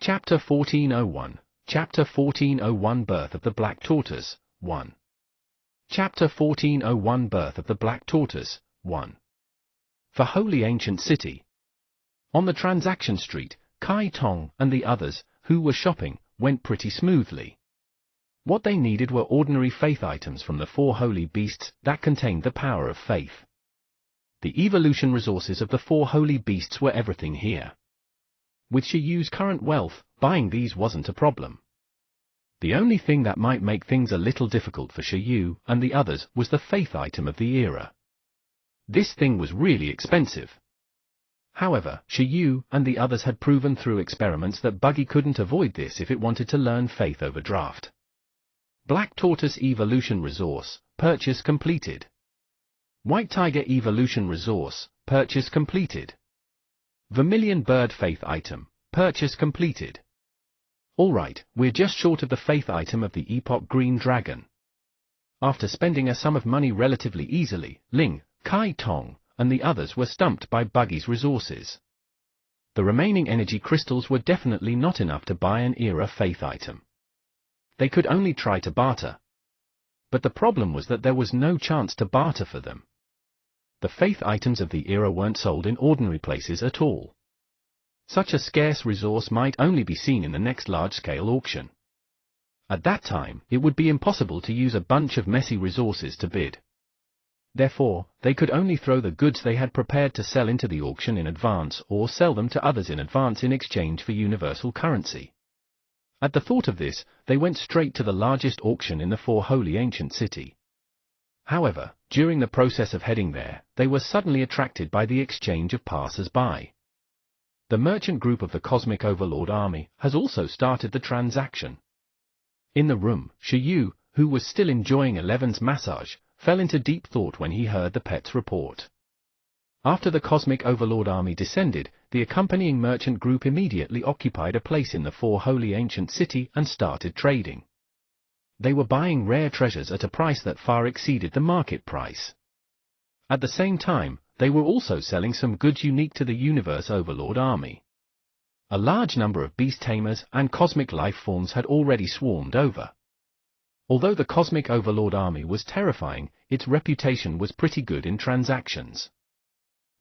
Chapter 1401, Chapter 1401 Birth of the Black Tortoise, 1. Chapter 1401 Birth of the Black Tortoise, 1. For Holy Ancient City. On the transaction street, Kai Tong and the others, who were shopping, went pretty smoothly. What they needed were ordinary faith items from the 4 holy beasts that contained the power of faith. The evolution resources of the 4 holy beasts were everything here. With Shi Yu's current wealth, buying these wasn't a problem. The only thing that might make things a little difficult for Shi Yu and the others was the faith item of the era. This thing was really expensive. However, Shi Yu and the others had proven through experiments that Buggy couldn't avoid this if it wanted to learn faith overdraft. Black Tortoise Evolution Resource, purchase completed. White Tiger Evolution Resource, purchase completed. Vermilion Bird Faith Item, purchase completed. Alright, we're just short of the faith item of the Epoch Green Dragon. After spending a sum of money relatively easily, Ling, Kai Tong, and the others were stumped by Buggy's resources. The remaining energy crystals were definitely not enough to buy an era faith item. They could only try to barter. But the problem was that there was no chance to barter for them. The faith items of the era weren't sold in ordinary places at all. Such a scarce resource might only be seen in the next large-scale auction. At that time, it would be impossible to use a bunch of messy resources to bid. Therefore, they could only throw the goods they had prepared to sell into the auction in advance or sell them to others in advance in exchange for universal currency. At the thought of this, they went straight to the largest auction in the 4 holy ancient city. However, during the process of heading there, they were suddenly attracted by the exchange of passers-by. The merchant group of the Cosmic Overlord Army has also started the transaction. In the room, Shi Yu, who was still enjoying Eleven's massage, fell into deep thought when he heard the pet's report. After the Cosmic Overlord Army descended, the accompanying merchant group immediately occupied a place in the 4 holy ancient city and started trading. They were buying rare treasures at a price that far exceeded the market price. At the same time, they were also selling some goods unique to the Universe Overlord Army. A large number of beast tamers and cosmic life forms had already swarmed over. Although the Cosmic Overlord Army was terrifying, its reputation was pretty good in transactions.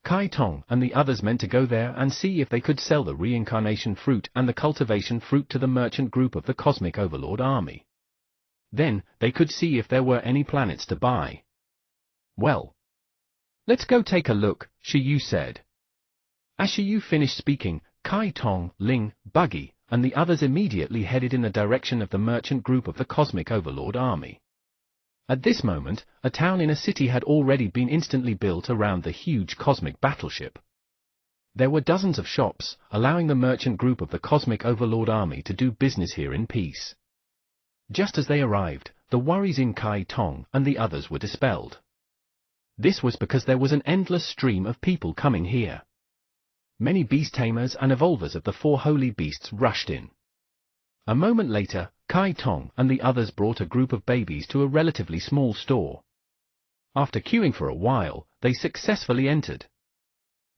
Kai Tong and the others meant to go there and see if they could sell the reincarnation fruit and the cultivation fruit to the merchant group of the Cosmic Overlord Army. Then, they could see if there were any planets to buy. Well, let's go take a look, Shi Yu said. As Shi Yu finished speaking, Kai Tong, Ling, Buggy, and the others immediately headed in the direction of the merchant group of the Cosmic Overlord Army. At this moment, a town in a city had already been instantly built around the huge cosmic battleship. There were dozens of shops, allowing the merchant group of the Cosmic Overlord Army to do business here in peace. Just as they arrived, the worries in Kai Tong and the others were dispelled. This was because there was an endless stream of people coming here. Many beast tamers and evolvers of the 4 holy beasts rushed in. A moment later, Kai Tong and the others brought a group of babies to a relatively small store. After queuing for a while, they successfully entered.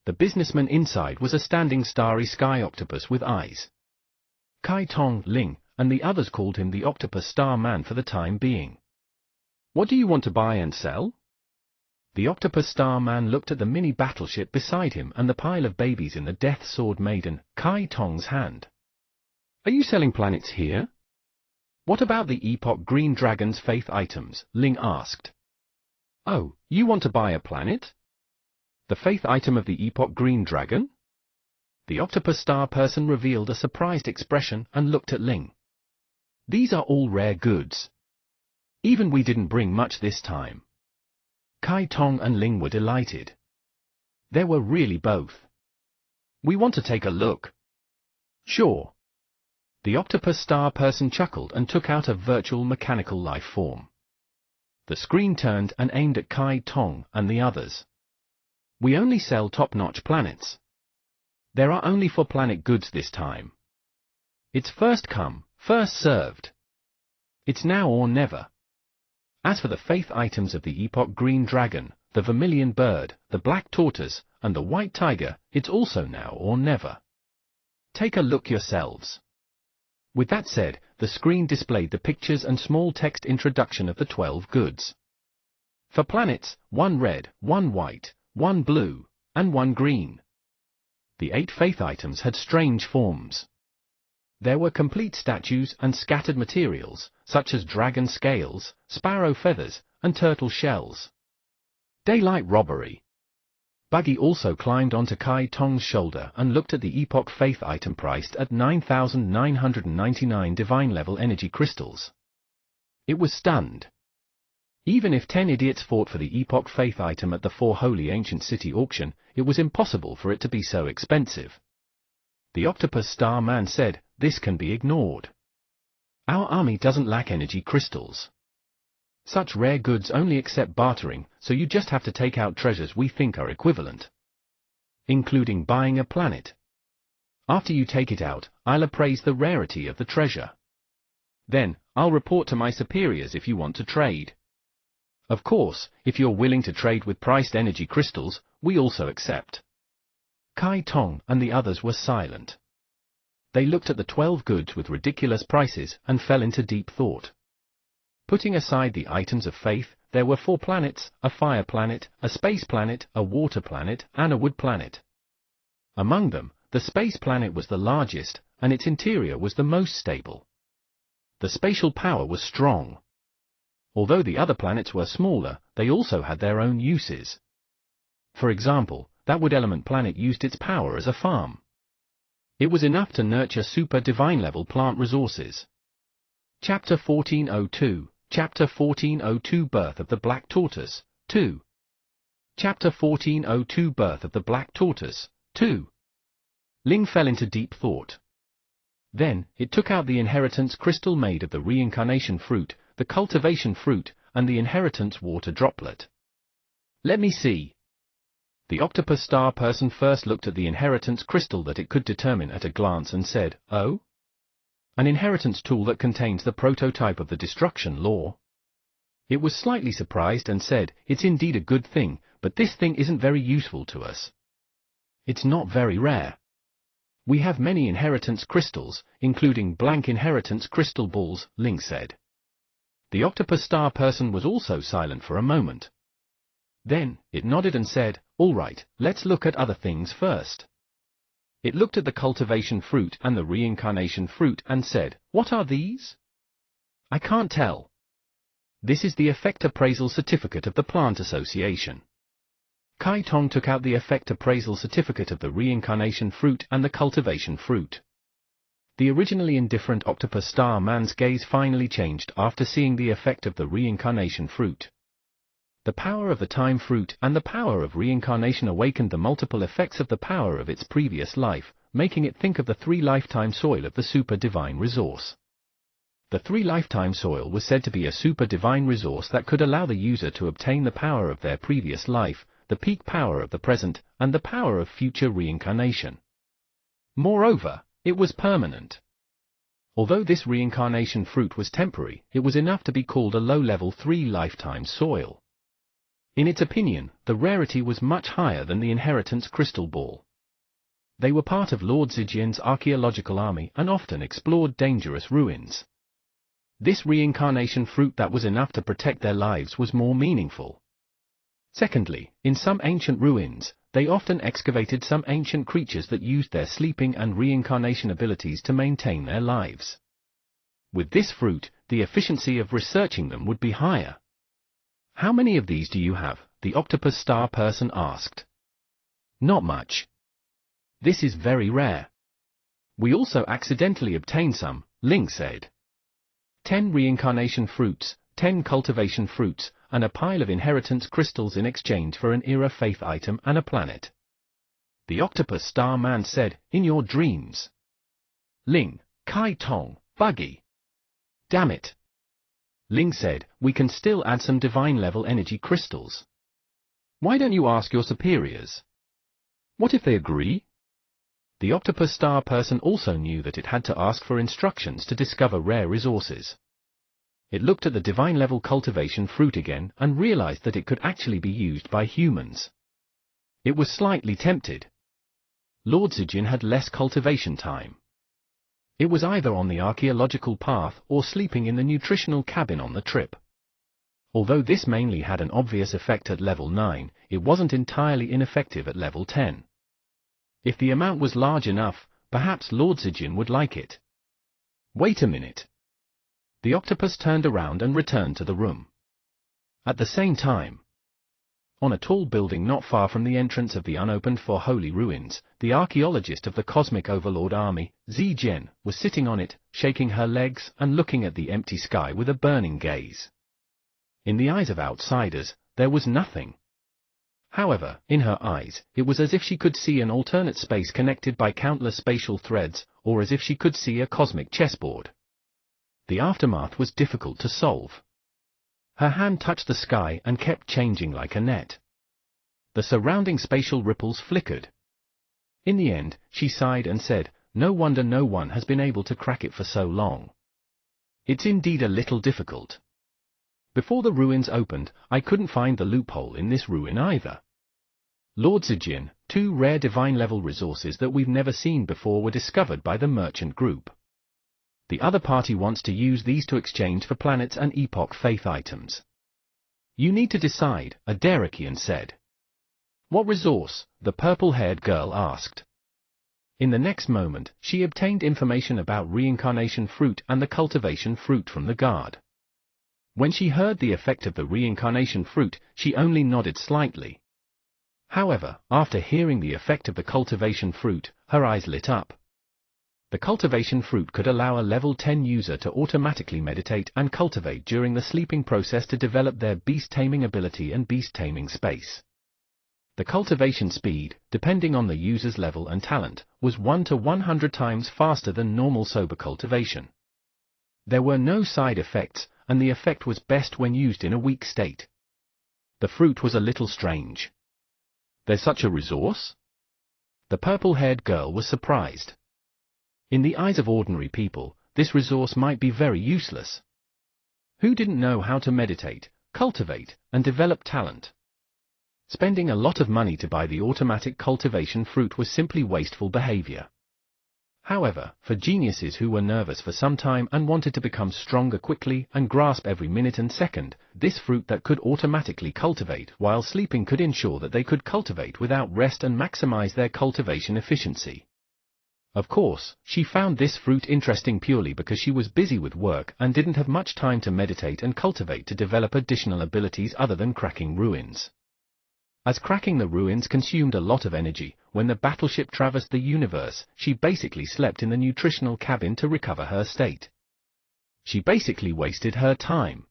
The businessman inside was a standing starry sky octopus with eyes. Kai Tong, Ling, and the others called him the Octopus Star Man for the time being. What do you want to buy and sell? The Octopus Star Man looked at the mini battleship beside him and the pile of babies in the Death Sword Maiden, Kai Tong's hand. Are you selling planets here? What about the Epoch Green Dragon's faith items? Ling asked. Oh, you want to buy a planet? The faith item of the Epoch Green Dragon? The Octopus Star Person revealed a surprised expression and looked at Ling. These are all rare goods. Even we didn't bring much this time. Kai Tong and Ling were delighted. There were really both. We want to take a look. Sure. The Octopus Star Person chuckled and took out a virtual mechanical life form. The screen turned and aimed at Kai Tong and the others. We only sell top-notch planets. There are only 4 planet goods this time. It's first come, first served. It's now or never. As for the faith items of the Epoch Green Dragon, the Vermilion Bird, the Black Tortoise, and the White Tiger, it's also now or never. Take a look yourselves. With that said, the screen displayed the pictures and small text introduction of the 12 goods. For planets, 1 red, 1 white, 1 blue, and 1 green. The 8 faith items had strange forms. There were complete statues and scattered materials, such as dragon scales, sparrow feathers, and turtle shells. Daylight robbery. Buggy also climbed onto Kai Tong's shoulder and looked at the Epoch faith item priced at 9,999 divine-level energy crystals. It was stunned. Even if 10 idiots fought for the Epoch faith item at the 4 Holy Ancient City auction, it was impossible for it to be so expensive. The Octopus Star Man said, "This can be ignored. Our army doesn't lack energy crystals. Such rare goods only accept bartering, so you just have to take out treasures we think are equivalent. Including buying a planet. After you take it out, I'll appraise the rarity of the treasure. Then, I'll report to my superiors if you want to trade. Of course, if you're willing to trade with priced energy crystals, we also accept." Kai Tong and the others were silent. They looked at the 12 goods with ridiculous prices and fell into deep thought. Putting aside the items of faith, there were 4 planets, a fire planet, a space planet, a water planet, and a wood planet. Among them, the space planet was the largest, and its interior was the most stable. The spatial power was strong. Although the other planets were smaller, they also had their own uses. For example, that wood element planet used its power as a farm. It was enough to nurture super divine level plant resources. Chapter 1402, Chapter 1402 Birth of the Black Tortoise, 2. Chapter 1402 Birth of the Black Tortoise, 2. Ling fell into deep thought. Then, it took out the inheritance crystal made of the reincarnation fruit, the cultivation fruit, and the inheritance water droplet. "Let me see." The Octopus Star Person first looked at the inheritance crystal that it could determine at a glance and said, "Oh? An inheritance tool that contains the prototype of the destruction law." It was slightly surprised and said, "It's indeed a good thing, but this thing isn't very useful to us. It's not very rare. We have many inheritance crystals, including blank inheritance crystal balls," Ling said. The Octopus Star Person was also silent for a moment. Then, it nodded and said, "All right, let's look at other things first." It looked at the cultivation fruit and the reincarnation fruit and said, "What are these? I can't tell." "This is the effect appraisal certificate of the Plant Association." Kai Tong took out the effect appraisal certificate of the reincarnation fruit and the cultivation fruit. The originally indifferent Octopus Star Man's gaze finally changed after seeing the effect of the reincarnation fruit. The power of the time fruit and the power of reincarnation awakened the multiple effects of the power of its previous life, making it think of the 3 lifetime soil of the super divine resource. The 3 lifetime soil was said to be a super divine resource that could allow the user to obtain the power of their previous life, the peak power of the present, and the power of future reincarnation. Moreover, it was permanent. Although this reincarnation fruit was temporary, it was enough to be called a low-level 3 lifetime soil. In its opinion, the rarity was much higher than the inheritance crystal ball. They were part of Lord Zijian's archaeological army and often explored dangerous ruins. This reincarnation fruit that was enough to protect their lives was more meaningful. Secondly, in some ancient ruins, they often excavated some ancient creatures that used their sleeping and reincarnation abilities to maintain their lives. With this fruit, the efficiency of researching them would be higher. "How many of these do you have?" the Octopus Star Person asked. "Not much. This is very rare. We also accidentally obtained some," Ling said. 10 reincarnation fruits, 10 cultivation fruits, and a pile of inheritance crystals in exchange for an era faith item and a planet. The Octopus Star Man said, "In your dreams." Ling, Kai Tong, Buggy. "Damn it." Ling said, "We can still add some divine-level energy crystals. Why don't you ask your superiors? What if they agree?" The Octopus Star Person also knew that it had to ask for instructions to discover rare resources. It looked at the divine-level cultivation fruit again and realized that it could actually be used by humans. It was slightly tempted. Lord Zijian had less cultivation time. It was either on the archaeological path or sleeping in the nutritional cabin on the trip. Although this mainly had an obvious effect at level 9, it wasn't entirely ineffective at level 10. If the amount was large enough, perhaps Lord Zijin would like it. Wait a minute. The octopus turned around and returned to the room. At the same time, on a tall building not far from the entrance of the unopened for holy ruins, the archaeologist of the Cosmic Overlord Army, Zijin, was sitting on it, shaking her legs and looking at the empty sky with a burning gaze. In the eyes of outsiders, there was nothing. However, in her eyes, it was as if she could see an alternate space connected by countless spatial threads, or as if she could see a cosmic chessboard. The aftermath was difficult to solve. Her hand touched the sky and kept changing like a net. The surrounding spatial ripples flickered. In the end, she sighed and said, "No wonder no one has been able to crack it for so long. It's indeed a little difficult. Before the ruins opened, I couldn't find the loophole in this ruin either." Lord Zijin, 2 rare divine-level resources that we've never seen before were discovered by the merchant group. The other party wants to use these to exchange for planets and epoch faith items. You need to decide, a Derekian said. What resource? The purple-haired girl asked. In the next moment, she obtained information about reincarnation fruit and the cultivation fruit from the guard. When she heard the effect of the reincarnation fruit, she only nodded slightly. However, after hearing the effect of the cultivation fruit, her eyes lit up. The cultivation fruit could allow a level 10 user to automatically meditate and cultivate during the sleeping process to develop their beast-taming ability and beast-taming space. The cultivation speed, depending on the user's level and talent, was 1 to 100 times faster than normal sober cultivation. There were no side effects, and the effect was best when used in a weak state. The fruit was a little strange. There's such a resource? The purple-haired girl was surprised. In the eyes of ordinary people, this resource might be very useless. Who didn't know how to meditate, cultivate, and develop talent? Spending a lot of money to buy the automatic cultivation fruit was simply wasteful behavior. However, for geniuses who were nervous for some time and wanted to become stronger quickly and grasp every minute and second, this fruit that could automatically cultivate while sleeping could ensure that they could cultivate without rest and maximize their cultivation efficiency. Of course, she found this fruit interesting purely because she was busy with work and didn't have much time to meditate and cultivate to develop additional abilities other than cracking ruins. As cracking the ruins consumed a lot of energy, when the battleship traversed the universe, she basically slept in the nutritional cabin to recover her state. She basically wasted her time.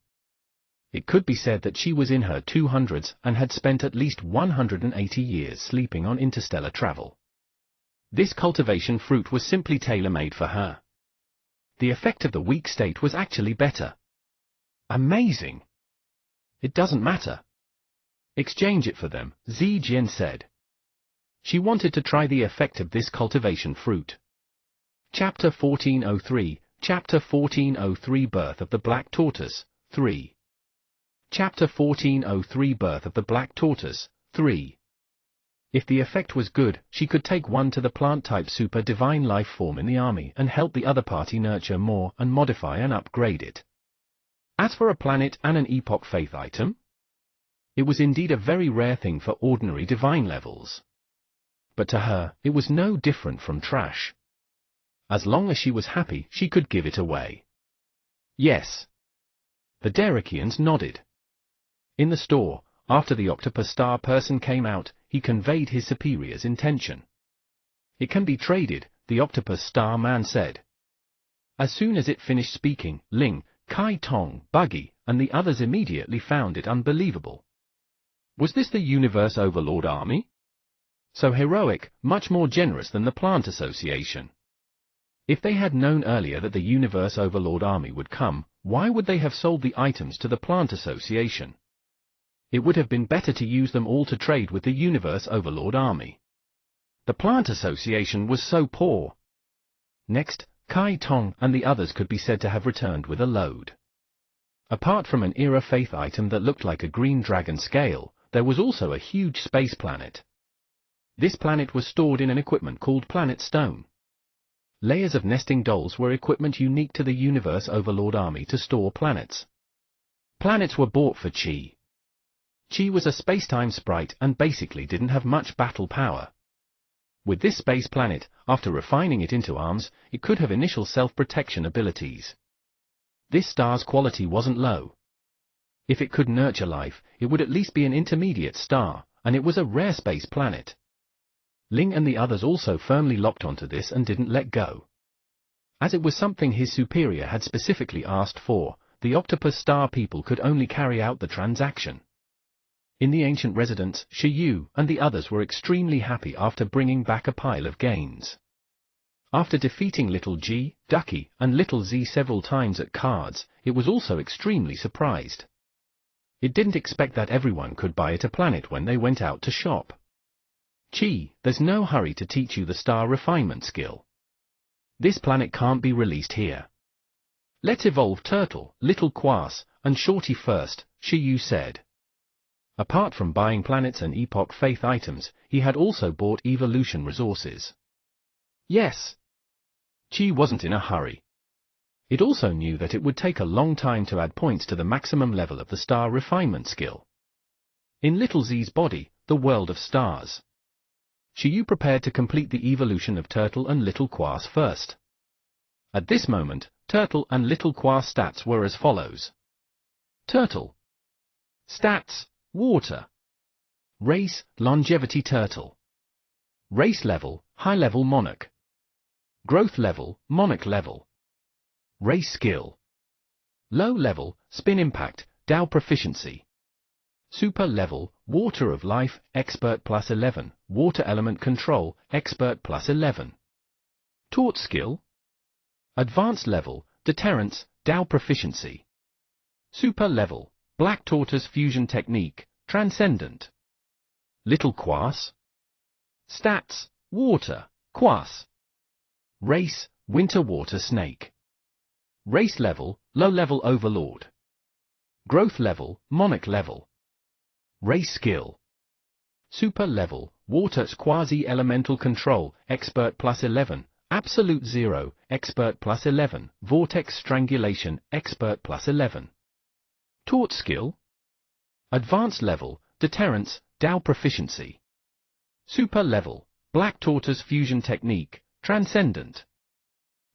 It could be said that she was in her 200s and had spent at least 180 years sleeping on interstellar travel. This cultivation fruit was simply tailor-made for her. The effect of the weak state was actually better. Amazing! It doesn't matter. Exchange it for them, Zijin said. She wanted to try the effect of this cultivation fruit. Chapter 1403, Chapter 1403 Birth of the Black Tortoise, 3. Chapter 1403 Birth of the Black Tortoise, 3. If the effect was good, she could take one to the plant-type super divine life form in the army and help the other party nurture more and modify and upgrade it. As for a planet and an epoch faith item, it was indeed a very rare thing for ordinary divine levels. But to her, it was no different from trash. As long as she was happy, she could give it away. Yes. The Derekians nodded. In the store, after the Octopus Star person came out, he conveyed his superior's intention. It can be traded, the Octopus Star man said. As soon as it finished speaking, Ling, Kai Tong, Buggy, and the others immediately found it unbelievable. Was this the Universe Overlord Army? So heroic, much more generous than the Plant Association. If they had known earlier that the Universe Overlord Army would come, why would they have sold the items to the Plant Association? It would have been better to use them all to trade with the Universe Overlord Army. The Plant Association was so poor. Next, Kai Tong and the others could be said to have returned with a load. Apart from an era faith item that looked like a green dragon scale, there was also a huge space planet. This planet was stored in an equipment called Planet Stone. Layers of nesting dolls were equipment unique to the Universe Overlord army to store planets. Planets were bought for Chi. Chi was a space-time sprite and basically didn't have much battle power. With this space planet, after refining it into arms, it could have initial self-protection abilities. This star's quality wasn't low. If it could nurture life, it would at least be an intermediate star, and it was a rare space planet. Ling and the others also firmly locked onto this and didn't let go. As it was something his superior had specifically asked for, the Octopus Star people could only carry out the transaction. In the ancient residence, Shiyu and the others were extremely happy after bringing back a pile of gains. After defeating Little G, Ducky, and Little Z several times at cards, it was also extremely surprised. It didn't expect that everyone could buy it a planet when they went out to shop. Chi, there's no hurry to teach you the star refinement skill. This planet can't be released here. Let's evolve Turtle, Little Quas, and Shorty first, Shiyu said. Apart from buying planets and Epoch Faith items, he had also bought evolution resources. Yes. Chi wasn't in a hurry. It also knew that it would take a long time to add points to the maximum level of the star refinement skill. In Little Z's body, the world of stars. Shiyu prepared to complete the evolution of Turtle and Little Quas first. At this moment, Turtle and Little Quas stats were as follows. Turtle. Stats, Water. Race, Longevity Turtle. Race level, High level Monarch. Growth level, Monarch level. Race skill. Low level, Spin Impact, Tao Proficiency. Super level, Water of Life, Expert plus 11, Water Element Control, Expert plus 11. Taught skill. Advanced level, Deterrence, Tao Proficiency. Super level, Black Tortoise Fusion Technique, Transcendent. Little Quas. Stats, Water, Quas. Race, Winter Water Snake. Race level, Low level Overlord. Growth level, Monarch level. Race skill. Super level, Water's Quasi-Elemental Control, Expert plus 11, Absolute Zero, Expert plus 11, Vortex Strangulation, Expert plus 11. Taught skill. Advanced level, Deterrence, Tao Proficiency. Super level, Black Tortoise Fusion Technique, Transcendent.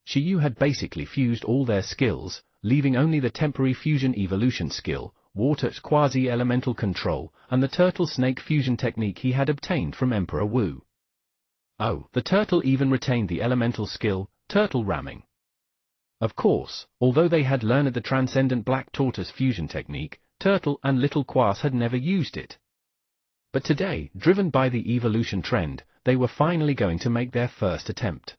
Shiyu had basically fused all their skills, leaving only the temporary fusion evolution skill, Water's Quasi-Elemental Control, and the Turtle Snake Fusion Technique he had obtained from Emperor Wu. Oh, the turtle even retained the elemental skill, Turtle Ramming. Of course, although they had learned the Transcendent Black Tortoise Fusion Technique, Turtle and Little Quas had never used it. But today, driven by the evolution trend, they were finally going to make their first attempt.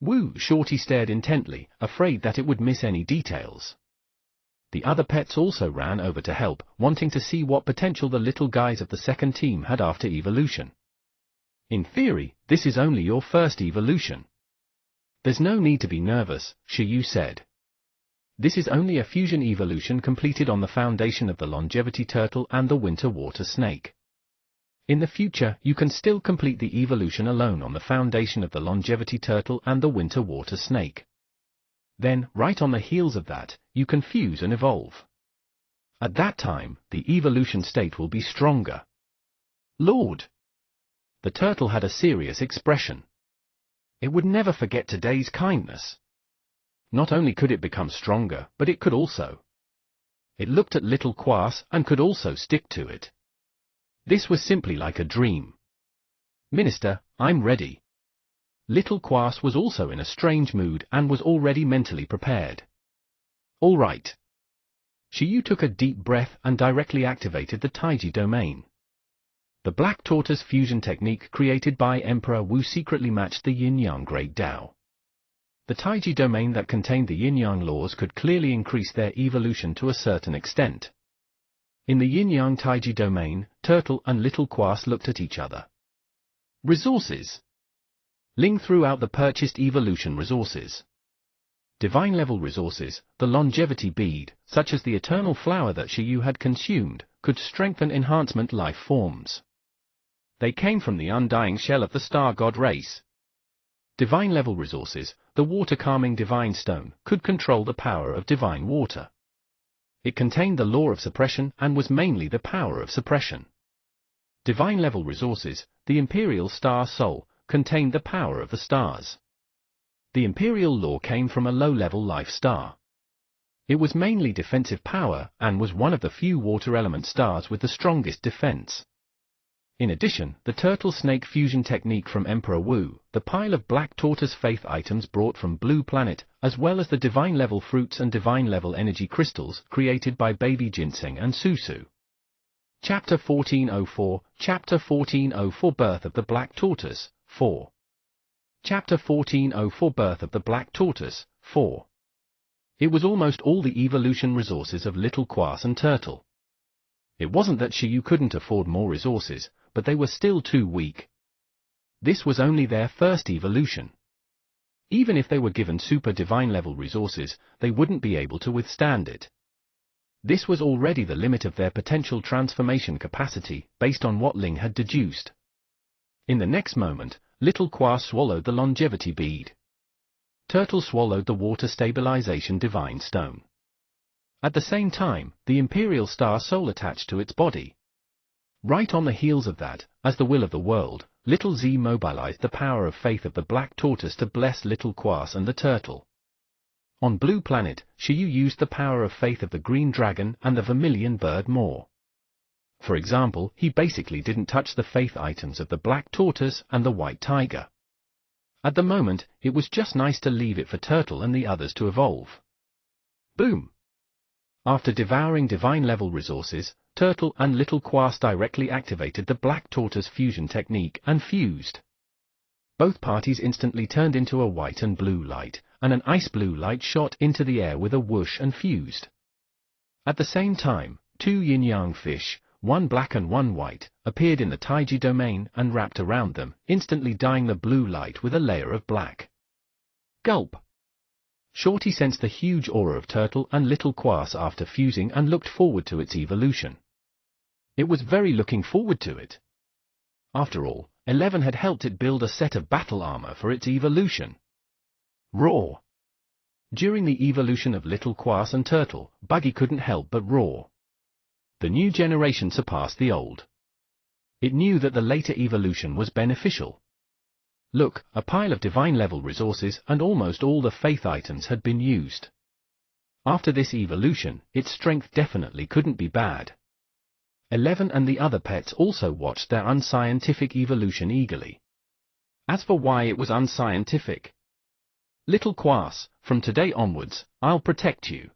Wu Shorty stared intently, afraid that it would miss any details. The other pets also ran over to help, wanting to see what potential the little guys of the second team had after evolution. In theory, this is only your first evolution. There's no need to be nervous, Shiyu said. This is only a fusion evolution completed on the foundation of the Longevity Turtle and the Winter Water Snake. In the future, you can still complete the evolution alone on the foundation of the Longevity Turtle and the Winter Water Snake. Then, right on the heels of that, you can fuse and evolve. At that time, the evolution state will be stronger. Lord! The turtle had a serious expression. It would never forget today's kindness. Not only could it become stronger, but it could also. It looked at Little Quas and could also stick to it. This was simply like a dream. Minister, I'm ready. Little Quas was also in a strange mood and was already mentally prepared. All right. Shiyu took a deep breath and directly activated the Taiji domain. The Black Tortoise fusion technique created by Emperor Wu secretly matched the Yin-Yang Great Tao. The Taiji domain that contained the Yin-Yang laws could clearly increase their evolution to a certain extent. In the Yin-Yang Taiji domain, Turtle and Little Quas looked at each other. Resources. Ling threw out the purchased evolution resources. Divine-level resources, the longevity bead, such as the eternal flower that Shiyu had consumed, could strengthen enhancement life forms. They came from the undying shell of the star god race. Divine level resources, the water-calming divine stone could control the power of divine water. It contained the law of suppression and was mainly the power of suppression. Divine level resources, the imperial star soul, contained the power of the stars. The imperial law came from a low-level life star. It was mainly defensive power and was one of the few water element stars with the strongest defense. In addition, the turtle-snake fusion technique from Emperor Wu, the pile of black tortoise faith items brought from Blue Planet, as well as the divine-level fruits and divine-level energy crystals created by Baby Ginseng and Susu. Chapter 1404, Chapter 1404 Birth of the Black Tortoise, 4. Chapter 1404 Birth of the Black Tortoise, 4. It was almost all the evolution resources of Little Quass and Turtle. It wasn't that Shiyu couldn't afford more resources, but they were still too weak. This was only their first evolution. Even if they were given super divine level resources, they wouldn't be able to withstand it. This was already the limit of their potential transformation capacity, based on what Ling had deduced. In the next moment, Little Quass swallowed the longevity bead. Turtle swallowed the water stabilization divine stone. At the same time, the imperial star soul attached to its body. Right on the heels of that, as the will of the world, Little Z mobilized the power of faith of the black tortoise to bless Little Quass and the turtle. On Blue Planet, Shiyu used the power of faith of the green dragon and the vermilion bird more. For example, he basically didn't touch the faith items of the black tortoise and the white tiger. At the moment, it was just nice to leave it for Turtle and the others to evolve. Boom! After devouring divine-level resources, Turtle and Little Quass directly activated the Black Tortoise fusion technique and fused. Both parties instantly turned into a white and blue light, and an ice-blue light shot into the air with a whoosh and fused. At the same time, two yin-yang fish, one black and one white, appeared in the Taiji domain and wrapped around them, instantly dyeing the blue light with a layer of black. Gulp! Shorty sensed the huge aura of Turtle and Little Quass after fusing and looked forward to its evolution. It was very looking forward to it. After all, 11 had helped it build a set of battle armor for its evolution. Roar! During the evolution of Little Quass and Turtle, Buggy couldn't help but roar. The new generation surpassed the old. It knew that the later evolution was beneficial. Look, a pile of divine-level resources and almost all the faith items had been used. After this evolution, its strength definitely couldn't be bad. 11 and the other pets also watched their unscientific evolution eagerly. As for why it was unscientific, Little Quass, from today onwards, I'll protect you.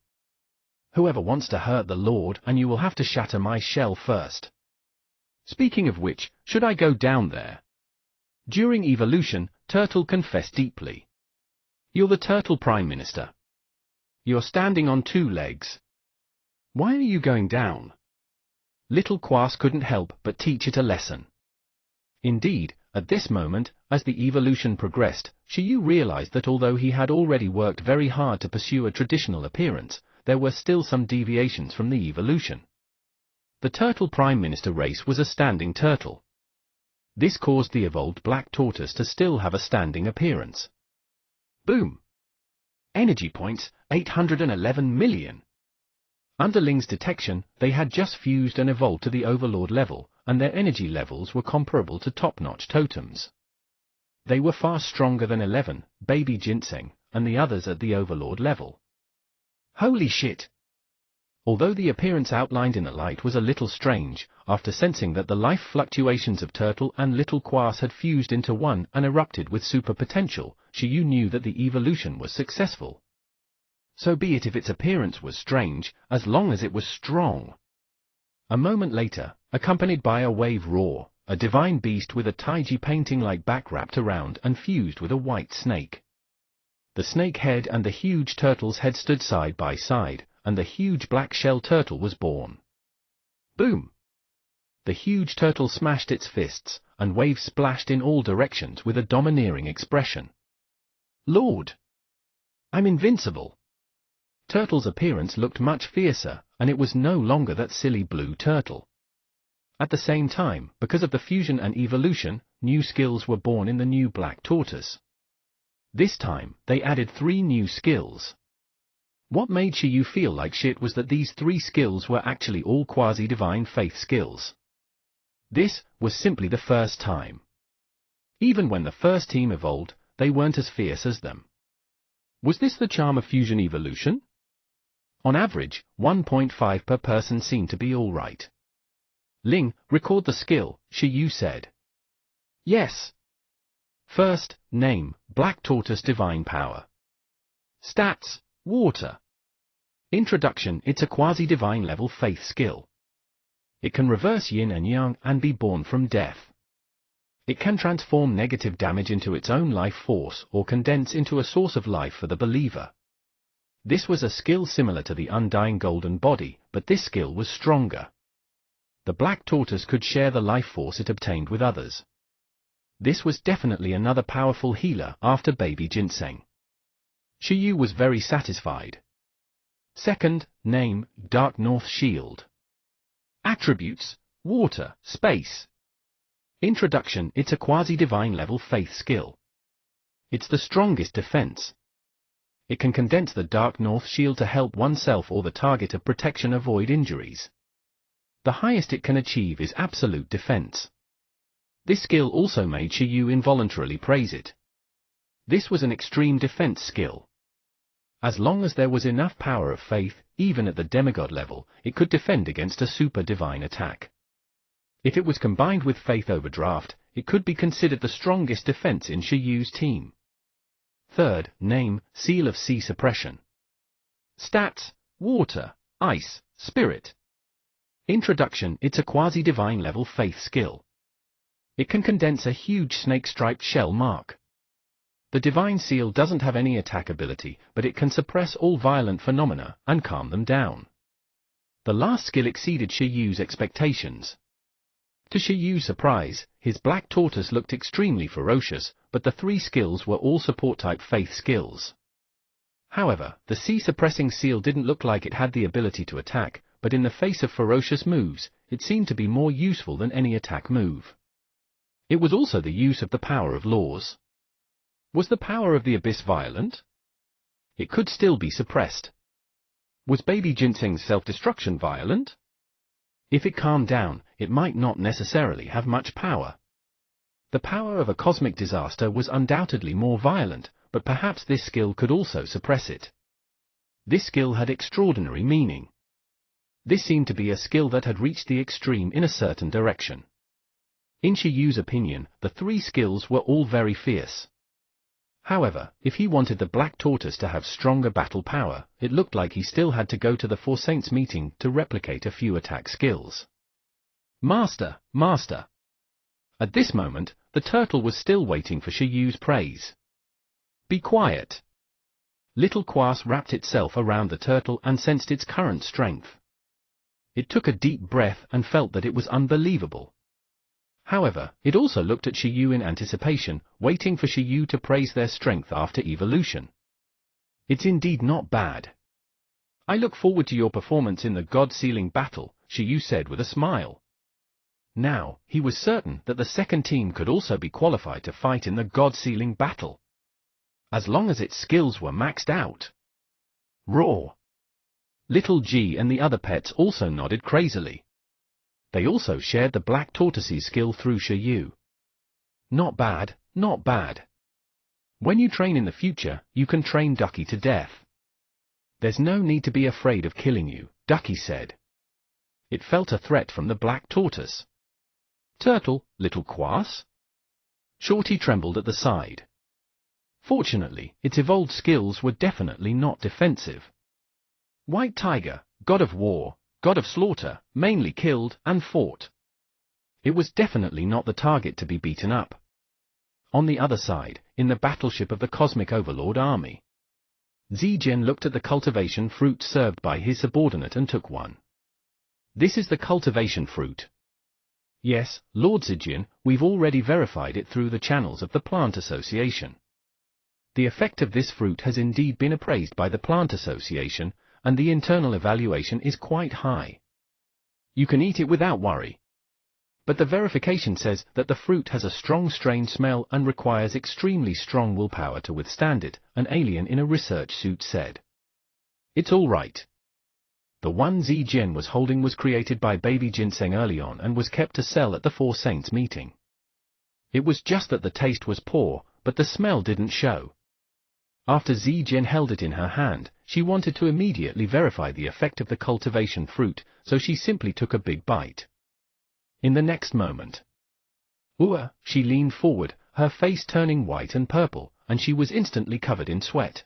Whoever wants to hurt the Lord, and you will have to shatter my shell first. Speaking of which, should I go down there? During evolution, Turtle confessed deeply. You're the Turtle Prime Minister. You're standing on two legs. Why are you going down? Little Quass couldn't help but teach it a lesson. Indeed, at this moment, as the evolution progressed, Shiyu realized that although he had already worked very hard to pursue a traditional appearance, there were still some deviations from the evolution. The Turtle Prime Minister race was a standing turtle. This caused the evolved black tortoise to still have a standing appearance. Boom! Energy points, 811 million. Under Ling's detection, they had just fused and evolved to the Overlord level, and their energy levels were comparable to top-notch totems. They were far stronger than 11, Baby Ginseng, and the others at the Overlord level. Holy shit! Although the appearance outlined in the light was a little strange, after sensing that the life fluctuations of Turtle and Little Quass had fused into one and erupted with super potential, Shiyu knew that the evolution was successful. So be it if its appearance was strange, as long as it was strong. A moment later, accompanied by a wave roar, a divine beast with a Taiji painting-like back wrapped around and fused with a white snake. The snake head and the huge turtle's head stood side by side, and the huge black shell turtle was born. Boom! The huge turtle smashed its fists, and waves splashed in all directions with a domineering expression. Lord! I'm invincible! Turtle's appearance looked much fiercer, and it was no longer that silly blue turtle. At the same time, because of the fusion and evolution, new skills were born in the new black tortoise. This time, they added 3 new skills. What made Shiyu feel like shit was that these 3 skills were actually all quasi-divine faith skills. This was simply the first time. Even when the first team evolved, they weren't as fierce as them. Was this the charm of fusion evolution? On average, 1.5 per person seemed to be alright. Ling, record the skill, Shiyu said. Yes. First, name, Black Tortoise Divine Power. Stats, Water. Introduction, it's a quasi-divine level faith skill. It can reverse yin and yang and be born from death. It can transform negative damage into its own life force or condense into a source of life for the believer. This was a skill similar to the Undying Golden Body, but this skill was stronger. The Black Tortoise could share the life force it obtained with others. This was definitely another powerful healer after Baby Ginseng. Shiyu was very satisfied. Second, name, Dark North Shield. Attributes, Water, Space. Introduction, it's a quasi-divine level faith skill. It's the strongest defense. It can condense the Dark North Shield to help oneself or the target of protection avoid injuries. The highest it can achieve is absolute defense. This skill also made Shiyu involuntarily praise it. This was an extreme defense skill. As long as there was enough power of faith, even at the demigod level, it could defend against a super divine attack. If it was combined with Faith Overdraft, it could be considered the strongest defense in Shiyu's team. Third, name, Seal of Sea Suppression. Stats, Water, Ice, Spirit. Introduction, it's a quasi-divine level faith skill. It can condense a huge snake-striped shell mark. The Divine Seal doesn't have any attack ability, but it can suppress all violent phenomena and calm them down. The last skill exceeded Shiyu's expectations. To Shiyu's surprise, his Black Tortoise looked extremely ferocious, but the 3 skills were all support-type faith skills. However, the sea-suppressing seal didn't look like it had the ability to attack, but in the face of ferocious moves, it seemed to be more useful than any attack move. It was also the use of the power of laws. Was the power of the abyss violent? It could still be suppressed. Was Baby Ginseng's self-destruction violent? If it calmed down, it might not necessarily have much power. The power of a cosmic disaster was undoubtedly more violent, but perhaps this skill could also suppress it. This skill had extraordinary meaning. This seemed to be a skill that had reached the extreme in a certain direction. In Shiyu's opinion, the 3 skills were all very fierce. However, if he wanted the Black Tortoise to have stronger battle power, it looked like he still had to go to the Four Saints meeting to replicate a few attack skills. Master, Master! At this moment, the turtle was still waiting for Shiyu's praise. Be quiet! Little Quas wrapped itself around the turtle and sensed its current strength. It took a deep breath and felt that it was unbelievable. However, it also looked at Shiyu in anticipation, waiting for Shiyu to praise their strength after evolution. It's indeed not bad. I look forward to your performance in the God-sealing battle, Shiyu said with a smile. Now, he was certain that the second team could also be qualified to fight in the God-sealing battle. As long as its skills were maxed out. Roar! Little G and the other pets also nodded crazily. They also shared the Black Tortoise's skill through Shiyu. Not bad, not bad. When you train in the future, you can train Ducky to death. There's no need to be afraid of killing you, Ducky said. It felt a threat from the Black Tortoise. Turtle, Little Quas? Shorty trembled at the side. Fortunately, its evolved skills were definitely not defensive. White Tiger, God of War, God of Slaughter, mainly killed and fought. It was definitely not the target to be beaten up. On the other side, in the battleship of the Cosmic Overlord army, Zijian looked at the cultivation fruit served by his subordinate and took one. This is the cultivation fruit. Yes, Lord Zijian, we've already verified it through the channels of the Plant Association. The effect of this fruit has indeed been appraised by the Plant Association, and the internal evaluation is quite high. You can eat it without worry. but the verification says that the fruit has a strong strange smell and requires extremely strong willpower to withstand it, an alien in a research suit said. It's all right. The one Zijian was holding was created by baby ginseng early on and was kept to sell at the Four Saints meeting. It was just that the taste was poor, but the smell didn't show. After Zijian held it in her hand, she wanted to immediately verify the effect of the cultivation fruit, so she simply took a big bite. In the next moment, she leaned forward, her face turning white and purple, and she was instantly covered in sweat.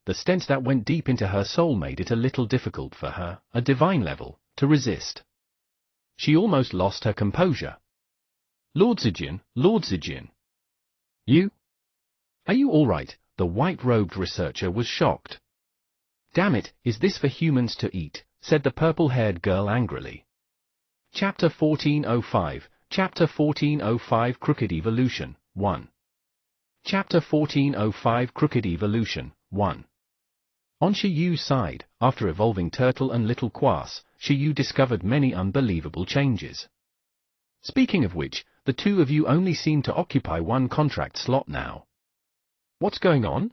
The stench that went deep into her soul made it a little difficult for her, a divine level, to resist. She almost lost her composure. Lord Zijian. You? Are you all right? The white-robed researcher was shocked. Damn it, is this for humans to eat? Said the purple-haired girl angrily. Chapter 1405, Chapter 1405 Crooked Evolution, 1. Chapter 1405 Crooked Evolution, 1. On Shiyu's side, after evolving Turtle and Little Quass, Shiyu discovered many unbelievable changes. Speaking of which, the two of you only seem to occupy one contract slot now. What's going on?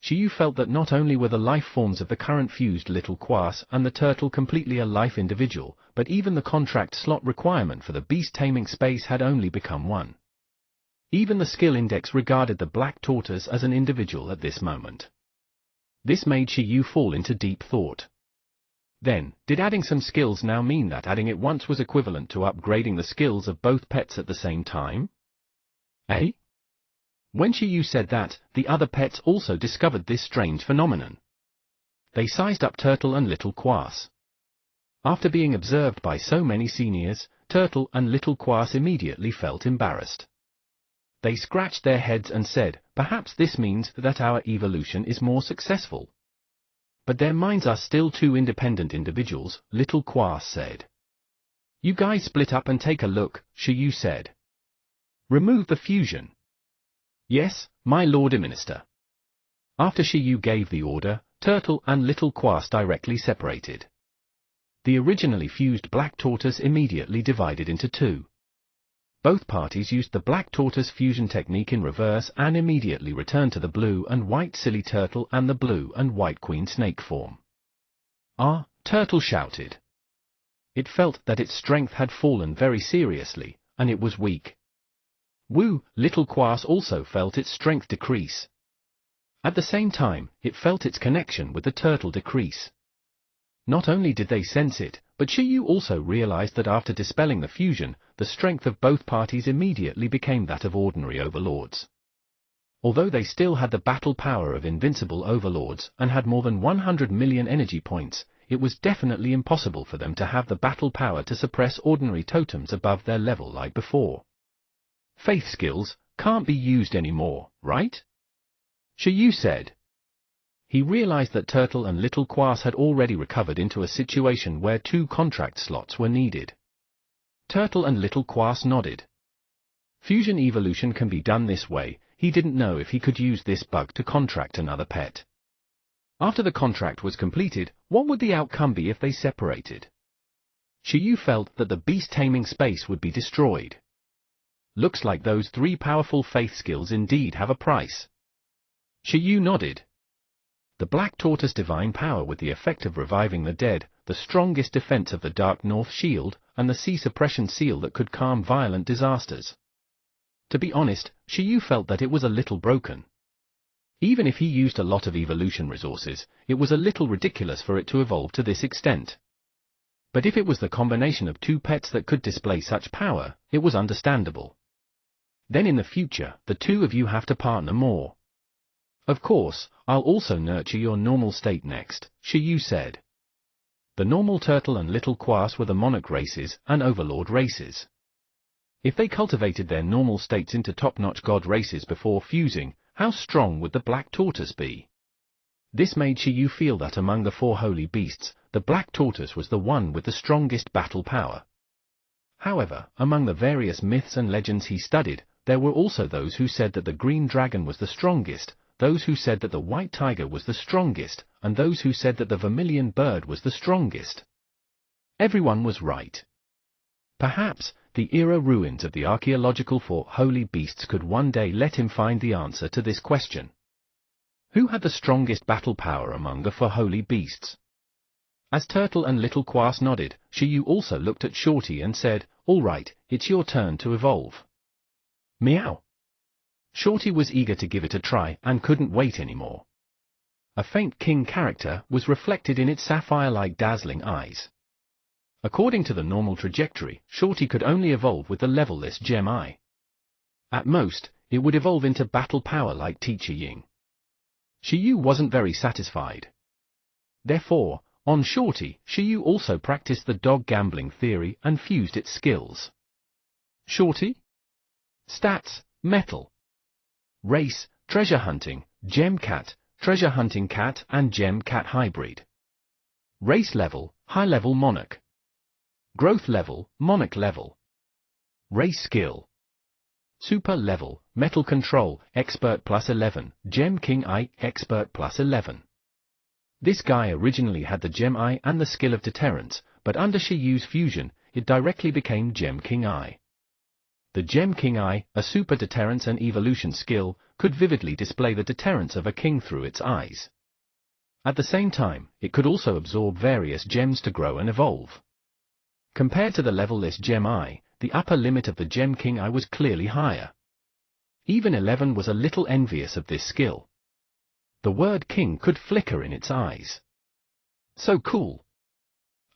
Shiyu felt that not only were the life forms of the current fused Little Quass and the Turtle completely a life individual, but even the contract slot requirement for the beast taming space had only become one. Even the skill index regarded the Black Tortoise as an individual at this moment. This made Shiyu fall into deep thought. Then, did adding some skills now mean that adding it once was equivalent to upgrading the skills of both pets at the same time? Eh? When Shiyu said that, the other pets also discovered this strange phenomenon. They sized up Turtle and Little Quass. After being observed by so many seniors, Turtle and Little Quass immediately felt embarrassed. They scratched their heads and said, perhaps this means that our evolution is more successful. But their minds are still two independent individuals, Little Quass said. You guys split up and take a look, Shiyu said. Remove the fusion. Yes, my Lord Minister. After Shiyu gave the order, Turtle and Little Quass directly separated. The originally fused Black Tortoise immediately divided into two. Both parties used the Black Tortoise fusion technique in reverse and immediately returned to the blue and white Silly Turtle and the blue and white Queen Snake form. Ah, Turtle shouted. It felt that its strength had fallen very seriously, and it was weak. Woo, Little Quass also felt its strength decrease. At the same time, it felt its connection with the Turtle decrease. Not only did they sense it, but Shiyu also realized that after dispelling the fusion, the strength of both parties immediately became that of ordinary overlords. Although they still had the battle power of invincible overlords and had more than 100 million energy points, it was definitely impossible for them to have the battle power to suppress ordinary totems above their level like before. Faith skills can't be used anymore, right? Shiyu said. He realized that Turtle and Little Quass had already recovered into a situation where two contract slots were needed. Turtle and Little Quass nodded. Fusion evolution can be done this way. He didn't know if he could use this bug to contract another pet. After the contract was completed, what would the outcome be if they separated? Shiyu felt that the beast taming space would be destroyed. Looks like those three powerful faith skills indeed have a price. Shiyu nodded. The Black Tortoise divine power with the effect of reviving the dead, the strongest defense of the Dark North Shield, and the sea suppression seal that could calm violent disasters. To be honest, Shiyu felt that it was a little broken. Even if he used a lot of evolution resources, it was a little ridiculous for it to evolve to this extent. But if it was the combination of two pets that could display such power, it was understandable. Then in the future, the two of you have to partner more. Of course, I'll also nurture your normal state next, Shiyu said. The normal Turtle and Little Quass were the monarch races and overlord races. If they cultivated their normal states into top-notch god races before fusing, how strong would the Black Tortoise be? This made Shiyu feel that among the four holy beasts, the Black Tortoise was the one with the strongest battle power. However, among the various myths and legends he studied, there were also those who said that the Green Dragon was the strongest, those who said that the White Tiger was the strongest, and those who said that the Vermilion Bird was the strongest. Everyone was right. Perhaps, the era ruins of the archaeological fort Holy Beasts could one day let him find the answer to this question. Who had the strongest battle power among the 4 holy beasts? As Turtle and Little Quass nodded, Shiyu also looked at Shorty and said, "All right, it's your turn to evolve." Meow. Shorty was eager to give it a try and couldn't wait anymore. A faint king character was reflected in its sapphire-like dazzling eyes. According to the normal trajectory, Shorty could only evolve with the levelless Gem Eye. At most, it would evolve into battle power like Teacher Ying. Shiyu wasn't very satisfied. Therefore, on Shorty, Shiyu also practiced the dog gambling theory and fused its skills. Shorty? Stats, Metal. Race, Treasure Hunting, Gem Cat, Treasure Hunting Cat and Gem Cat Hybrid. Race level, High Level Monarch. Growth level, Monarch level. Race skill. Super level, Metal Control, Expert plus 11, Gem King Eye, Expert plus 11. This guy originally had the Gem Eye and the skill of Deterrence, but under Shiyu's fusion, it directly became Gem King Eye. The Gem King Eye, a super deterrence and evolution skill, could vividly display the deterrence of a king through its eyes. At the same time, it could also absorb various gems to grow and evolve. Compared to the levelless Gem Eye, the upper limit of the Gem King Eye was clearly higher. Even 11 was a little envious of this skill. The word king could flicker in its eyes. So cool.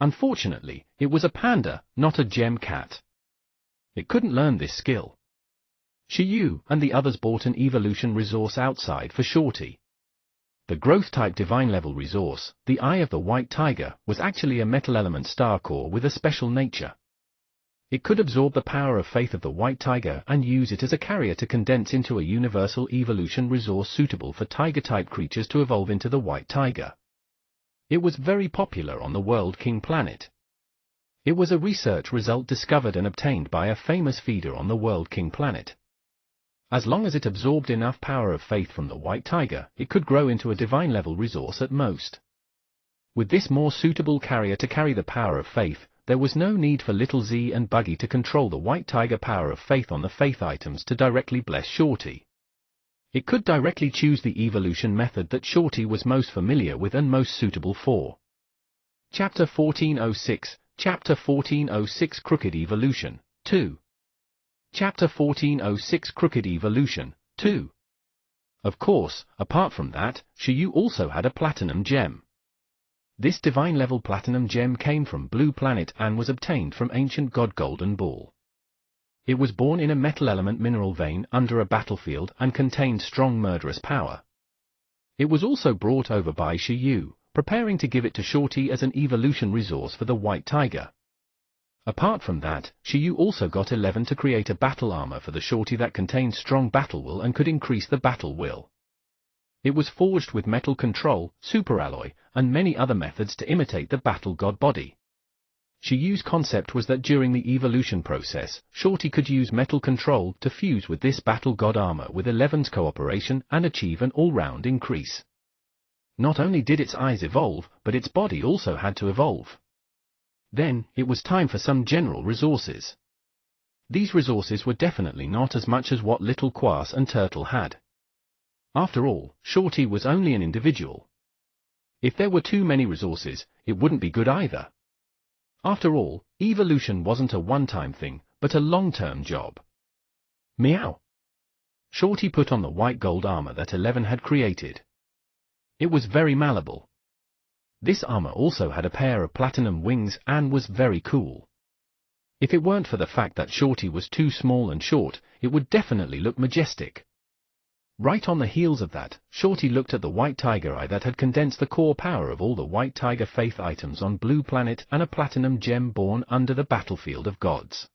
Unfortunately, it was a panda, not a gem cat. It couldn't learn this skill. Shiyu and the others bought an evolution resource outside for Shorty. The growth-type divine-level resource, the Eye of the White Tiger, was actually a metal element star core with a special nature. It could absorb the power of faith of the White Tiger and use it as a carrier to condense into a universal evolution resource suitable for tiger-type creatures to evolve into the White Tiger. It was very popular on the World King planet. It was a research result discovered and obtained by a famous feeder on the World King planet. As long as it absorbed enough power of faith from the White Tiger, it could grow into a divine-level resource at most. With this more suitable carrier to carry the power of faith, there was no need for Little Z and Buggy to control the White Tiger power of faith on the faith items to directly bless Shorty. It could directly choose the evolution method that Shorty was most familiar with and most suitable for. Chapter 1406, Chapter 1406 Crooked Evolution, 2. Chapter 1406 Crooked Evolution, 2. Of course, apart from that, Shiyu also had a platinum gem. This divine-level platinum gem came from Blue Planet and was obtained from ancient god Golden Bull. It was born in a metal element mineral vein under a battlefield and contained strong murderous power. It was also brought over by Shiyu, preparing to give it to Shorty as an evolution resource for the White Tiger. Apart from that, Shiyu also got 11 to create a battle armor for the Shorty that contained strong battle will and could increase the battle will. It was forged with metal control, superalloy, and many other methods to imitate the battle god body. Shiyu's concept was that during the evolution process, Shorty could use metal control to fuse with this battle god armor with 11's cooperation and achieve an all-round increase. Not only did its eyes evolve, but its body also had to evolve. Then, it was time for some general resources. These resources were definitely not as much as what Little Quass and Turtle had. After all, Shorty was only an individual. If there were too many resources, it wouldn't be good either. After all, evolution wasn't a one-time thing, but a long-term job. Meow. Shorty put on the white gold armor that 11 had created. It was very malleable. This armor also had a pair of platinum wings and was very cool. If it weren't for the fact that Shorty was too small and short, it would definitely look majestic. Right on the heels of that, Shorty looked at the White Tiger Eye that had condensed the core power of all the White Tiger faith items on Blue Planet and a platinum gem born under the battlefield of gods.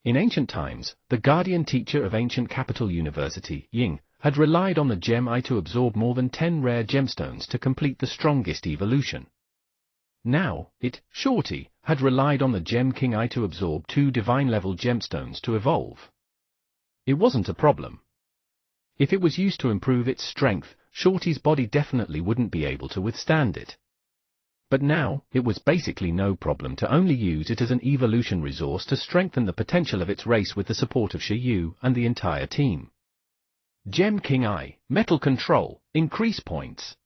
In ancient times, the guardian teacher of ancient capital university, Ying, had relied on the Gem Eye to absorb more than 10 rare gemstones to complete the strongest evolution. Now, it, Shorty, had relied on the Gem King Eye to absorb 2 divine-level gemstones to evolve. It wasn't a problem. If it was used to improve its strength, Shorty's body definitely wouldn't be able to withstand it. But now, it was basically no problem to only use it as an evolution resource to strengthen the potential of its race with the support of Xiyu and the entire team. Gem King I, Metal Control, Increase Points.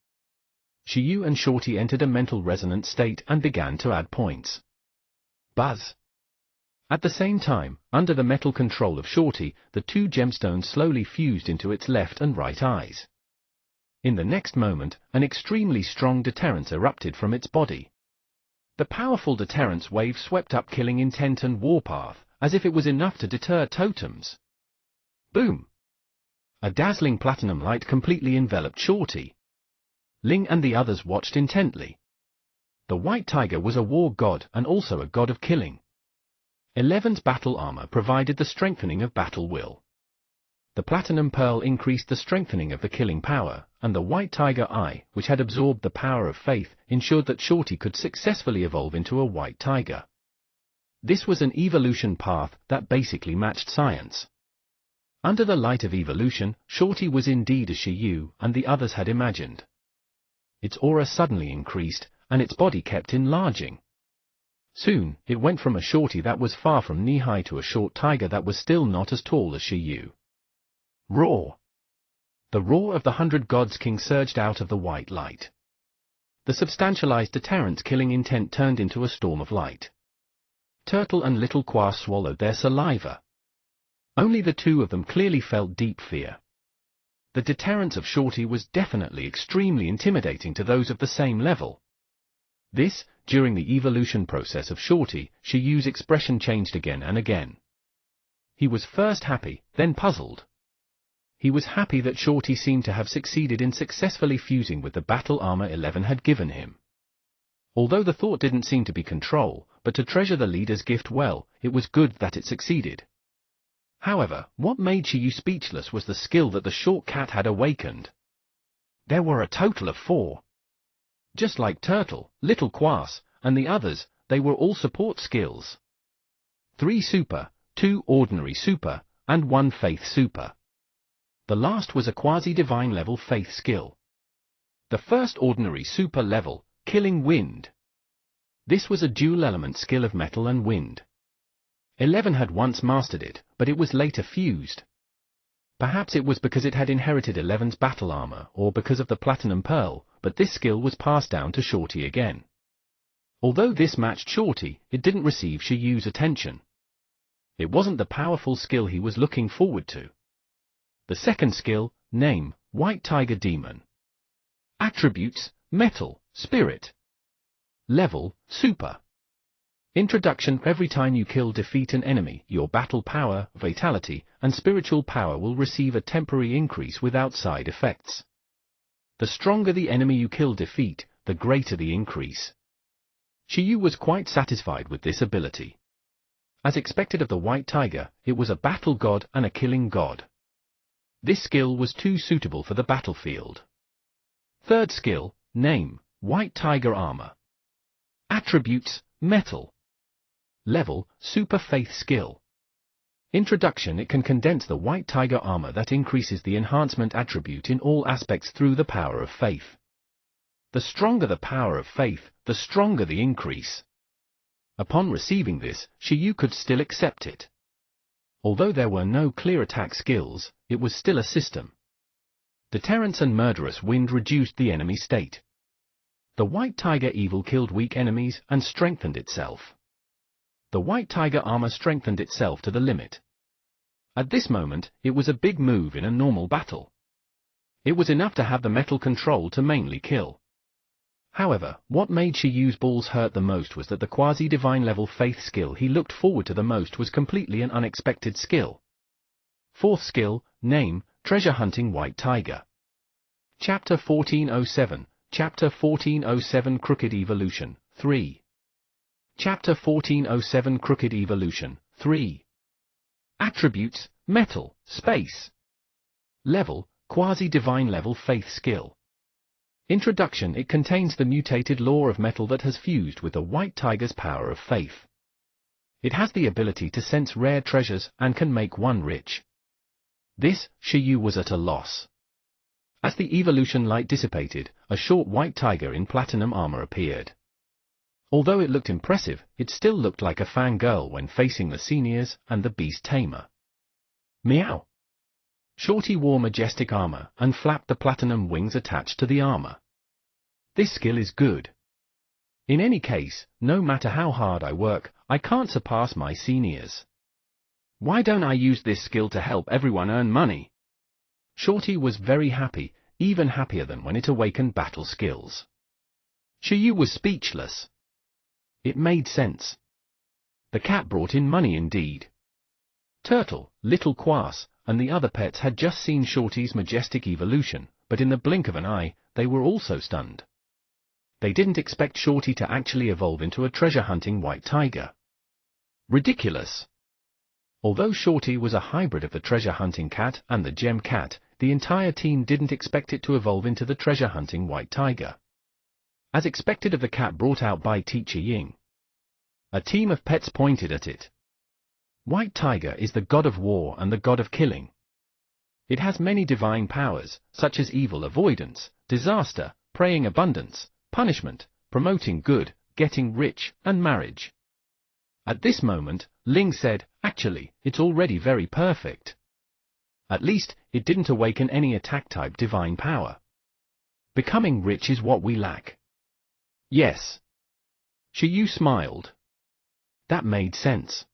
Xiyu and Shorty entered a mental resonance state and began to add points. Buzz. At the same time, under the metal control of Shorty, the two gemstones slowly fused into its left and right eyes. In the next moment, an extremely strong deterrence erupted from its body. The powerful deterrence wave swept up Killing Intent and Warpath, as if it was enough to deter totems. Boom! A dazzling platinum light completely enveloped Shorty. Ling and the others watched intently. The White Tiger was a war god and also a god of killing. 11's battle armor provided the strengthening of battle will. The Platinum Pearl increased the strengthening of the killing power, and the White Tiger Eye, which had absorbed the power of faith, ensured that Shorty could successfully evolve into a White Tiger. This was an evolution path that basically matched science. Under the light of evolution, Shorty was indeed as Xiyu and the others had imagined. Its aura suddenly increased, and its body kept enlarging. Soon, it went from a Shorty that was far from knee-high to a short tiger that was still not as tall as Xiyu. Roar! The roar of the 100 Gods King surged out of the white light. The substantialized deterrence Killing Intent turned into a storm of light. Turtle and Little Kwa swallowed their saliva. Only the two of them clearly felt deep fear. The deterrence of Shorty was definitely extremely intimidating to those of the same level. This, during the evolution process of Shorty, Shiyu's expression changed again and again. He was first happy, then puzzled. He was happy that Shorty seemed to have succeeded in successfully fusing with the battle armor 11 had given him. Although the thought didn't seem to be control, but to treasure the leader's gift well, it was good that it succeeded. However, what made Xiyu speechless was the skill that the short cat had awakened. There were a total of 4. Just like Turtle, Little Quas, and the others, they were all support skills. 3 super, 2 ordinary super, and 1 faith super. The last was a quasi-divine level faith skill. The first ordinary super level, Killing Wind. This was a dual-element skill of metal and wind. 11 had once mastered it, but it was later fused. Perhaps it was because it had inherited 11's battle armor or because of the Platinum Pearl, but this skill was passed down to Shorty again. Although this matched Shorty, it didn't receive Shiyu's attention. It wasn't the powerful skill he was looking forward to. The second skill, name, White Tiger Demon. Attributes, Metal, Spirit. Level, Super. Introduction: every time you defeat an enemy, your battle power, vitality, and spiritual power will receive a temporary increase without side effects. The stronger the enemy you defeat, the greater the increase. Xiyu was quite satisfied with this ability. As expected of the White Tiger, it was a battle god and a killing god. This skill was too suitable for the battlefield. Third skill, name, White Tiger Armor. Attributes, Metal. Level, Super Faith Skill. Introduction: it can condense the White Tiger Armor that increases the enhancement attribute in all aspects through the power of faith. The stronger the power of faith, the stronger the increase. Upon receiving this, Xiyu could still accept it. Although there were no clear attack skills, it was still a system. Deterrence and Murderous Wind reduced the enemy state. The White Tiger Evil killed weak enemies and strengthened itself. The White Tiger Armor strengthened itself to the limit. At this moment, it was a big move in a normal battle. It was enough to have the metal control to mainly kill. However, what made Shiyu's balls hurt the most was that the quasi-divine level faith skill he looked forward to the most was completely an unexpected skill. Fourth skill, name, Treasure Hunting White Tiger. Chapter 1407, Chapter 1407 Crooked Evolution, 3. Chapter 1407 Crooked Evolution, 3. Attributes, Metal, Space. Level, Quasi-Divine Level Faith Skill. Introduction: it contains the mutated law of metal that has fused with the White Tiger's power of faith. It has the ability to sense rare treasures and can make one rich. This, Xiyu was at a loss. As the evolution light dissipated, a short white tiger in platinum armor appeared. Although it looked impressive, it still looked like a fangirl when facing the seniors and the beast tamer. Meow! Shorty wore majestic armor and flapped the platinum wings attached to the armor. This skill is good. In any case, no matter how hard I work, I can't surpass my seniors. Why don't I use this skill to help everyone earn money? Shorty was very happy, even happier than when it awakened battle skills. Shiyu was speechless. It made sense. The cat brought in money indeed. Turtle, Little Quass, and the other pets had just seen Shorty's majestic evolution, but in the blink of an eye, they were also stunned. They didn't expect Shorty to actually evolve into a treasure-hunting white tiger. Ridiculous! Although Shorty was a hybrid of the treasure-hunting cat and the gem cat, the entire team didn't expect it to evolve into the treasure-hunting white tiger. As expected of the cat brought out by Teacher Ying. A team of pets pointed at it. White tiger is the god of war and the god of killing. It has many divine powers, such as evil avoidance, disaster, praying abundance, punishment, promoting good, getting rich, and marriage. At this moment, Ling said, "Actually, it's already very perfect. At least, it didn't awaken any attack-type divine power. Becoming rich is what we lack." Yes. Shiyu smiled. That made sense.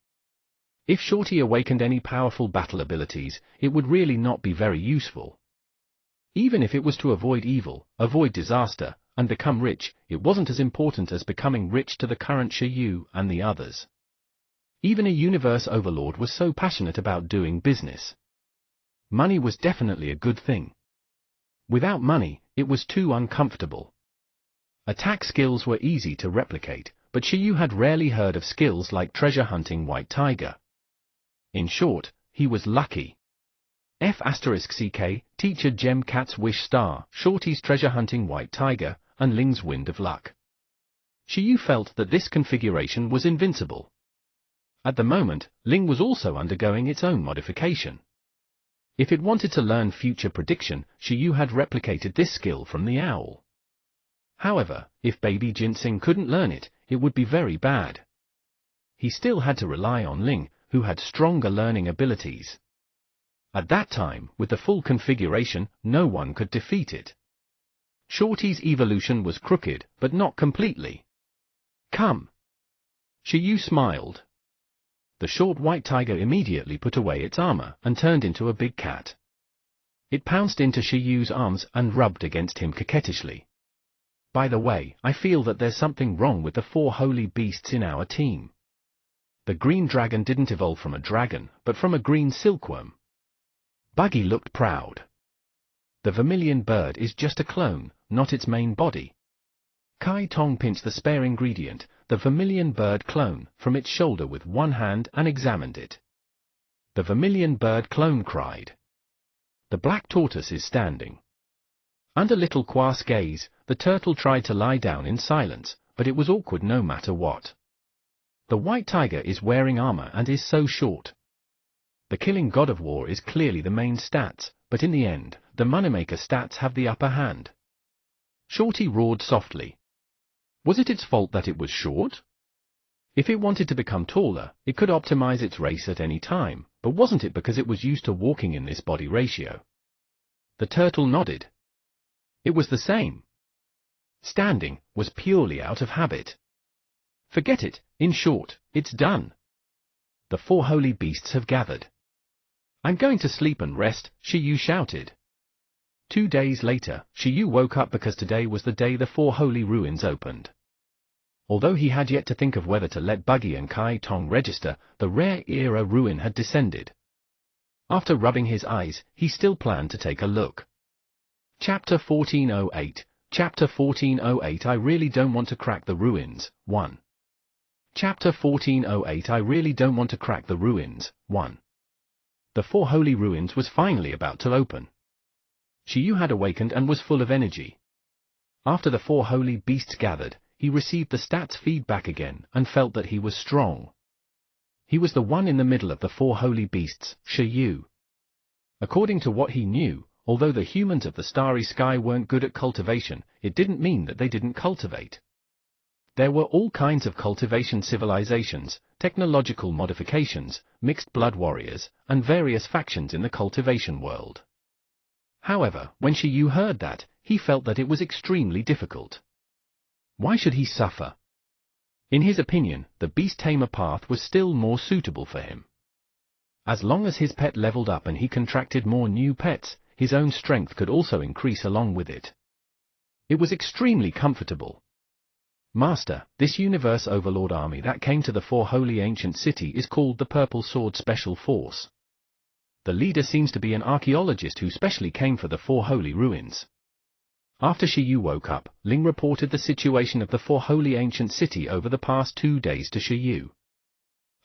If Shorty awakened any powerful battle abilities, it would really not be very useful. Even if it was to avoid evil, avoid disaster, and become rich, it wasn't as important as becoming rich to the current Shiyu and the others. Even a universe overlord was so passionate about doing business. Money was definitely a good thing. Without money, it was too uncomfortable. Attack skills were easy to replicate, but Shiyu had rarely heard of skills like treasure-hunting white tiger. In short, he was lucky. F*CK, Teacher Gem Cat's Wish Star, Shorty's treasure-hunting white tiger, and Ling's Wind of Luck. Shiyu felt that this configuration was invincible. At the moment, Ling was also undergoing its own modification. If it wanted to learn future prediction, Shiyu had replicated this skill from the owl. However, if baby Ginseng couldn't learn it, it would be very bad. He still had to rely on Ling, who had stronger learning abilities. At that time, with the full configuration, no one could defeat it. Shorty's evolution was crooked, but not completely. Come. Shiyu smiled. The short white tiger immediately put away its armor and turned into a big cat. It pounced into Shiyu's arms and rubbed against him coquettishly. By the way, I feel that there's something wrong with the 4 holy beasts in our team. The green dragon didn't evolve from a dragon, but from a green silkworm. Buggy looked proud. The vermilion bird is just a clone, not its main body. Kai Tong pinched the spare ingredient, the vermilion bird clone, from its shoulder with one hand and examined it. The vermilion bird clone cried. The black tortoise is standing. Under Little Quass' gaze, the turtle tried to lie down in silence, but it was awkward no matter what. The white tiger is wearing armor and is so short. The killing god of war is clearly the main stats, but in the end, the moneymaker stats have the upper hand. Shorty roared softly. Was it its fault that it was short? If it wanted to become taller, it could optimize its race at any time, but wasn't it because it was used to walking in this body ratio? The turtle nodded. It was the same. Standing was purely out of habit. Forget it, in short, it's done. The 4 holy beasts have gathered. I'm going to sleep and rest, Shiyu shouted. 2 days later, Shiyu woke up because today was the day the 4 holy ruins opened. Although he had yet to think of whether to let Buggy and Kai Tong register, the rare era ruin had descended. After rubbing his eyes, he still planned to take a look. Chapter 1408, Chapter 1408 I really don't want to crack the ruins, 1. Chapter 1408 I really don't want to crack the ruins, 1. The 4 holy ruins was finally about to open. Shiyu had awakened and was full of energy. After the 4 holy beasts gathered, he received the stats feedback again and felt that he was strong. He was the one in the middle of the 4 holy beasts, Shiyu. According to what he knew, although the humans of the starry sky weren't good at cultivation, it didn't mean that they didn't cultivate. There were all kinds of cultivation civilizations, technological modifications, mixed blood warriors, and various factions in the cultivation world. However, when Shi Yu heard that, he felt that it was extremely difficult. Why should he suffer? In his opinion, the beast tamer path was still more suitable for him. As long as his pet leveled up and he contracted more new pets, his own strength could also increase along with it. It was extremely comfortable. Master, this Universe Overlord army that came to the Four Holy Ancient City is called the Purple Sword Special Force. The leader seems to be an archaeologist who specially came for the Four Holy Ruins. After Shi Yu woke up, Ling reported the situation of the Four Holy Ancient City over the past 2 days to Shi Yu.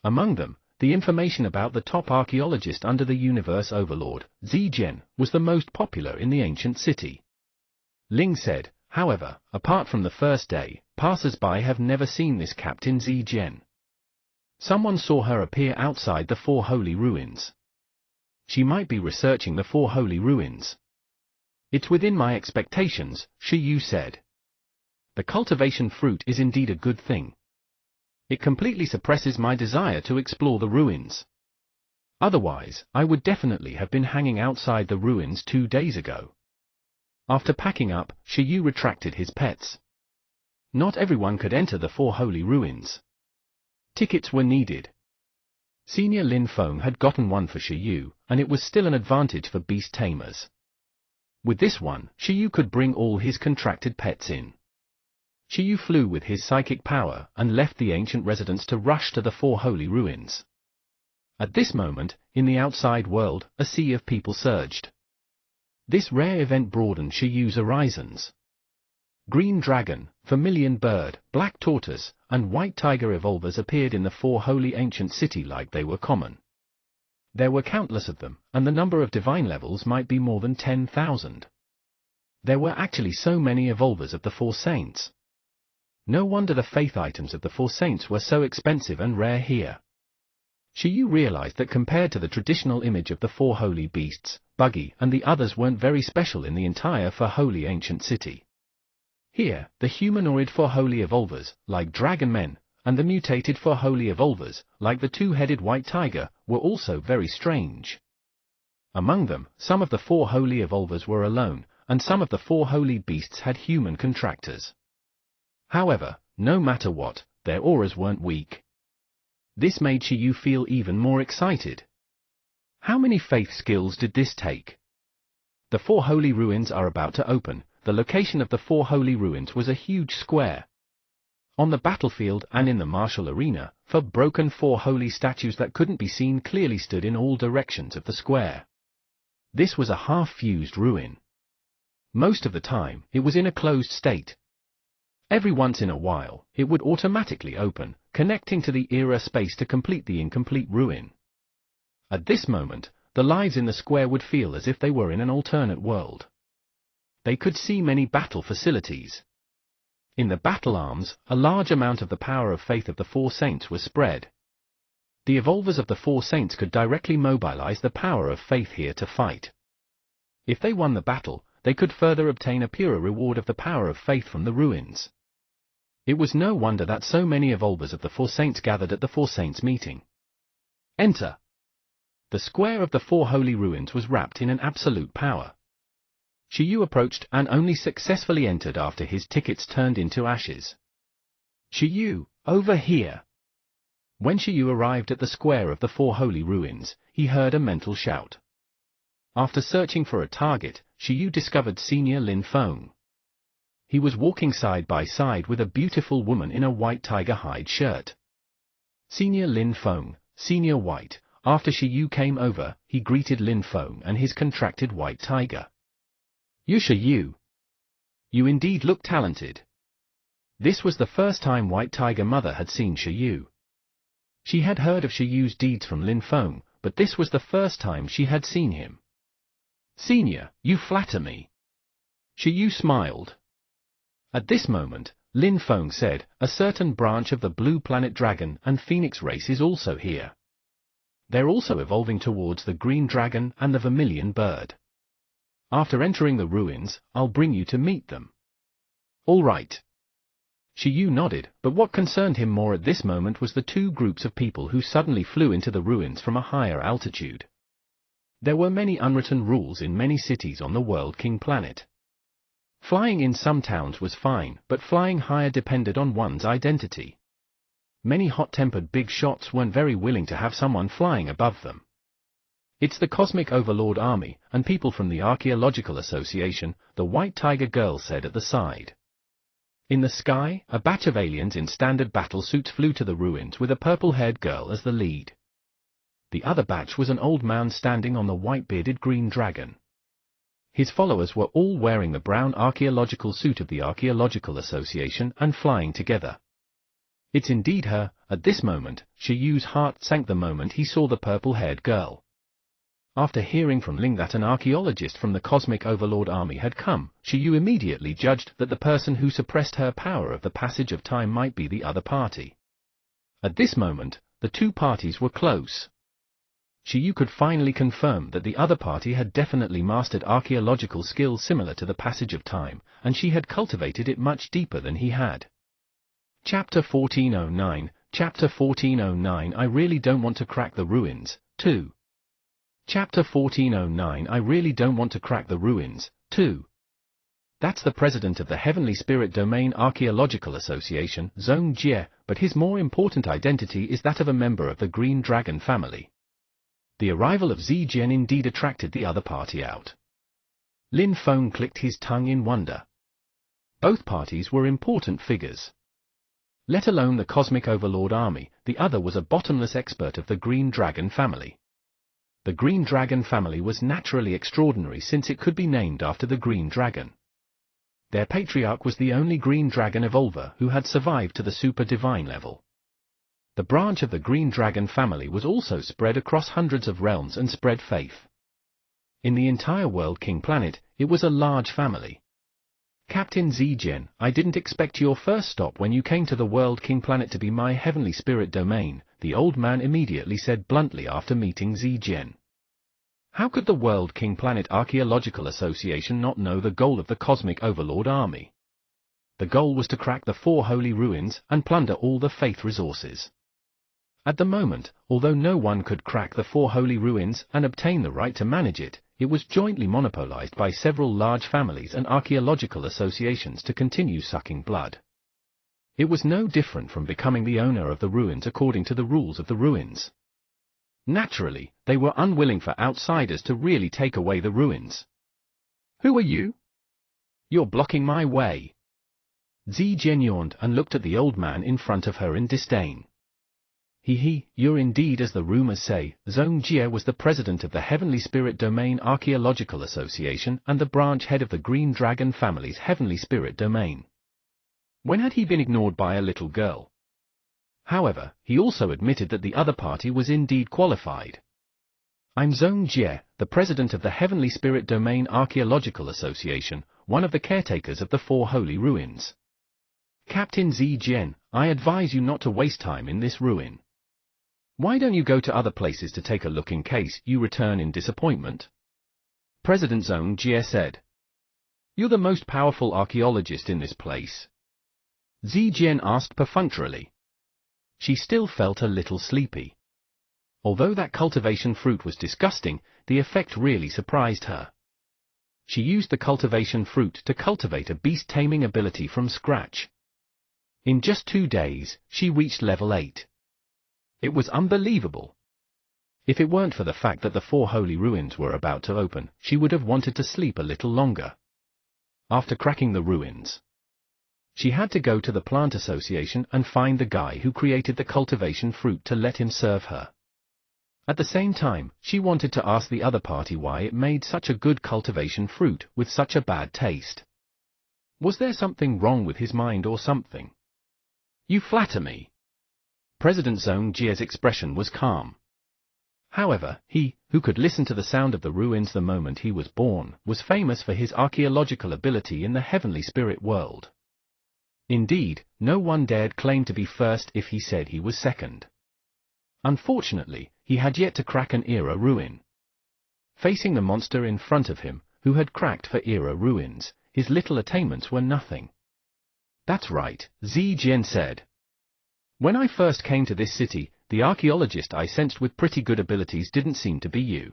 Among them, the information about the top archaeologist under the Universe Overlord, Zijian, was the most popular in the ancient city. Ling said, however, apart from the first day, passers-by have never seen this Captain Zijian. Someone saw her appear outside the Four Holy Ruins. She might be researching the Four Holy Ruins. It's within my expectations, Shi Yu said. The cultivation fruit is indeed a good thing. It completely suppresses my desire to explore the ruins. Otherwise, I would definitely have been hanging outside the ruins 2 days ago. After packing up, Shi Yu retracted his pets. Not everyone could enter the Four Holy Ruins. Tickets were needed. Senior Lin Feng had gotten one for Shi Yu, and it was still an advantage for beast tamers. With this one, Shi Yu could bring all his contracted pets in. Shi Yu flew with his psychic power and left the ancient residence to rush to the Four Holy Ruins. At this moment, in the outside world, a sea of people surged. This rare event broadened Shi Yu's horizons. Green dragon, vermilion bird, black tortoise, and white tiger evolvers appeared in the Four Holy Ancient City like they were common. There were countless of them, and the number of divine levels might be more than 10,000. There were actually so many evolvers of the Four Saints. No wonder the faith items of the Four Saints were so expensive and rare here. Shi Yu realized that compared to the traditional image of the Four Holy Beasts, Buggy and the others weren't very special in the entire Four Holy Ancient City. Here, the humanoid Four Holy Evolvers, like Dragon Men, and the mutated Four Holy Evolvers, like the two-headed White Tiger, were also very strange. Among them, some of the Four Holy Evolvers were alone, and some of the Four Holy Beasts had human contractors. However, no matter what, their auras weren't weak. This made Shi Yu feel even more excited. How many faith skills did this take? The Four Holy Ruins are about to open. The location of the Four Holy Ruins was a huge square. On the battlefield and in the martial arena, four broken Four Holy statues that couldn't be seen clearly stood in all directions of the square. This was a half-fused ruin. Most of the time, it was in a closed state. Every once in a while, it would automatically open, connecting to the era space to complete the incomplete ruin. At this moment, the lives in the square would feel as if they were in an alternate world. They could see many battle facilities. In the battle arms, a large amount of the power of faith of the Four Saints was spread. The evolvers of the Four Saints could directly mobilize the power of faith here to fight. If they won the battle, they could further obtain a purer reward of the power of faith from the ruins. It was no wonder that so many evolvers of the Four Saints gathered at the Four Saints meeting. Enter. The square of the Four Holy Ruins was wrapped in an absolute power. Shi Yu approached and only successfully entered after his tickets turned into ashes. Shi Yu, over here! When Shi Yu arrived at the square of the Four Holy Ruins, he heard a mental shout. After searching for a target, Shi Yu discovered Senior Lin Feng. He was walking side by side with a beautiful woman in a white tiger hide shirt. Senior Lin Feng, Senior White. After Shi Yu came over, he greeted Lin Feng and his contracted white tiger. Shi Yu. You indeed look talented. This was the first time White Tiger Mother had seen Shi Yu. She had heard of Shi Yu's deeds from Lin Feng, but this was the first time she had seen him. Senior, you flatter me. Shi Yu smiled. At this moment, Lin Feng said, a certain branch of the Blue Planet Dragon and Phoenix race is also here. They're also evolving towards the Green Dragon and the Vermilion Bird. After entering the ruins, I'll bring you to meet them. All right. Yu nodded, but what concerned him more at this moment was the two groups of people who suddenly flew into the ruins from a higher altitude. There were many unwritten rules in many cities on the World King planet. Flying in some towns was fine, but flying higher depended on one's identity. Many hot-tempered big shots weren't very willing to have someone flying above them. "It's the Cosmic Overlord Army, and people from the Archaeological Association," the White Tiger girl said at the side. In the sky, a batch of aliens in standard battle suits flew to the ruins with a purple-haired girl as the lead. The other batch was an old man standing on the white-bearded green dragon. His followers were all wearing the brown archaeological suit of the Archaeological Association and flying together. "It's indeed her." At this moment, Yu's heart sank the moment he saw the purple-haired girl. After hearing from Ling that an archaeologist from the Cosmic Overlord Army had come, Yu immediately judged that the person who suppressed her power of the passage of time might be the other party. At this moment, the two parties were close. Yu could finally confirm that the other party had definitely mastered archaeological skills similar to the passage of time, and she had cultivated it much deeper than he had. Chapter 1409, Chapter 1409 I really don't want to crack the ruins, 2. Chapter 1409 I really don't want to crack the ruins, 2. That's the president of the Heavenly Spirit Domain Archaeological Association, Zhong Jie, but his more important identity is that of a member of the Green Dragon family. The arrival of Zijian indeed attracted the other party out. Lin Feng clicked his tongue in wonder. Both parties were important figures. Let alone the Cosmic Overlord Army, the other was a bottomless expert of the Green Dragon family. The Green Dragon family was naturally extraordinary since it could be named after the Green Dragon. Their patriarch was the only Green Dragon evolver who had survived to the Super Divine level. The branch of the Green Dragon family was also spread across hundreds of realms and spread faith. In the entire World King planet, it was a large family. "Captain Zijian, I didn't expect your first stop when you came to the World King planet to be my Heavenly Spirit Domain," the old man immediately said bluntly after meeting Zijian. How could the World King Planet Archaeological Association not know the goal of the Cosmic Overlord Army? The goal was to crack the 4 holy ruins and plunder all the faith resources. At the moment, although no one could crack the 4 holy ruins and obtain the right to manage it, it was jointly monopolized by several large families and archaeological associations to continue sucking blood. It was no different from becoming the owner of the ruins according to the rules of the ruins. Naturally, they were unwilling for outsiders to really take away the ruins. "Who are you? You're blocking my way." Zijian yawned and looked at the old man in front of her in disdain. You're indeed, as the rumors say." Zhong Jie was the president of the Heavenly Spirit Domain Archaeological Association and the branch head of the Green Dragon family's Heavenly Spirit Domain. When had he been ignored by a little girl? However, he also admitted that the other party was indeed qualified. "I'm Zhong Jie, the president of the Heavenly Spirit Domain Archaeological Association, one of the caretakers of the 4 holy ruins. Captain Zijian, I advise you not to waste time in this ruin. Why don't you go to other places to take a look in case you return in disappointment?" President Zhong Jie said. "You're the most powerful archaeologist in this place?" Zijian asked perfunctorily. She still felt a little sleepy. Although that cultivation fruit was disgusting, the effect really surprised her. She used the cultivation fruit to cultivate a beast-taming ability from scratch. In just 2 days, she reached level 8. It was unbelievable. If it weren't for the fact that the 4 holy ruins were about to open, she would have wanted to sleep a little longer. After cracking the ruins, she had to go to the Plant Association and find the guy who created the cultivation fruit to let him serve her. At the same time, she wanted to ask the other party why it made such a good cultivation fruit with such a bad taste. Was there something wrong with his mind or something? "You flatter me." President Zhong Jie's expression was calm. However, he, who could listen to the sound of the ruins the moment he was born, was famous for his archaeological ability in the heavenly spirit world. Indeed, no one dared claim to be first if he said he was second. Unfortunately, he had yet to crack an era ruin. Facing the monster in front of him, who had cracked for era ruins, his little attainments were nothing. That's right, Zijian said. When I first came to this city, the archaeologist I sensed with pretty good abilities didn't seem to be you.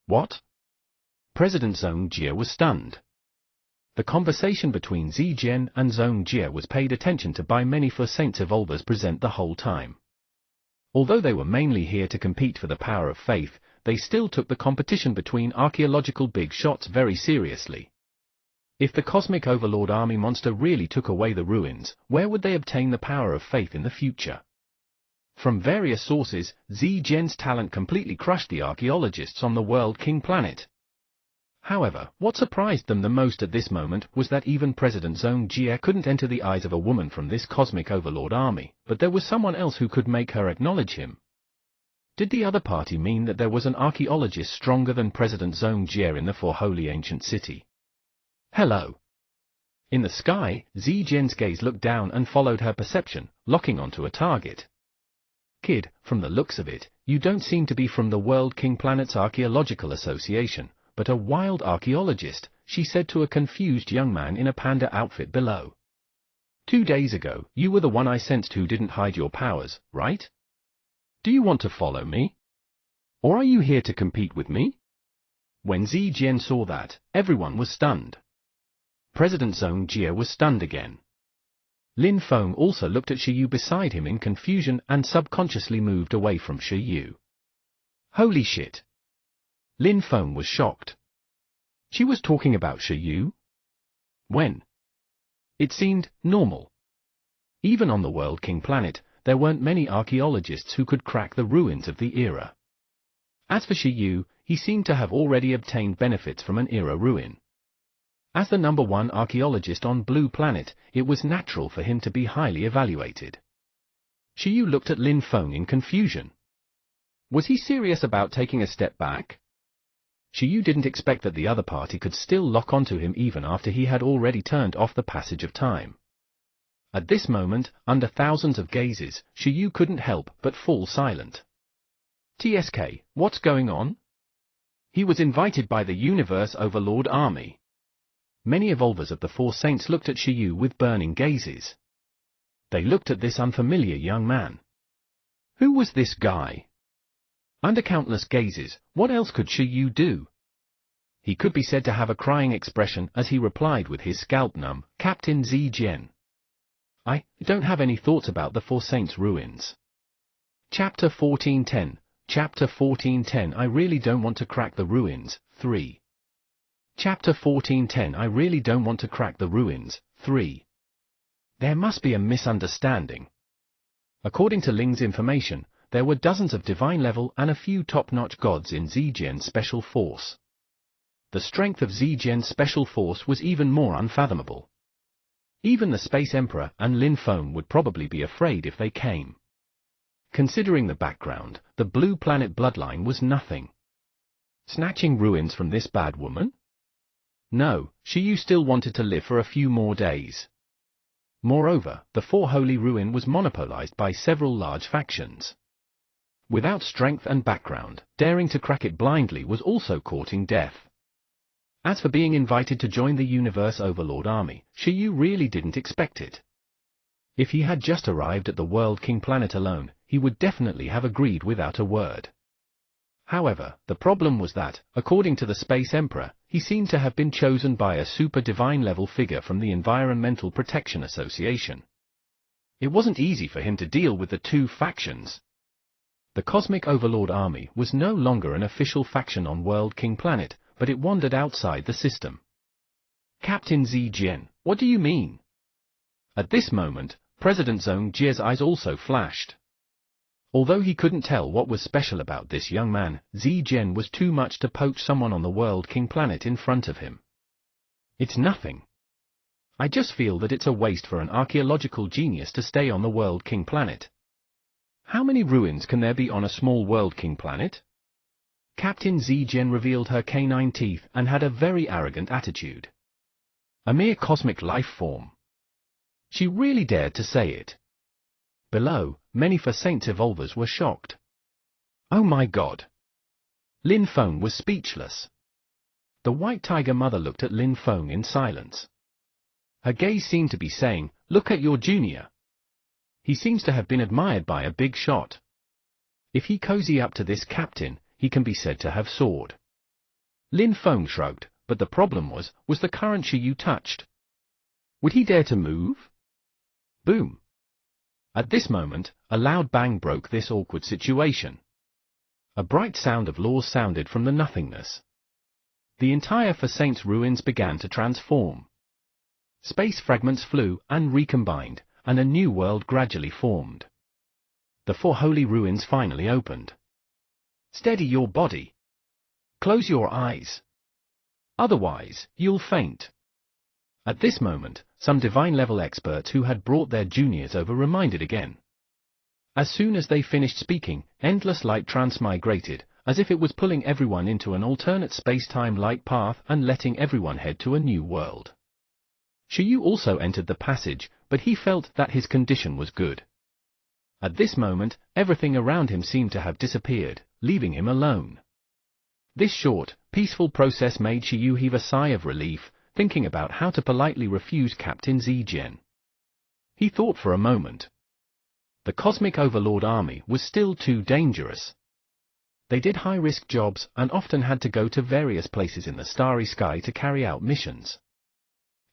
What? President Zhong Jie was stunned. The conversation between Zijian and Zhong Jie was paid attention to by many for Saints Evolvers present the whole time. Although they were mainly here to compete for the power of faith, they still took the competition between archaeological big shots very seriously. If the Cosmic Overlord Army monster really took away the ruins, where would they obtain the power of faith in the future? From various sources, Zijian's talent completely crushed the archaeologists on the World King planet. However, what surprised them the most at this moment was that even President Zhong Jie couldn't enter the eyes of a woman from this Cosmic Overlord Army, but there was someone else who could make her acknowledge him. Did the other party mean that there was an archaeologist stronger than President Zhong Jie in the For Holy Ancient City? Hello. In the sky, Zijian's gaze looked down and followed her perception, locking onto a target. Kid, from the looks of it, you don't seem to be from the World King Planet's Archaeological Association, but a wild archaeologist, she said to a confused young man in a panda outfit below. 2 days ago, you were the one I sensed who didn't hide your powers, right? Do you want to follow me? Or are you here to compete with me? When Zijian saw that, everyone was stunned. President Zhong Jie was stunned again. Lin Feng also looked at Shiyu beside him in confusion and subconsciously moved away from Shiyu. Holy shit! Lin Feng was shocked. She was talking about Shiyu? When? It seemed normal. Even on the World King planet, there weren't many archaeologists who could crack the ruins of the era. As for Shiyu, he seemed to have already obtained benefits from an era ruin. As the #1 archaeologist on Blue Planet, it was natural for him to be highly evaluated. Shiyu looked at Lin Feng in confusion. Was he serious about taking a step back? Shiyu didn't expect that the other party could still lock onto him even after he had already turned off the passage of time. At this moment, under thousands of gazes, Shiyu couldn't help but fall silent. TSK, what's going on? He was invited by the Universe Overlord Army. Many evolvers of the Four Saints looked at Shiyu with burning gazes. They looked at this unfamiliar young man. Who was this guy? Under countless gazes, what else could Shiyu do? He could be said to have a crying expression as he replied with his scalp numb, Captain Zijian. I don't have any thoughts about the Four Saints ruins. Chapter 1410, Chapter 1410 I really don't want to crack the ruins, 3. Chapter 1410 I really don't want to crack the ruins, 3. There must be a misunderstanding. According to Ling's information, there were dozens of divine level and a few top-notch gods in Zijian's special force. The strength of Zijian's special force was even more unfathomable. Even the Space Emperor and Lin Feng would probably be afraid if they came. Considering the background, the Blue Planet bloodline was nothing. Snatching ruins from this bad woman? No, Shiyu still wanted to live for a few more days. Moreover, the Four Holy Ruin was monopolized by several large factions. Without strength and background, daring to crack it blindly was also courting death. As for being invited to join the Universe Overlord Army, Shiyu really didn't expect it. If he had just arrived at the World King planet alone, he would definitely have agreed without a word. However, the problem was that, according to the Space Emperor, he seemed to have been chosen by a super divine level figure from the Environmental Protection Association. It wasn't easy for him to deal with the two factions. The Cosmic Overlord Army was no longer an official faction on World King planet, but it wandered outside the system. Captain Zijian, what do you mean? At this moment, President Zhong Jie's eyes also flashed. Although he couldn't tell what was special about this young man, Zijian was too much to poach someone on the World King planet in front of him. It's nothing. I just feel that it's a waste for an archaeological genius to stay on the World King planet. How many ruins can there be on a small World King planet? Captain Zijian revealed her canine teeth and had a very arrogant attitude. A mere cosmic life form. She really dared to say it. Below, many For Saints evolvers were shocked. Oh my god! Lin Feng was speechless. The White Tiger Mother looked at Lin Feng in silence. Her gaze seemed to be saying, "Look at your junior. He seems to have been admired by a big shot. If he cozy up to this captain, he can be said to have soared." Lin Feng shrugged, but the problem was the current Shiyu touched. Would he dare to move? Boom! At this moment, a loud bang broke this awkward situation. A bright sound of laws sounded from the nothingness. The entire Four Saints ruins began to transform. Space fragments flew and recombined, and a new world gradually formed. The four holy ruins finally opened. Steady your body. Close your eyes. Otherwise, you'll faint. At this moment, some divine-level experts who had brought their juniors over reminded again. As soon as they finished speaking, endless light transmigrated, as if it was pulling everyone into an alternate space-time light path and letting everyone head to a new world. Shiyu also entered the passage, but he felt that his condition was good. At this moment, everything around him seemed to have disappeared, leaving him alone. This short, peaceful process made Shiyu heave a sigh of relief, thinking about how to politely refuse Captain Zijian. He thought for a moment. The Cosmic Overlord Army was still too dangerous. They did high-risk jobs and often had to go to various places in the starry sky to carry out missions.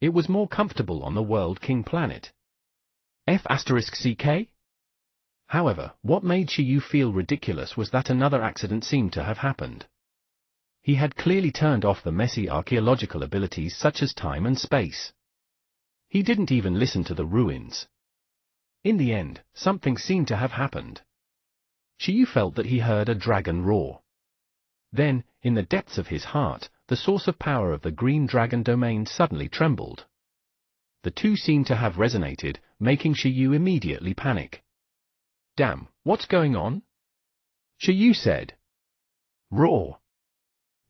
It was more comfortable on the World King planet. F*CK? However, what made Shiyu feel ridiculous was that another accident seemed to have happened. He had clearly turned off the messy archaeological abilities such as time and space. He didn't even listen to the ruins. In the end, something seemed to have happened. Shiyu felt that he heard a dragon roar. Then, in the depths of his heart, the source of power of the Green Dragon domain suddenly trembled. The two seemed to have resonated, making Shiyu immediately panic. "Damn, what's going on?" Shiyu said. "Roar."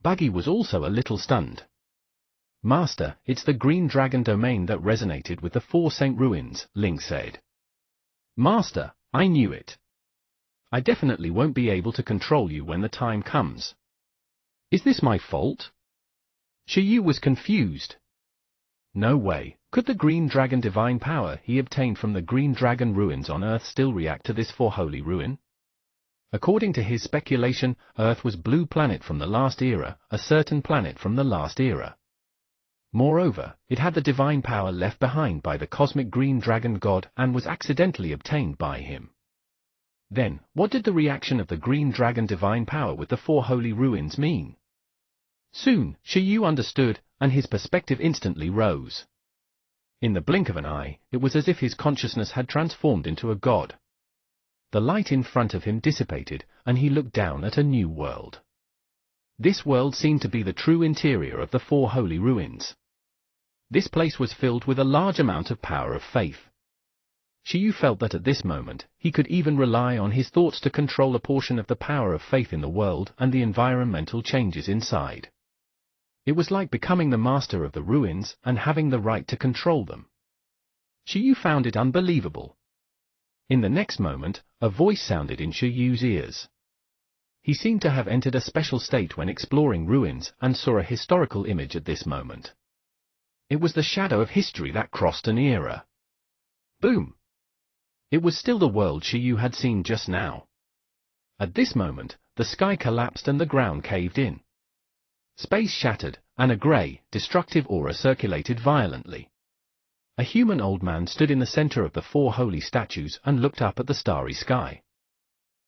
Buggy was also a little stunned. "Master, it's the Green Dragon domain that resonated with the Four Saint Ruins," Ling said. "Master, I knew it. I definitely won't be able to control you when the time comes. Is this my fault?" Shiyu was confused. No way, could the Green Dragon divine power he obtained from the Green Dragon ruins on Earth still react to this four holy ruin? According to his speculation, Earth was Blue Planet from the last era, a certain planet from the last era. Moreover, it had the divine power left behind by the cosmic Green Dragon god and was accidentally obtained by him. Then, what did the reaction of the Green Dragon divine power with the four holy ruins mean? Soon, Shiyu understood, and his perspective instantly rose. In the blink of an eye, it was as if his consciousness had transformed into a god. The light in front of him dissipated, and he looked down at a new world. This world seemed to be the true interior of the four holy ruins. This place was filled with a large amount of power of faith. Shiyu felt that at this moment, he could even rely on his thoughts to control a portion of the power of faith in the world and the environmental changes inside. It was like becoming the master of the ruins and having the right to control them. Shiyu found it unbelievable. In the next moment, a voice sounded in Shiyu's ears. He seemed to have entered a special state when exploring ruins and saw a historical image at this moment. It was the shadow of history that crossed an era. Boom! It was still the world Shiyu had seen just now. At this moment, the sky collapsed and the ground caved in. Space shattered, and a grey, destructive aura circulated violently. A human old man stood in the center of the four holy statues and looked up at the starry sky.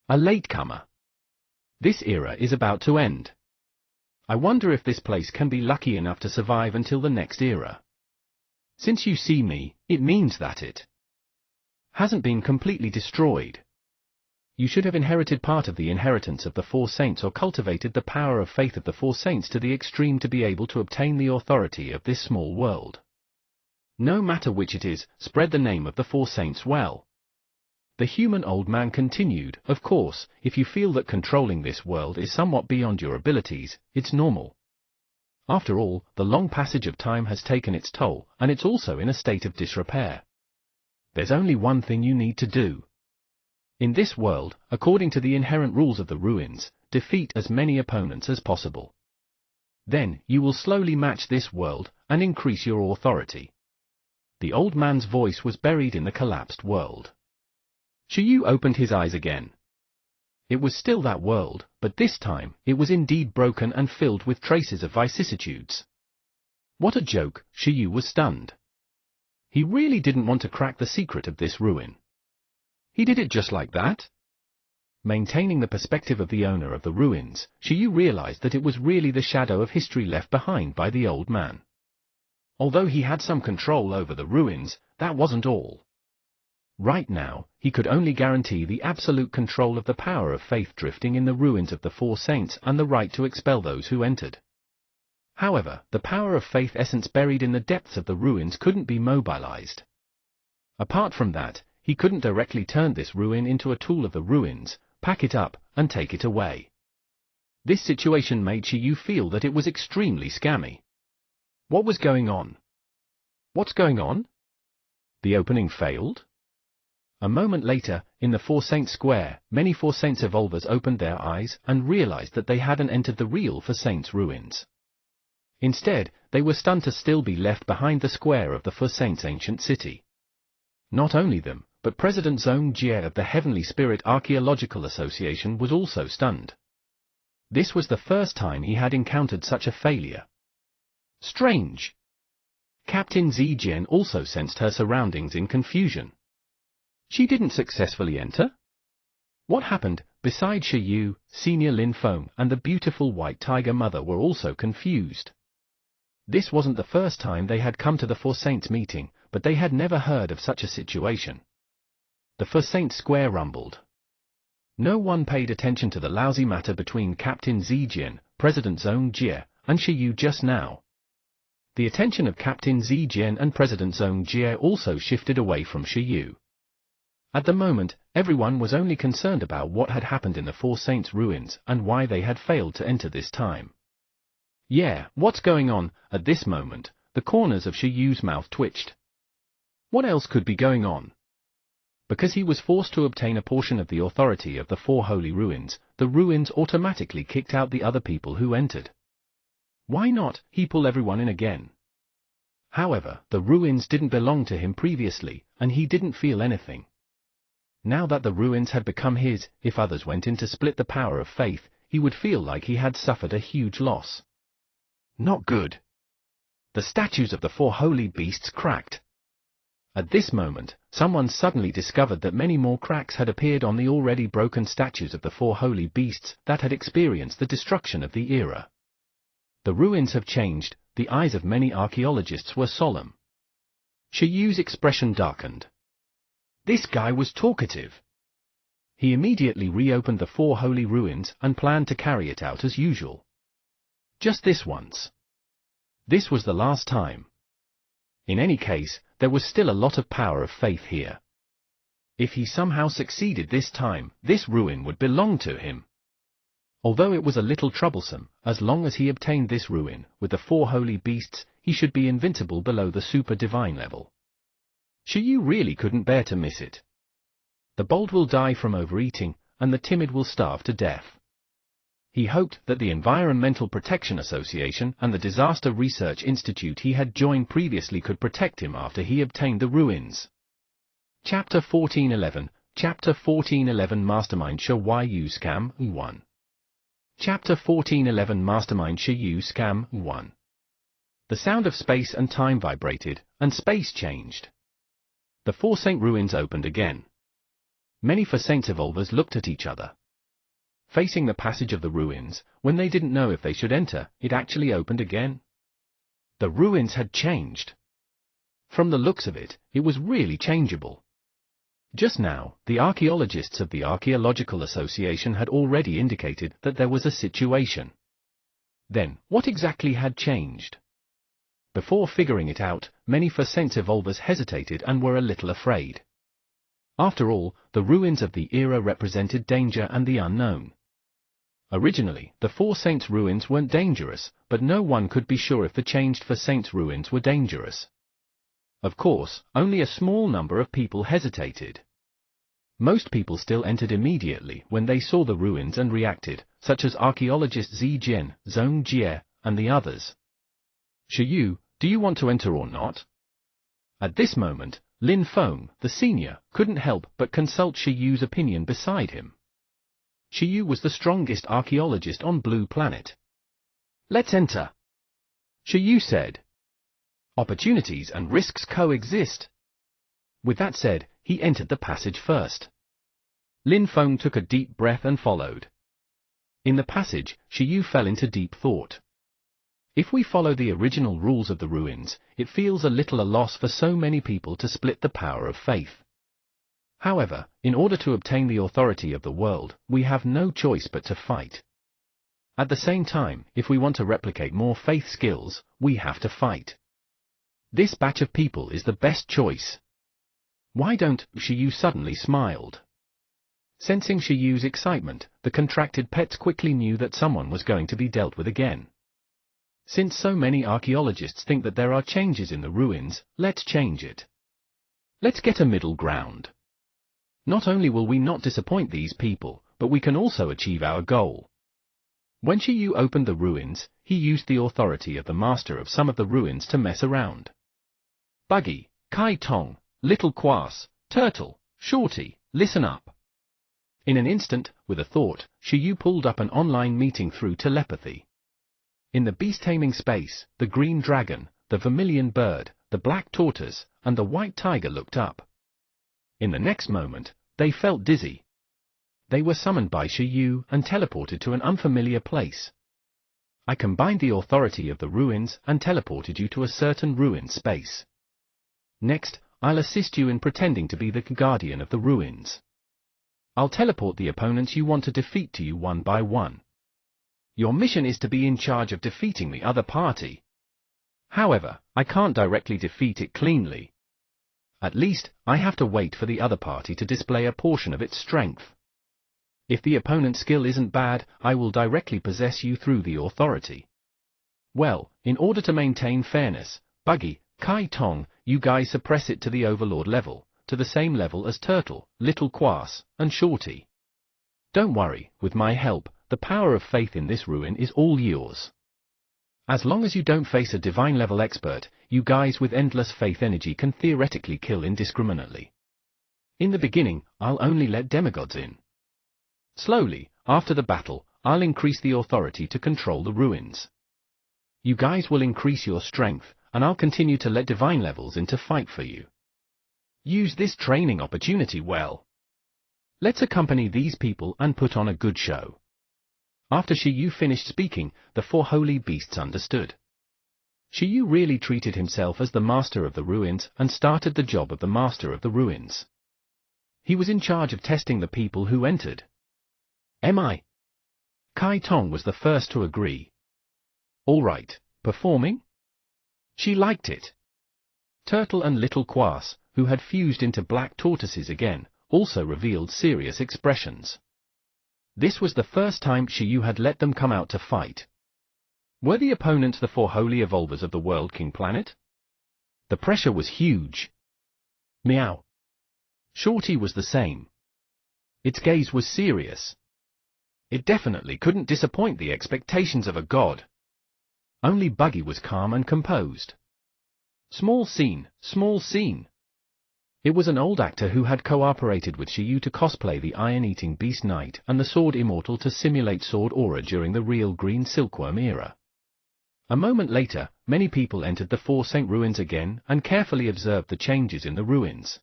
A latecomer. This era is about to end. I wonder if this place can be lucky enough to survive until the next era. Since you see me, it means that it hasn't been completely destroyed. You should have inherited part of the inheritance of the Four Saints or cultivated the power of faith of the Four Saints to the extreme to be able to obtain the authority of this small world. No matter which it is, spread the name of the Four Saints well. The human old man continued, of course, if you feel that controlling this world is somewhat beyond your abilities, it's normal. After all, the long passage of time has taken its toll, and it's also in a state of disrepair. There's only one thing you need to do. In this world, according to the inherent rules of the ruins, defeat as many opponents as possible. Then, you will slowly match this world, and increase your authority. The old man's voice was buried in the collapsed world. Shiyu opened his eyes again. It was still that world, but this time, it was indeed broken and filled with traces of vicissitudes. What a joke! Shiyu was stunned. He really didn't want to crack the secret of this ruin. He did it just like that? Maintaining the perspective of the owner of the ruins, Shiyu realized that it was really the shadow of history left behind by the old man. Although he had some control over the ruins, that wasn't all. Right now, he could only guarantee the absolute control of the power of faith drifting in the ruins of the Four Saints and the right to expel those who entered. However, the power of faith essence buried in the depths of the ruins couldn't be mobilized. Apart from that, he couldn't directly turn this ruin into a tool of the ruins, pack it up, and take it away. This situation made Shiyu feel that it was extremely scammy. What was going on? What's going on? The opening failed? A moment later, in the Four Saints Square, many Four Saints Evolvers opened their eyes and realized that they hadn't entered the real Four Saints ruins. Instead, they were stunned to still be left behind the square of the Four Saints ancient city. Not only them, but President Zhong Jie of the Heavenly Spirit Archaeological Association was also stunned. This was the first time he had encountered such a failure. Strange. Captain Zijian also sensed her surroundings in confusion. She didn't successfully enter? What happened? Besides Shiyu, Senior Lin Feng and the beautiful White Tiger Mother were also confused. This wasn't the first time they had come to the Four Saints meeting, but they had never heard of such a situation. The Four Saints Square rumbled. No one paid attention to the lousy matter between Captain Zijian, President Zhong Jie, and Shiyu just now. The attention of Captain Zijian and President Zhong Jie also shifted away from Shiyu. At the moment, everyone was only concerned about what had happened in the Four Saints ruins and why they had failed to enter this time. Yeah, what's going on? At this moment, the corners of Shiyu's mouth twitched. What else could be going on? Because he was forced to obtain a portion of the authority of the Four Holy Ruins, the ruins automatically kicked out the other people who entered. Why not? He pulled everyone in again. However, the ruins didn't belong to him previously, and he didn't feel anything. Now that the ruins had become his, if others went in to split the power of faith, he would feel like he had suffered a huge loss. Not good. The statues of the Four Holy Beasts cracked. At this moment, someone suddenly discovered that many more cracks had appeared on the already broken statues of the Four Holy Beasts that had experienced the destruction of the era. The ruins have changed. The eyes of many archaeologists were solemn. Shiyu's expression darkened. This guy was talkative. He immediately reopened the Four Holy Ruins and planned to carry it out as usual. Just this once. This was the last time. In any case, there was still a lot of power of faith here. If he somehow succeeded this time, this ruin would belong to him. Although it was a little troublesome, as long as he obtained this ruin, with the Four Holy Beasts, he should be invincible below the super divine level. Shiyu really couldn't bear to miss it. The bold will die from overeating, and the timid will starve to death. He hoped that the Environmental Protection Association and the Disaster Research Institute he had joined previously could protect him after he obtained the ruins. Chapter 1411, Chapter 1411 Mastermind Shiyu Scam 1. Chapter 1411 Mastermind Shiyu Scam 1. The sound of space and time vibrated, and space changed. The Four Saint ruins opened again. Many Four Saints Evolvers looked at each other. Facing the passage of the ruins, when they didn't know if they should enter, it actually opened again. The ruins had changed. From the looks of it, it was really changeable. Just now, the archaeologists of the Archaeological Association had already indicated that there was a situation. Then, what exactly had changed? Before figuring it out, many Four Saints Evolvers hesitated and were a little afraid. After all, the ruins of the era represented danger and the unknown. Originally, the Four Saints ruins weren't dangerous, but no one could be sure if the changed Four Saints ruins were dangerous. Of course, only a small number of people hesitated. Most people still entered immediately when they saw the ruins and reacted, such as archaeologist Zijian, Zhong Jie, and the others. Shiyu, do you want to enter or not? At this moment, Lin Feng, the senior, couldn't help but consult Shi Yu's opinion beside him. Shi Yu was the strongest archaeologist on Blue Planet. "Let's enter," Shi Yu said. "Opportunities and risks coexist." With that said, he entered the passage first. Lin Feng took a deep breath and followed. In the passage, Shi Yu fell into deep thought. If we follow the original rules of the ruins, it feels a little a loss for so many people to split the power of faith. However, in order to obtain the authority of the world, we have no choice but to fight. At the same time, if we want to replicate more faith skills, we have to fight. This batch of people is the best choice. Why don't? Shi Yu suddenly smiled. Sensing Shi Yu's excitement, the contracted pets quickly knew that someone was going to be dealt with again. Since so many archaeologists think that there are changes in the ruins, let's change it. Let's get a middle ground. Not only will we not disappoint these people, but we can also achieve our goal. When Shi Yu opened the ruins, he used the authority of the master of some of the ruins to mess around. Buggy, Kai Tong, Little Quass, Turtle, Shorty, listen up. In an instant, with a thought, Shi Yu pulled up an online meeting through telepathy. In the beast-taming space, the green dragon, the vermilion bird, the black tortoise, and the white tiger looked up. In the next moment, they felt dizzy. They were summoned by Shi Yu and teleported to an unfamiliar place. I combined the authority of the ruins and teleported you to a certain ruin space. Next, I'll assist you in pretending to be the guardian of the ruins. I'll teleport the opponents you want to defeat to you one by one. Your mission is to be in charge of defeating the other party. However, I can't directly defeat it cleanly. At least, I have to wait for the other party to display a portion of its strength. If the opponent's skill isn't bad, I will directly possess you through the authority. Well, in order to maintain fairness, Buggy, Kai Tong, you guys suppress it to the overlord level, to the same level as Turtle, Little Quass, and Shorty. Don't worry, with my help, the power of faith in this ruin is all yours. As long as you don't face a divine-level expert, you guys with endless faith energy can theoretically kill indiscriminately. In the beginning, I'll only let demigods in. Slowly, after the battle, I'll increase the authority to control the ruins. You guys will increase your strength, and I'll continue to let divine levels in to fight for you. Use this training opportunity well. Let's accompany these people and put on a good show. After Shi Yu finished speaking, the four holy beasts understood. Shi Yu really treated himself as the master of the ruins and started the job of the master of the ruins. He was in charge of testing the people who entered. Am I? Kai Tong was the first to agree. All right, performing? She liked it. Turtle and Little Quass, who had fused into black tortoises again, also revealed serious expressions. This was the first time Shi Yu had let them come out to fight. Were the opponents the four holy evolvers of the World King planet? The pressure was huge. Meow. Shorty was the same. Its gaze was serious. It definitely couldn't disappoint the expectations of a god. Only Buggy was calm and composed. Small scene, small scene. It was an old actor who had cooperated with Shi Yu to cosplay the Iron-Eating Beast Knight and the Sword Immortal to simulate Sword Aura during the real Green Silkworm era. A moment later, many people entered the Four Saint Ruins again and carefully observed the changes in the ruins.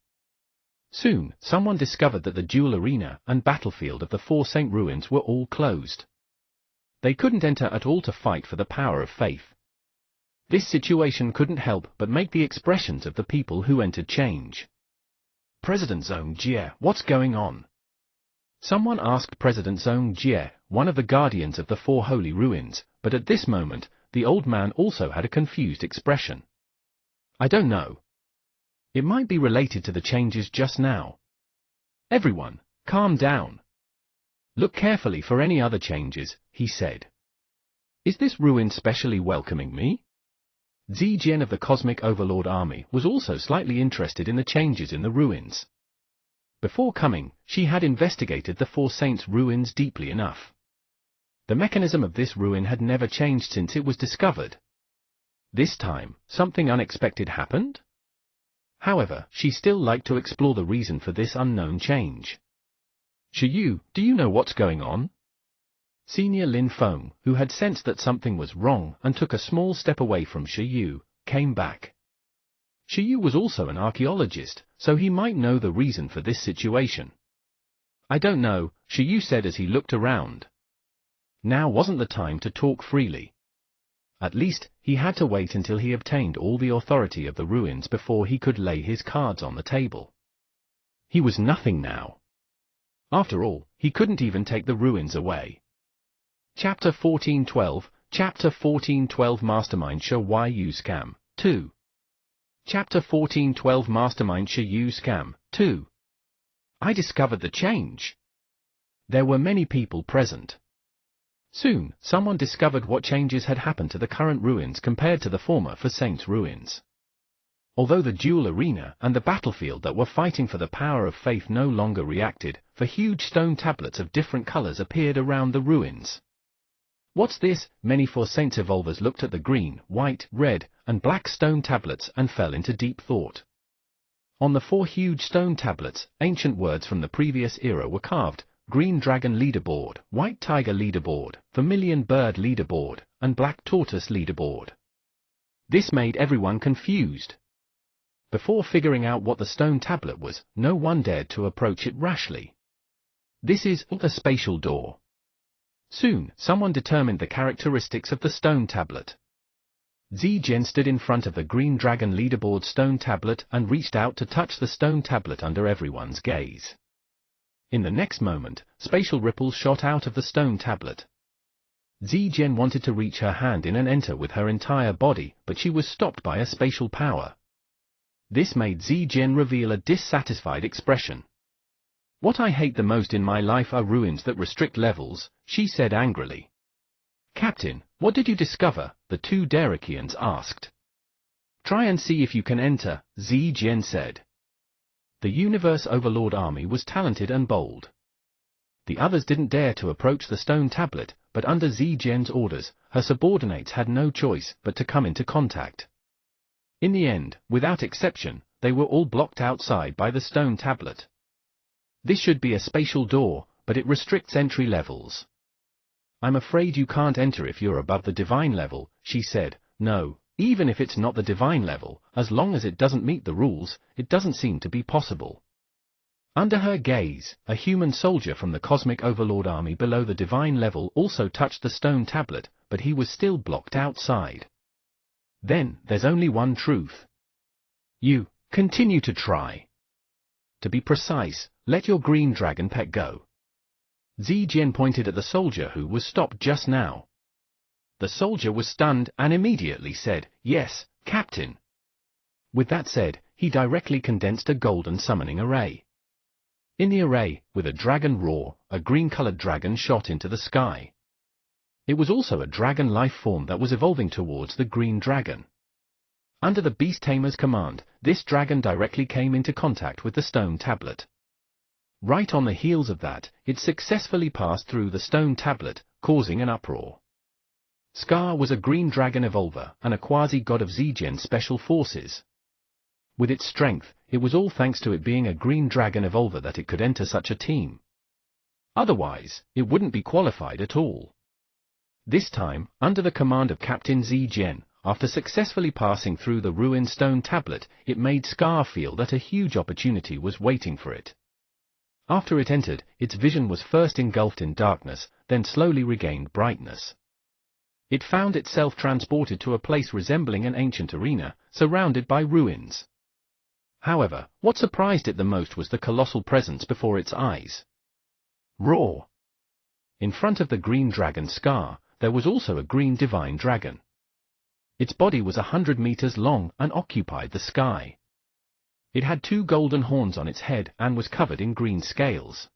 Soon, someone discovered that the duel arena and battlefield of the Four Saint Ruins were all closed. They couldn't enter at all to fight for the power of faith. This situation couldn't help but make the expressions of the people who entered change. President Zhong Jie, what's going on? Someone asked President Zhong Jie, one of the guardians of the Four Holy Ruins, but at this moment, the old man also had a confused expression. I don't know. It might be related to the changes just now. Everyone, calm down. Look carefully for any other changes, he said. Is this ruin specially welcoming me? Zijian of the Cosmic Overlord Army was also slightly interested in the changes in the ruins. Before coming, she had investigated the Four Saints' ruins deeply enough. The mechanism of this ruin had never changed since it was discovered. This time, something unexpected happened? However, she still liked to explore the reason for this unknown change. Shiyu, do you know what's going on? Senior Lin Feng, who had sensed that something was wrong and took a small step away from Shiyu, came back. Shiyu was also an archaeologist, so he might know the reason for this situation. I don't know, Shiyu said as he looked around. Now wasn't the time to talk freely. At least, he had to wait until he obtained all the authority of the ruins before he could lay his cards on the table. He was nothing now. After all, he couldn't even take the ruins away. Chapter 1412, Chapter 1412 Mastermind Shiyu Scam, 2. Chapter 1412 Mastermind Shiyu Scam, 2. I discovered the change. There were many people present. Soon, someone discovered what changes had happened to the current ruins compared to the former For Saints ruins. Although the duel arena and the battlefield that were fighting for the power of faith no longer reacted, for huge stone tablets of different colors appeared around the ruins. What's this? Many For Saints evolvers looked at the green, white, red, and black stone tablets and fell into deep thought. On the 4 huge stone tablets, ancient words from the previous era were carved: Green Dragon Leaderboard, White Tiger Leaderboard, Vermilion Bird Leaderboard, and Black Tortoise Leaderboard. This made everyone confused. Before figuring out what the stone tablet was, no one dared to approach it rashly. This is a spatial door. Soon, someone determined the characteristics of the stone tablet. Zijian stood in front of the Green Dragon Leaderboard stone tablet and reached out to touch the stone tablet under everyone's gaze. In the next moment, spatial ripples shot out of the stone tablet. Zijian wanted to reach her hand in and enter with her entire body, but she was stopped by a spatial power. This made Zijian reveal a dissatisfied expression. What I hate the most in my life are ruins that restrict levels, she said angrily. Captain, what did you discover? The 2 Derekians asked. Try and see if you can enter, Zijian said. The Universe Overlord army was talented and bold. The others didn't dare to approach the stone tablet, but under Zijian's orders, her subordinates had no choice but to come into contact. In the end, without exception, they were all blocked outside by the stone tablet. This should be a spatial door, but it restricts entry levels. I'm afraid you can't enter if you're above the divine level, she said. No, even if it's not the divine level, as long as it doesn't meet the rules, it doesn't seem to be possible. Under her gaze, a human soldier from the Cosmic Overlord army below the divine level also touched the stone tablet, but he was still blocked outside. Then, there's only one truth. You continue to try. To be precise, let your green dragon pet go. Zijian pointed at the soldier who was stopped just now. The soldier was stunned and immediately said, Yes, Captain. With that said, he directly condensed a golden summoning array. In the array, with a dragon roar, a green-colored dragon shot into the sky. It was also a dragon life form that was evolving towards the green dragon. Under the Beast Tamer's command, this dragon directly came into contact with the stone tablet. Right on the heels of that, it successfully passed through the stone tablet, causing an uproar. Scar was a green dragon evolver and a quasi-god of Zijian's special forces. With its strength, it was all thanks to it being a green dragon evolver that it could enter such a team. Otherwise, it wouldn't be qualified at all. This time, under the command of Captain Zijian, after successfully passing through the ruined stone tablet, it made Scar feel that a huge opportunity was waiting for it. After it entered, its vision was first engulfed in darkness, then slowly regained brightness. It found itself transported to a place resembling an ancient arena, surrounded by ruins. However, what surprised it the most was the colossal presence before its eyes. Roar! In front of the green dragon Scar, there was also a green divine dragon. Its body was 100 meters long and occupied the sky. It had 2 golden horns on its head and was covered in green scales.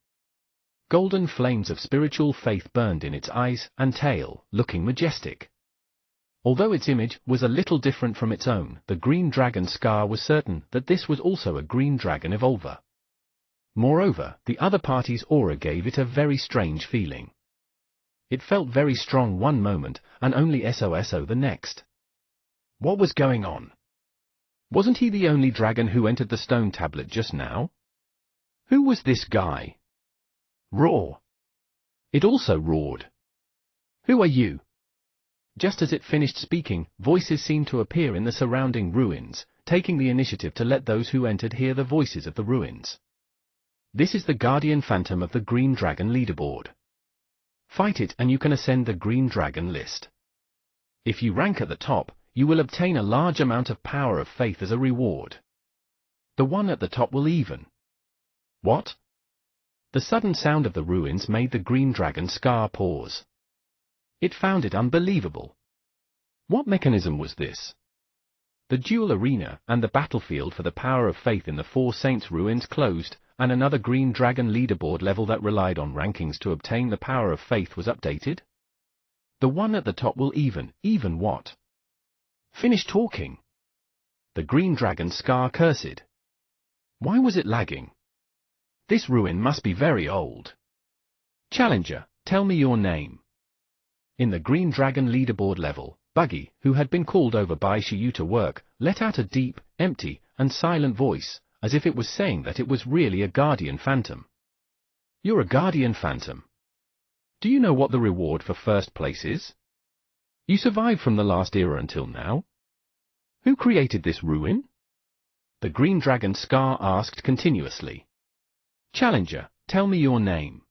Golden flames of spiritual faith burned in its eyes and tail, looking majestic. Although its image was a little different from its own, the green dragon Scar was certain that this was also a green dragon evolver. Moreover, the other party's aura gave it a very strange feeling. It felt very strong one moment, and only so the next. What was going on? Wasn't he the only dragon who entered the stone tablet just now? Who was this guy? Roar! It also roared. Who are you? Just as it finished speaking, voices seemed to appear in the surrounding ruins, taking the initiative to let those who entered hear the voices of the ruins. This is the Guardian Phantom of the Green Dragon leaderboard. Fight it and you can ascend the Green Dragon list. If you rank at the top, you will obtain a large amount of power of faith as a reward. The one at the top will even. What? The sudden sound of the ruins made the Green Dragon Scar pause. It found it unbelievable. What mechanism was this? The duel arena and the battlefield for the power of faith in the Four Saints ruins closed, and another Green Dragon leaderboard level that relied on rankings to obtain the power of faith was updated? The one at the top will even what? Finish talking. The Green Dragon Scar cursed. Why was it lagging? This ruin must be very old. Challenger, tell me your name. In the Green Dragon leaderboard level, Buggy, who had been called over by Shiyu to work, let out a deep, empty, and silent voice, as if it was saying that it was really a Guardian Phantom. You're a Guardian Phantom. Do you know what the reward for first place is? You survived from the last era until now? Who created this ruin? The Green Dragon Scar asked continuously. Challenger, tell me your name.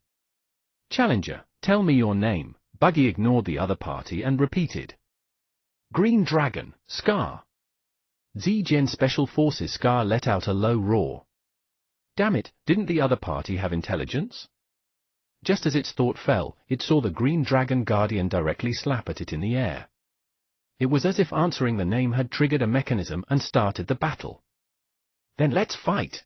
Challenger, tell me your name. Buggy ignored the other party and repeated. Green Dragon, Scar. Z-Gen Special Forces Scar let out a low roar. Damn it, didn't the other party have intelligence? Just as its thought fell, it saw the Green Dragon Guardian directly slap at it in the air. It was as if answering the name had triggered a mechanism and started the battle. Then let's fight!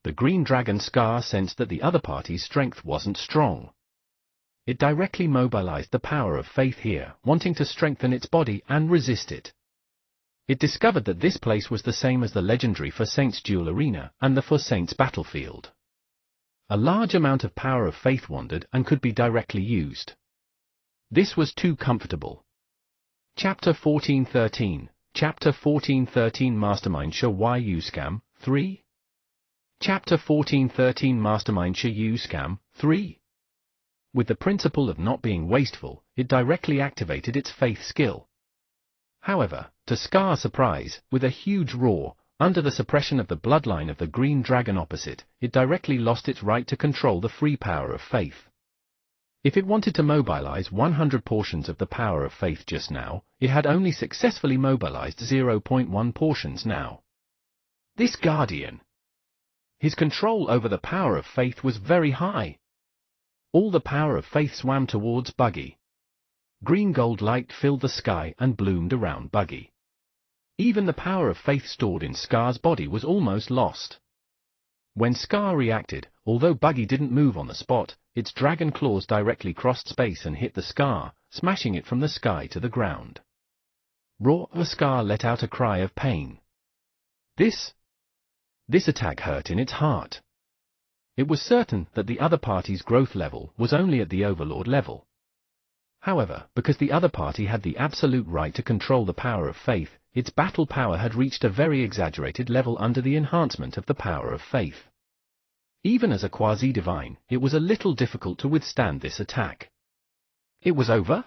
The Green Dragon Scar sensed that the other party's strength wasn't strong. It directly mobilized the power of faith here, wanting to strengthen its body and resist it. It discovered that this place was the same as the legendary Four Saints Duel Arena and the Four Saints Battlefield. A large amount of power of faith wandered and could be directly used. This was too comfortable. Chapter 1413, Chapter 1413 Mastermind Shiryu Scam 3. Chapter 1413 Mastermind Shiryu Scam 3. With the principle of not being wasteful, it directly activated its faith skill. However, to Scar's surprise, with a huge roar, under the suppression of the bloodline of the Green Dragon opposite, it directly lost its right to control the free power of faith. If it wanted to mobilize 100 portions of the power of faith just now, it had only successfully mobilized 0.1 portions now. This Guardian! His control over the power of faith was very high. All the power of faith swam towards Buggy. Green gold light filled the sky and bloomed around Buggy. Even the power of faith stored in Scar's body was almost lost. When Scar reacted, although Buggy didn't move on the spot, its dragon claws directly crossed space and hit the Scar, smashing it from the sky to the ground. Roar! The Scar let out a cry of pain. This attack hurt in its heart. It was certain that the other party's growth level was only at the Overlord level. However, because the other party had the absolute right to control the power of faith, its battle power had reached a very exaggerated level under the enhancement of the power of faith. Even as a quasi-divine, it was a little difficult to withstand this attack. It was over?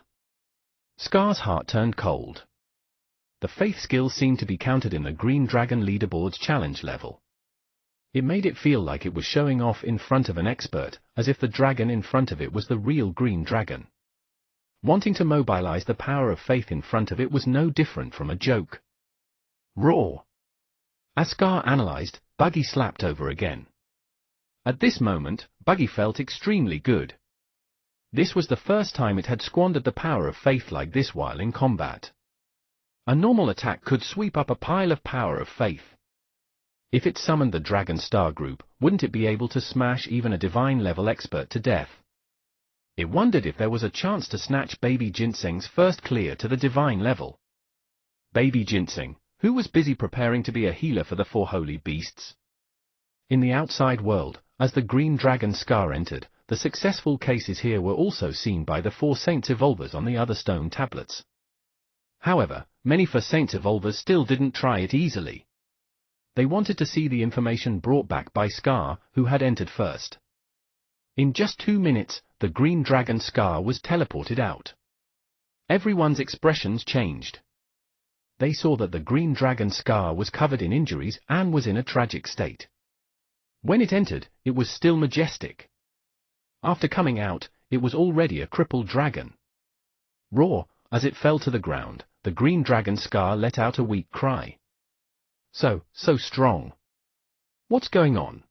Scar's heart turned cold. The faith skill seemed to be counted in the Green Dragon leaderboard's challenge level. It made it feel like it was showing off in front of an expert, as if the dragon in front of it was the real Green Dragon. Wanting to mobilize the power of faith in front of it was no different from a joke. Roar! As Scar analyzed, Buggy slapped over again. At this moment, Buggy felt extremely good. This was the first time it had squandered the power of faith like this while in combat. A normal attack could sweep up a pile of power of faith. If it summoned the Dragon Star group, wouldn't it be able to smash even a divine-level expert to death? It wondered if there was a chance to snatch Baby Ginseng's first clear to the divine level. Baby Ginseng, who was busy preparing to be a healer for the four holy beasts. In the outside world, as the Green Dragon Scar entered, the successful cases here were also seen by the Four Saints Evolvers on the other stone tablets. However, many Four Saints Evolvers still didn't try it easily. they wanted to see the information brought back by Scar, who had entered first. In just 2 minutes, the green dragon Scar was teleported out. Everyone's expressions changed. They saw that the green dragon Scar was covered in injuries and was in a tragic state. When it entered, it was still majestic. After coming out, it was already a crippled dragon. Roar, as it fell to the ground, the green dragon Scar let out a weak cry. So strong. What's going on?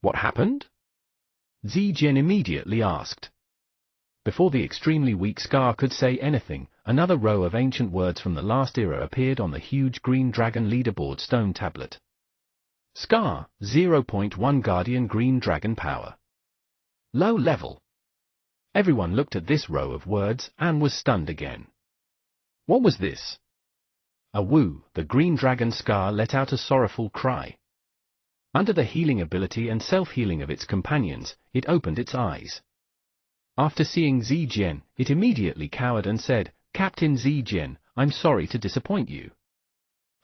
What happened? Zijian immediately asked. Before the extremely weak Scar could say anything, another row of ancient words from the last era appeared on the huge green dragon leaderboard stone tablet. Scar, 0.1 Guardian Green Dragon Power. Low level. Everyone looked at this row of words and was stunned again. What was this? Woo, the green dragon Scar let out a sorrowful cry. Under the healing ability and self-healing of its companions, it opened its eyes. After seeing Zijian, it immediately cowered and said, "Captain Zijian, I'm sorry to disappoint you.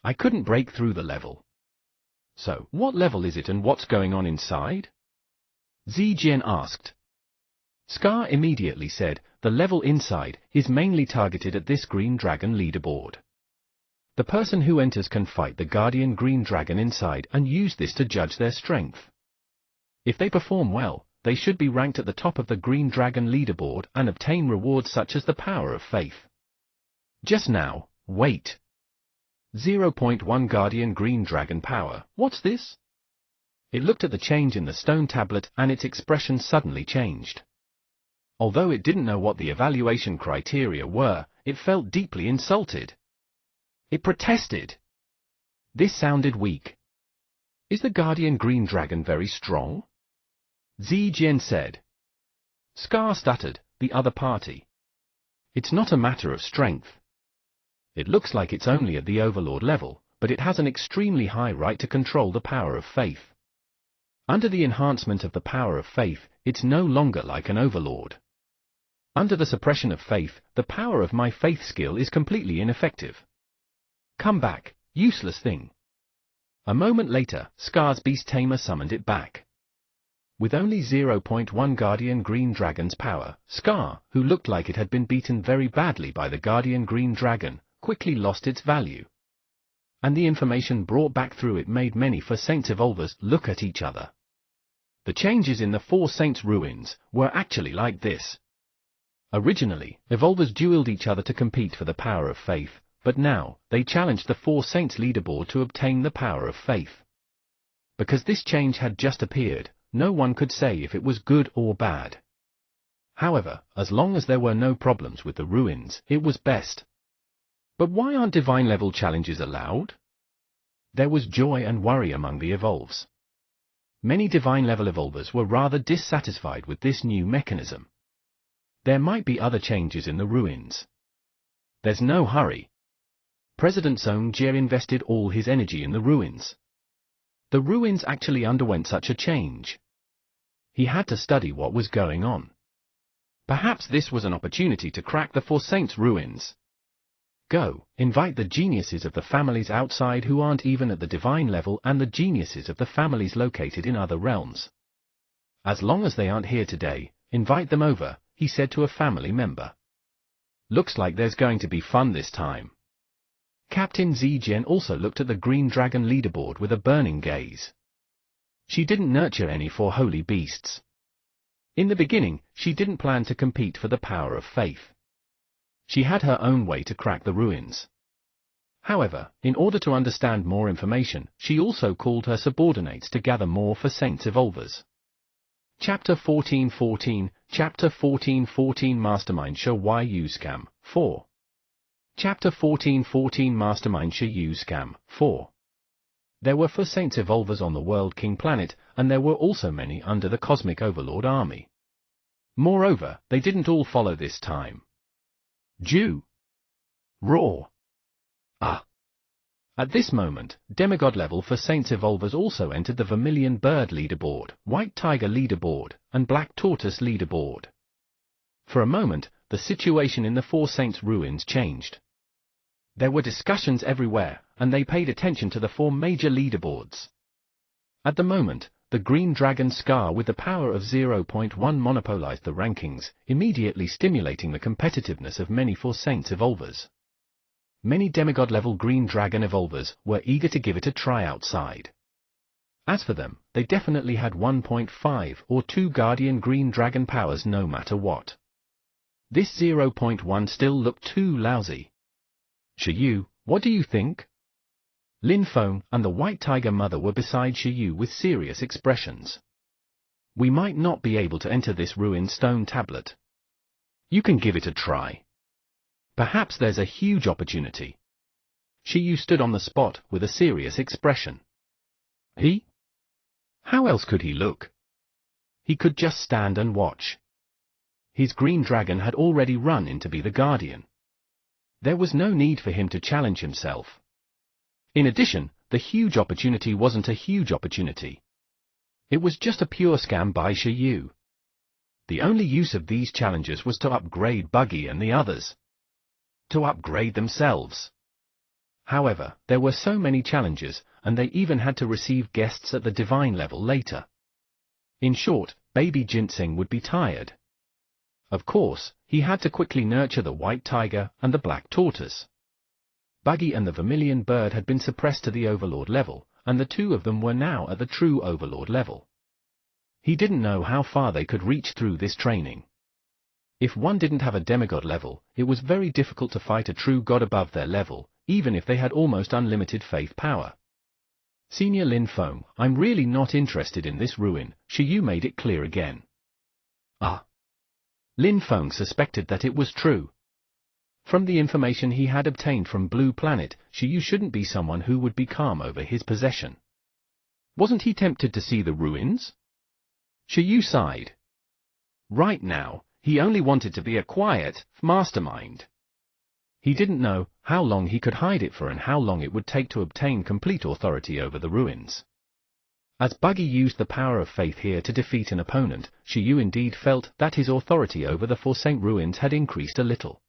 I couldn't break through the level." So, what level is it and what's going on inside? Zijian asked. Scar immediately said, the level inside is mainly targeted at this green dragon leaderboard. The person who enters can fight the guardian green dragon inside and use this to judge their strength. If they perform well, they should be ranked at the top of the green dragon leaderboard and obtain rewards such as the power of faith. Just now, wait. 0.1 Guardian Green Dragon Power, what's this? It looked at the change in the stone tablet and its expression suddenly changed. Although it didn't know what the evaluation criteria were, it felt deeply insulted. It protested. This sounded weak. Is the Guardian Green Dragon very strong? Zijian said. Scar stuttered, the other party. It's not a matter of strength. It looks like it's only at the Overlord level, but it has an extremely high right to control the power of faith. Under the enhancement of the power of faith, it's no longer like an Overlord. Under the suppression of faith, the power of my faith skill is completely ineffective. Come back, useless thing. A moment later, Scar's Beast Tamer summoned it back. With only 0.1 Guardian Green Dragon's power, Scar, who looked like it had been beaten very badly by the Guardian Green Dragon, quickly lost its value. And the information brought back through it made many Four Saints Evolvers look at each other. The changes in the Four Saints ruins were actually like this. Originally, Evolvers dueled each other to compete for the power of faith, but now, they challenged the Four Saints leaderboard to obtain the power of faith. Because this change had just appeared, no one could say if it was good or bad. However, as long as there were no problems with the ruins, it was best. But why aren't divine level challenges allowed? There was joy and worry among the Evolves. Many divine level Evolvers were rather dissatisfied with this new mechanism. There might be other changes in the ruins. There's no hurry. President Song Jie invested all his energy in the ruins. The ruins actually underwent such a change. He had to study what was going on. Perhaps this was an opportunity to crack the Four Saints ruins. Go, invite the geniuses of the families outside who aren't even at the divine level and the geniuses of the families located in other realms. As long as they aren't here today, invite them over, he said to a family member. Looks like there's going to be fun this time. Captain Zijian also looked at the Green Dragon leaderboard with a burning gaze. She didn't nurture any Four Holy Beasts. In the beginning, she didn't plan to compete for the power of faith. She had her own way to crack the ruins. However, in order to understand more information, she also called her subordinates to gather more Four Saints Evolvers. Chapter 1414, Chapter 1414 Mastermind Shi Yu Scam, 4. Chapter 1414 Mastermind Shi Yu Scam, 4. There were Four Saints Evolvers on the World King planet, and there were also many under the Cosmic Overlord army. Moreover, they didn't all follow this time. Jew. Roar. Ah. At this moment, demigod level Four Saints Evolvers also entered the Vermilion Bird leaderboard, White Tiger leaderboard, and Black Tortoise leaderboard. For a moment, the situation in the Four Saints ruins changed. There were discussions everywhere, and they paid attention to the 4 major leaderboards. At the moment, the Green Dragon Scar with the power of 0.1 monopolized the rankings, immediately stimulating the competitiveness of many Four Saints evolvers. Many demigod-level Green Dragon evolvers were eager to give it a try outside. As for them, they definitely had 1.5 or 2 Guardian Green Dragon powers no matter what. This 0.1 still looked too lousy. Shiyu, what do you think? Lin Feng and the White Tiger Mother were beside Shiyu with serious expressions. We might not be able to enter this ruined stone tablet. You can give it a try. Perhaps there's a huge opportunity. Shiyu stood on the spot with a serious expression. He? How else could he look? He could just stand and watch. His green dragon had already run in to be the guardian. There was no need for him to challenge himself. In addition, the huge opportunity wasn't a huge opportunity. It was just a pure scam by Shiyu. The only use of these challenges was to upgrade Buggy and the others. To upgrade themselves. However, there were so many challenges, and they even had to receive guests at the divine level later. In short, baby Ginseng would be tired. Of course, he had to quickly nurture the White Tiger and the Black Tortoise. Buggy and the Vermilion Bird had been suppressed to the Overlord level, and the 2 of them were now at the true Overlord level. He didn't know how far they could reach through this training. If one didn't have a demigod level, it was very difficult to fight a true god above their level, even if they had almost unlimited faith power. Senior Lin Feng, I'm really not interested in this ruin, Shiyu made it clear again. Ah. Lin Feng suspected that it was true. From the information he had obtained from Blue Planet, Shiyu shouldn't be someone who would be calm over his possession. Wasn't he tempted to see the ruins? Shiyu sighed. Right now, he only wanted to be a quiet mastermind. He didn't know how long he could hide it for and how long it would take to obtain complete authority over the ruins. As Buggy used the power of faith here to defeat an opponent, Shiyu indeed felt that his authority over the Four Saint ruins had increased a little.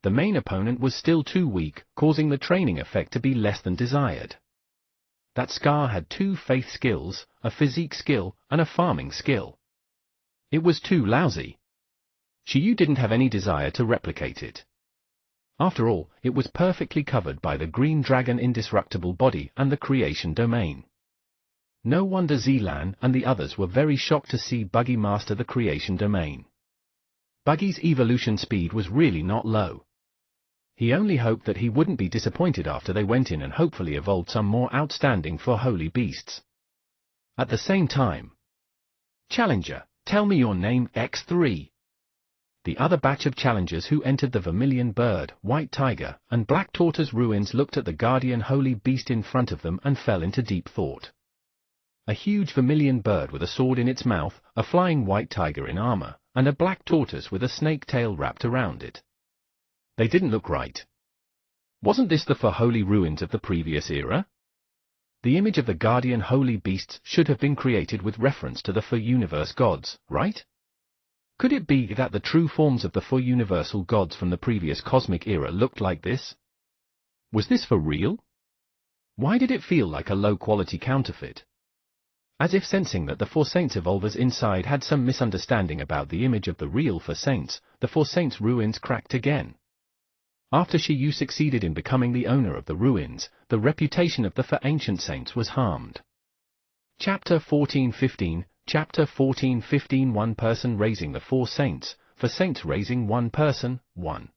The main opponent was still too weak, causing the training effect to be less than desired. That Scar had 2 faith skills, a physique skill, and a farming skill. It was too lousy. Shiyu didn't have any desire to replicate it. After all, it was perfectly covered by the Green Dragon indestructible body and the creation domain. No wonder Zilan and the others were very shocked to see Buggy master the creation domain. Buggy's evolution speed was really not low. He only hoped that he wouldn't be disappointed after they went in and hopefully evolved some more outstanding for holy beasts. At the same time, Challenger, tell me your name, X3. The other batch of challengers who entered the Vermilion Bird, White Tiger, and Black Tortoise ruins looked at the guardian holy beast in front of them and fell into deep thought. A huge Vermilion Bird with a sword in its mouth, a flying White Tiger in armor, and a Black Tortoise with a snake tail wrapped around it. They didn't look right. Wasn't this the holy ruins of the previous era? The image of the guardian holy beasts should have been created with reference to the four universe gods, right? Could it be that the true forms of the four universal gods from the previous cosmic era looked like this? Was this for real? Why did it feel like a low-quality counterfeit? As if sensing that the Four Saints evolvers inside had some misunderstanding about the image of the real Four Saints, the Four Saints ruins cracked again. After Shiyu succeeded in becoming the owner of the ruins, the reputation of the Four Ancient Saints was harmed. Chapter 14:15, Chapter 14:15 One person raising the Four Saints, Four Saints raising one person, 1.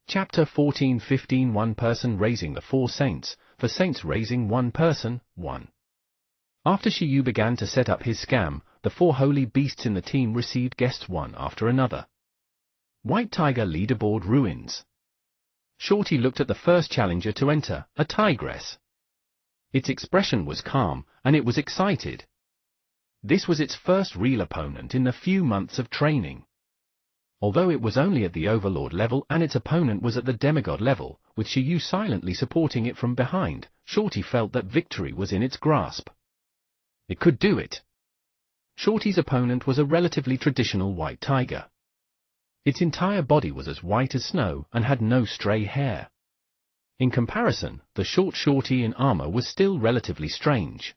Chapter 14:15 One person raising the Four Saints, Four Saints raising one person, 1. After Shiyu began to set up his scam, the four holy beasts in the team received guests one after another. White Tiger Leaderboard Ruins. Shorty looked at the first challenger to enter, a tigress. Its expression was calm, and it was excited. This was its first real opponent in the few months of training. Although it was only at the Overlord level and its opponent was at the Demigod level, with Shiyu silently supporting it from behind, Shorty felt that victory was in its grasp. It could do it. Shorty's opponent was a relatively traditional white tiger. Its entire body was as white as snow and had no stray hair. In comparison, the short Shorty in armor was still relatively strange.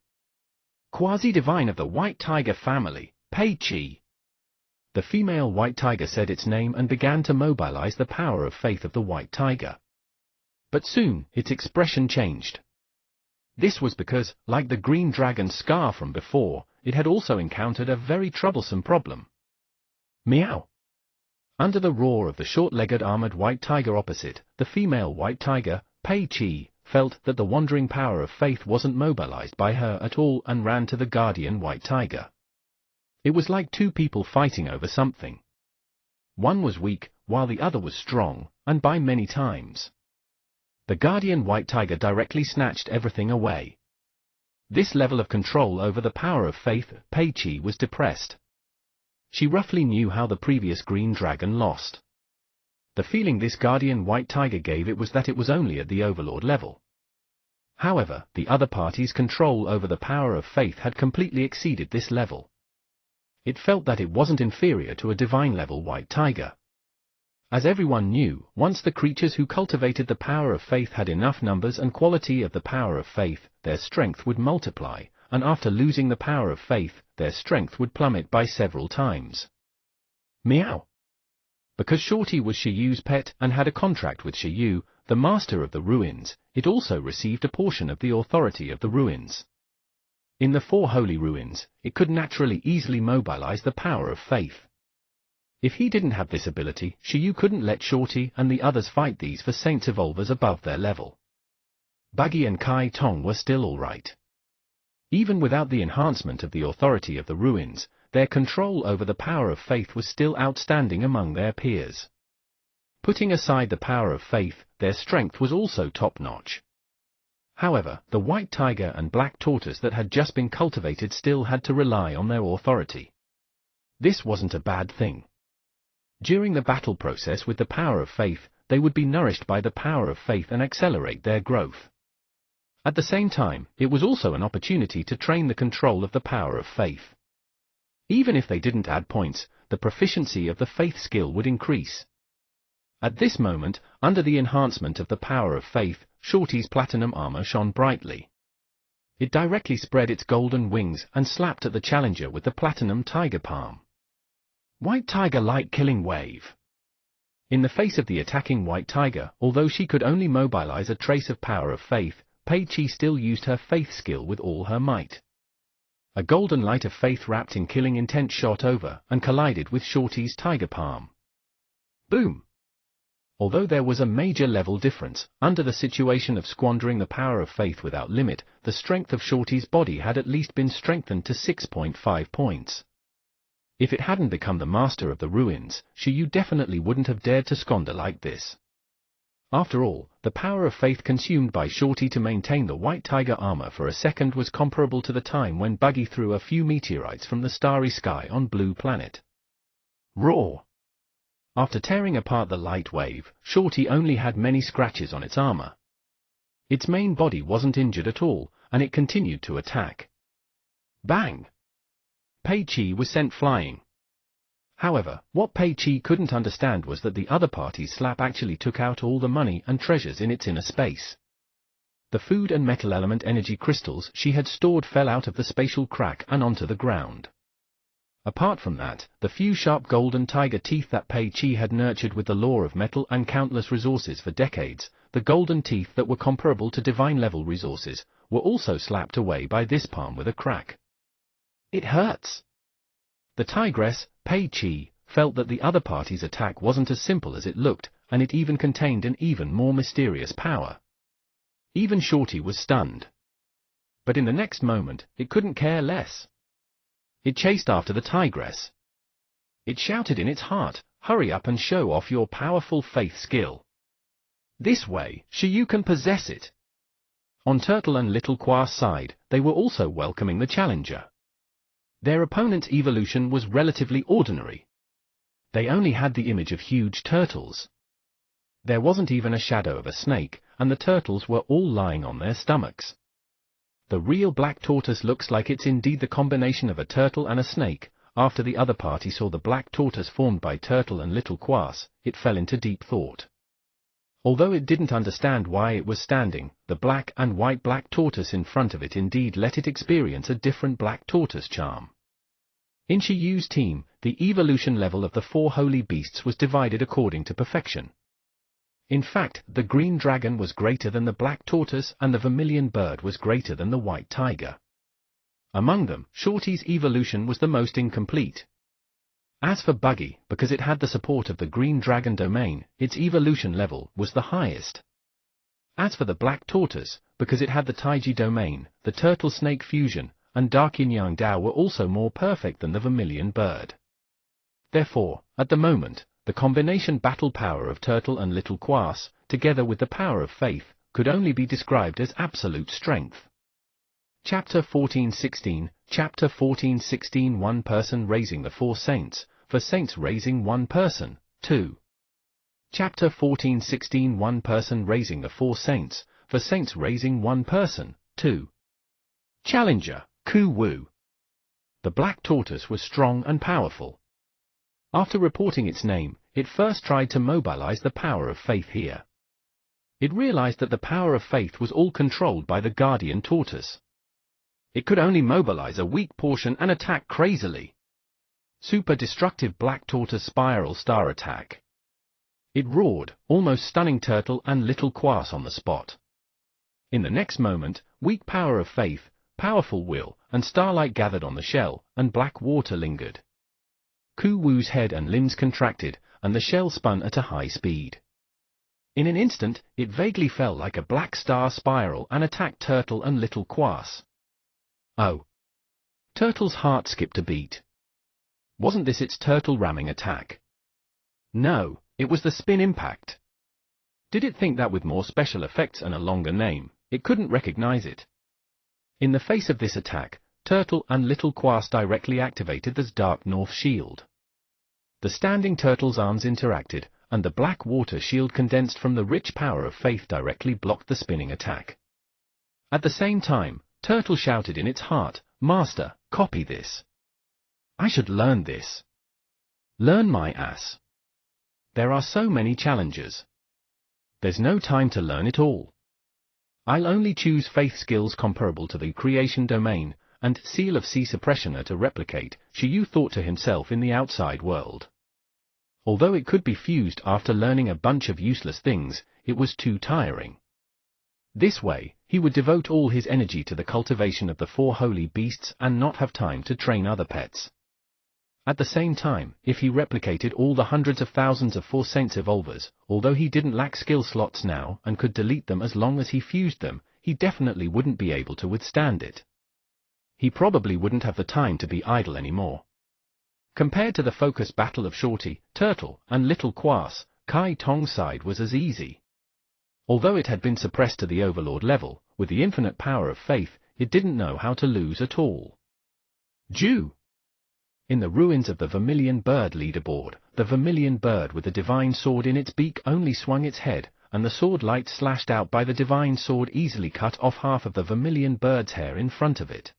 Quasi-divine of the White Tiger family, Pei Qi. The female White Tiger said its name and began to mobilize the power of faith of the White Tiger. But soon, its expression changed. This was because, like the green dragon Scar from before, it had also encountered a very troublesome problem. Meow! Under the roar of the short-legged armored White Tiger opposite, the female White Tiger, Pei Qi, felt that the wandering power of faith wasn't mobilized by her at all and ran to the guardian White Tiger. It was like two people fighting over something. One was weak, while the other was strong, and by many times. The guardian White Tiger directly snatched everything away. This level of control over the power of faith, Pei Qi was depressed. She roughly knew how the previous green dragon lost. The feeling this guardian White Tiger gave it was that it was only at the overlord level. However, the other party's control over the power of faith had completely exceeded this level. It felt that it wasn't inferior to a divine-level White Tiger. As everyone knew, once the creatures who cultivated the power of faith had enough numbers and quality of the power of faith, their strength would multiply, and after losing the power of faith, their strength would plummet by several times. Meow! Because Shorty was Shiyu's pet and had a contract with Shiyu, the master of the ruins, it also received a portion of the authority of the ruins. In the 4 holy ruins, it could naturally easily mobilize the power of faith. If he didn't have this ability, Shiyu couldn't let Shorty and the others fight these for Saints Evolvers above their level. Buggy and Kai Tong were still alright. Even without the enhancement of the authority of the ruins, their control over the power of faith was still outstanding among their peers. Putting aside the power of faith, their strength was also top-notch. However, the White Tiger and Black Tortoise that had just been cultivated still had to rely on their authority. This wasn't a bad thing. During the battle process with the power of faith, they would be nourished by the power of faith and accelerate their growth. At the same time, it was also an opportunity to train the control of the power of faith. Even if they didn't add points, the proficiency of the faith skill would increase. At this moment, under the enhancement of the power of faith, Shorty's platinum armor shone brightly. It directly spread its golden wings and slapped at the challenger with the platinum tiger palm. White Tiger Light Killing Wave. In the face of the attacking White Tiger, although she could only mobilize a trace of power of faith, Pei Qi still used her faith skill with all her might. A golden light of faith wrapped in killing intent shot over and collided with Shorty's tiger palm. Boom! Although there was a major level difference, under the situation of squandering the power of faith without limit, the strength of Shorty's body had at least been strengthened to 6.5 points. If it hadn't become the master of the ruins, Shiyu definitely wouldn't have dared to squander like this. After all, the power of faith consumed by Shorty to maintain the White Tiger armor for a second was comparable to the time when Buggy threw a few meteorites from the starry sky on Blue Planet. Roar! After tearing apart the light wave, Shorty only had many scratches on its armor. Its main body wasn't injured at all, and it continued to attack. Bang! Pei Qi was sent flying. However, what Pei Qi couldn't understand was that the other party's slap actually took out all the money and treasures in its inner space. The food and metal element energy crystals she had stored fell out of the spatial crack and onto the ground. Apart from that, the few sharp golden tiger teeth that Pei Qi had nurtured with the lore of metal and countless resources for decades, the golden teeth that were comparable to divine-level resources, were also slapped away by this palm with a crack. It hurts! The tigress, Pei Qi, felt that the other party's attack wasn't as simple as it looked, and it even contained an even more mysterious power. Even Shorty was stunned. But in the next moment, it couldn't care less. It chased after the tigress. It shouted in its heart, "Hurry up and show off your powerful faith skill. This way, Shiyu can possess it." On Turtle and Little Qua's side, they were also welcoming the challenger. Their opponent's evolution was relatively ordinary. They only had the image of huge turtles. There wasn't even a shadow of a snake, and the turtles were all lying on their stomachs. The real Black Tortoise looks like it's indeed the combination of a turtle and a snake. After the other party saw the Black Tortoise formed by Turtle and Little Quas, it fell into deep thought. Although it didn't understand why it was standing, the black and white black tortoise in front of it indeed let it experience a different black tortoise charm. In Shiyu's team, the evolution level of the four holy beasts was divided according to perfection. In fact, the green dragon was greater than the black tortoise and the vermilion bird was greater than the white tiger. Among them, Shorty's evolution was the most incomplete. As for Buggy, because it had the support of the green dragon domain, its evolution level was the highest. As for the black tortoise, because it had the Taiji domain, the turtle snake fusion, and dark yin-yang Dao were also more perfect than the vermilion bird. Therefore, at the moment, the combination battle power of Turtle and Little Quass, together with the power of faith, could only be described as absolute strength. Chapter 14:16, Chapter 14:16 One person raising the four saints, for saints raising one person, 2. Chapter 14:16 One person raising the four saints, for saints raising one person, 2. Challenger, Ku Wu. The black tortoise was strong and powerful. After reporting its name, it first tried to mobilize the power of faith here. It realized that the power of faith was all controlled by the guardian tortoise. It could only mobilize a weak portion and attack crazily. Super destructive black tortoise spiral star attack. It roared, almost stunning Turtle and Little Quass on the spot. In the next moment, weak power of faith, powerful will, and starlight gathered on the shell, and black water lingered. Ku Wu's head and limbs contracted, and the shell spun at a high speed. In an instant, it vaguely fell like a black star spiral and attacked Turtle and Little Quass. Oh! Turtle's heart skipped a beat. Wasn't this its turtle ramming attack? No, it was the spin impact. Did it think that with more special effects and a longer name, it couldn't recognize it? In the face of this attack, Turtle and Little Quass directly activated the Dark North Shield. The standing turtle's arms interacted, and the black water shield condensed from the rich power of faith directly blocked the spinning attack. At the same time, Turtle shouted in its heart, "Master, copy this. I should learn this. Learn my ass. There are so many challenges. There's no time to learn it all. I'll only choose faith skills comparable to the creation domain, and seal of sea suppressioner to replicate," Shiyu thought to himself in the outside world. Although it could be fused after learning a bunch of useless things, it was too tiring. This way, he would devote all his energy to the cultivation of the four holy beasts and not have time to train other pets. At the same time, if he replicated all the hundreds of thousands of four saints evolvers, although he didn't lack skill slots now and could delete them as long as he fused them, he definitely wouldn't be able to withstand it. He probably wouldn't have the time to be idle anymore. Compared to the focus battle of Shorty, Turtle, and Little Quass, Kai Tong's side was as easy. Although it had been suppressed to the Overlord level, with the infinite power of faith, it didn't know how to lose at all. Jew! In the ruins of the Vermilion Bird leaderboard, the Vermilion Bird with the divine sword in its beak only swung its head, and the sword light slashed out by the divine sword easily cut off half of the Vermilion Bird's hair in front of it.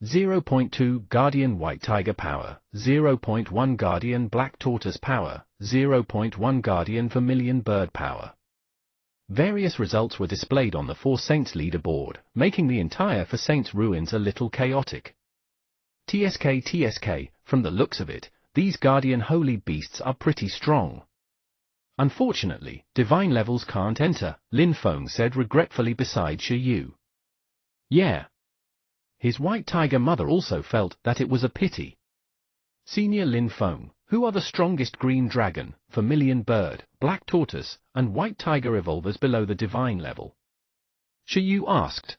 0.2 Guardian White Tiger Power, 0.1 Guardian Black Tortoise Power, 0.1 Guardian Vermilion Bird Power. Various results were displayed on the Four Saints leaderboard, making the entire Four Saints ruins a little chaotic. TSK, from the looks of it, these Guardian Holy Beasts are pretty strong. Unfortunately, divine levels can't enter, Lin Feng said regretfully beside Shiyu. Yeah. His white tiger mother also felt that it was a pity. Senior Lin Feng, who are the strongest green dragon, vermilion bird, black tortoise, and white tiger evolvers below the divine level? Shiyu asked.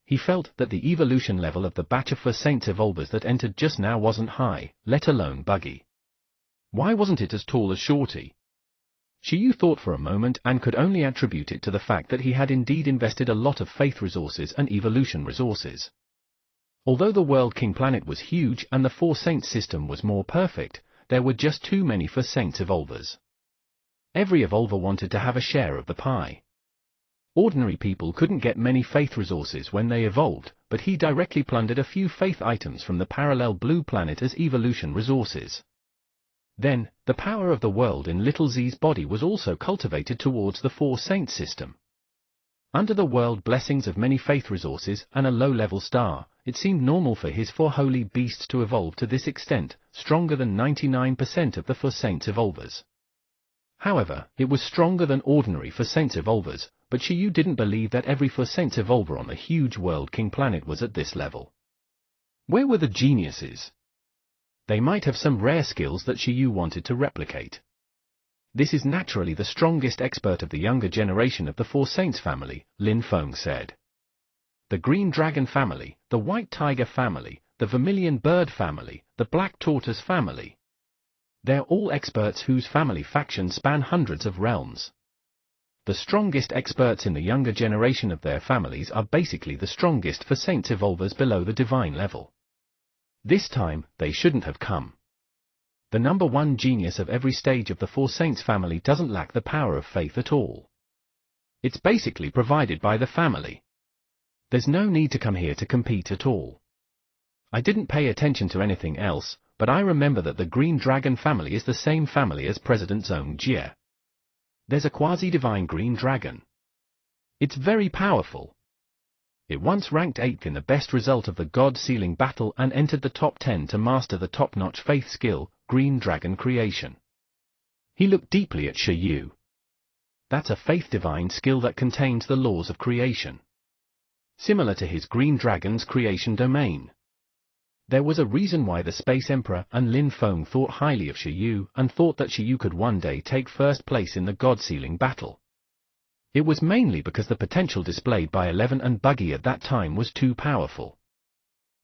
He felt that the evolution level of the batch of Four Saints evolvers that entered just now wasn't high, let alone Buggy. Why wasn't it as tall as Shorty? Shiyu thought for a moment and could only attribute it to the fact that he had indeed invested a lot of faith resources and evolution resources. Although the World King planet was huge and the Four Saints system was more perfect, there were just too many Four Saints evolvers. Every evolver wanted to have a share of the pie. Ordinary people couldn't get many faith resources when they evolved, but he directly plundered a few faith items from the parallel blue planet as evolution resources. Then, the power of the world in Little Z's body was also cultivated towards the Four Saints system. Under the world blessings of many faith resources and a low-level star, it seemed normal for his four holy beasts to evolve to this extent, stronger than 99% of the Four Saints evolvers. However, it was stronger than ordinary Four Saints evolvers, but Shiyu didn't believe that every Four Saints evolver on the huge World King planet was at this level. Where were the geniuses? They might have some rare skills that Shiyu wanted to replicate. This is naturally the strongest expert of the younger generation of the Four Saints family, Lin Feng said. The Green Dragon family, the White Tiger family, the Vermilion Bird family, the Black Tortoise family. They're all experts whose family factions span hundreds of realms. The strongest experts in the younger generation of their families are basically the strongest Four Saints evolvers below the divine level. This time, they shouldn't have come. The number one genius of every stage of the Four Saints family doesn't lack the power of faith at all. It's basically provided by the family. There's no need to come here to compete at all. I didn't pay attention to anything else, but I remember that the Green Dragon family is the same family as President Zhong Jie. There's a quasi-divine Green Dragon. It's very powerful. It once ranked 8th in the best result of the God Sealing battle and entered the top 10 to master the top-notch faith skill, Green Dragon Creation. He looked deeply at Shiyu. That's a faith divine skill that contains the laws of creation. Similar to his Green Dragon's creation domain. There was a reason why the Space Emperor and Lin Feng thought highly of Shiyu and thought that Shiyu could one day take first place in the God Sealing battle. It was mainly because the potential displayed by 11 and Buggy at that time was too powerful.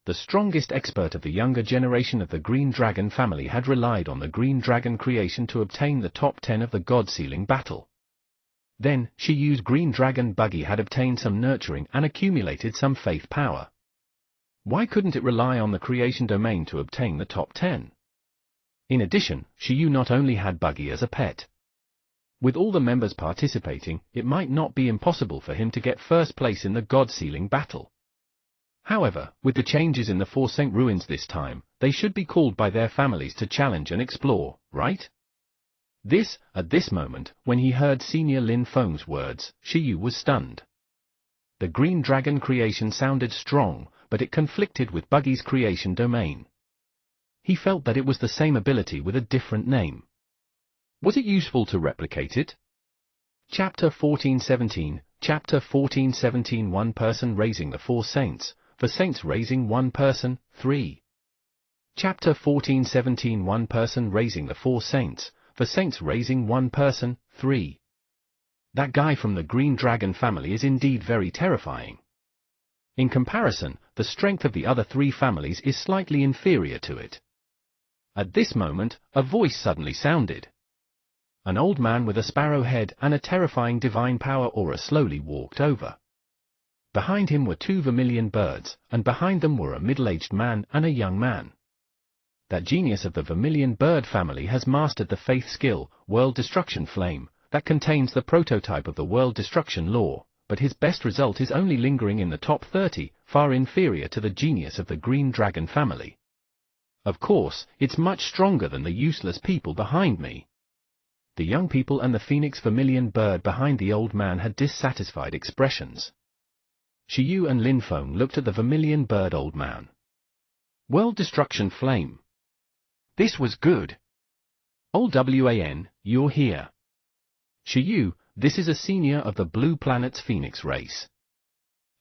The strongest expert of the younger generation of the Green Dragon family had relied on the Green Dragon creation to obtain the top 10 of the God Sealing battle. Then, Shiyu's Green Dragon Buggy had obtained some nurturing and accumulated some faith power. Why couldn't it rely on the creation domain to obtain the top 10? In addition, Shiyu not only had Buggy as a pet. With all the members participating, it might not be impossible for him to get first place in the God Sealing battle. However, with the changes in the Four Saint ruins this time, they should be called by their families to challenge and explore, right? At this moment, when he heard Senior Lin Feng's words, Shiyu was stunned. The Green Dragon creation sounded strong, but it conflicted with Buggy's creation domain. He felt that it was the same ability with a different name. Was it useful to replicate it? Chapter 1417, Chapter 1417 One person raising the Four Saints, for Saints raising one person, 3. Chapter 1417 One person raising the Four Saints, for Saints raising one person, 3. That guy from the Green Dragon family is indeed very terrifying. In comparison, the strength of the other three families is slightly inferior to it. At this moment, a voice suddenly sounded. An old man with a sparrow head and a terrifying divine power aura slowly walked over. Behind him were two vermilion birds, and behind them were a middle-aged man and a young man. That genius of the Vermilion Bird family has mastered the faith skill, World Destruction Flame, that contains the prototype of the World Destruction Law, but his best result is only lingering in the top 30, far inferior to the genius of the Green Dragon family. Of course, it's much stronger than the useless people behind me. The young people and the Phoenix Vermilion Bird behind the old man had dissatisfied expressions. Shiyu and Lin Feng looked at the Vermilion Bird old man. World Destruction Flame. This was good. Old Wan, you're here. Shiyu, this is a senior of the Blue Planet's Phoenix race.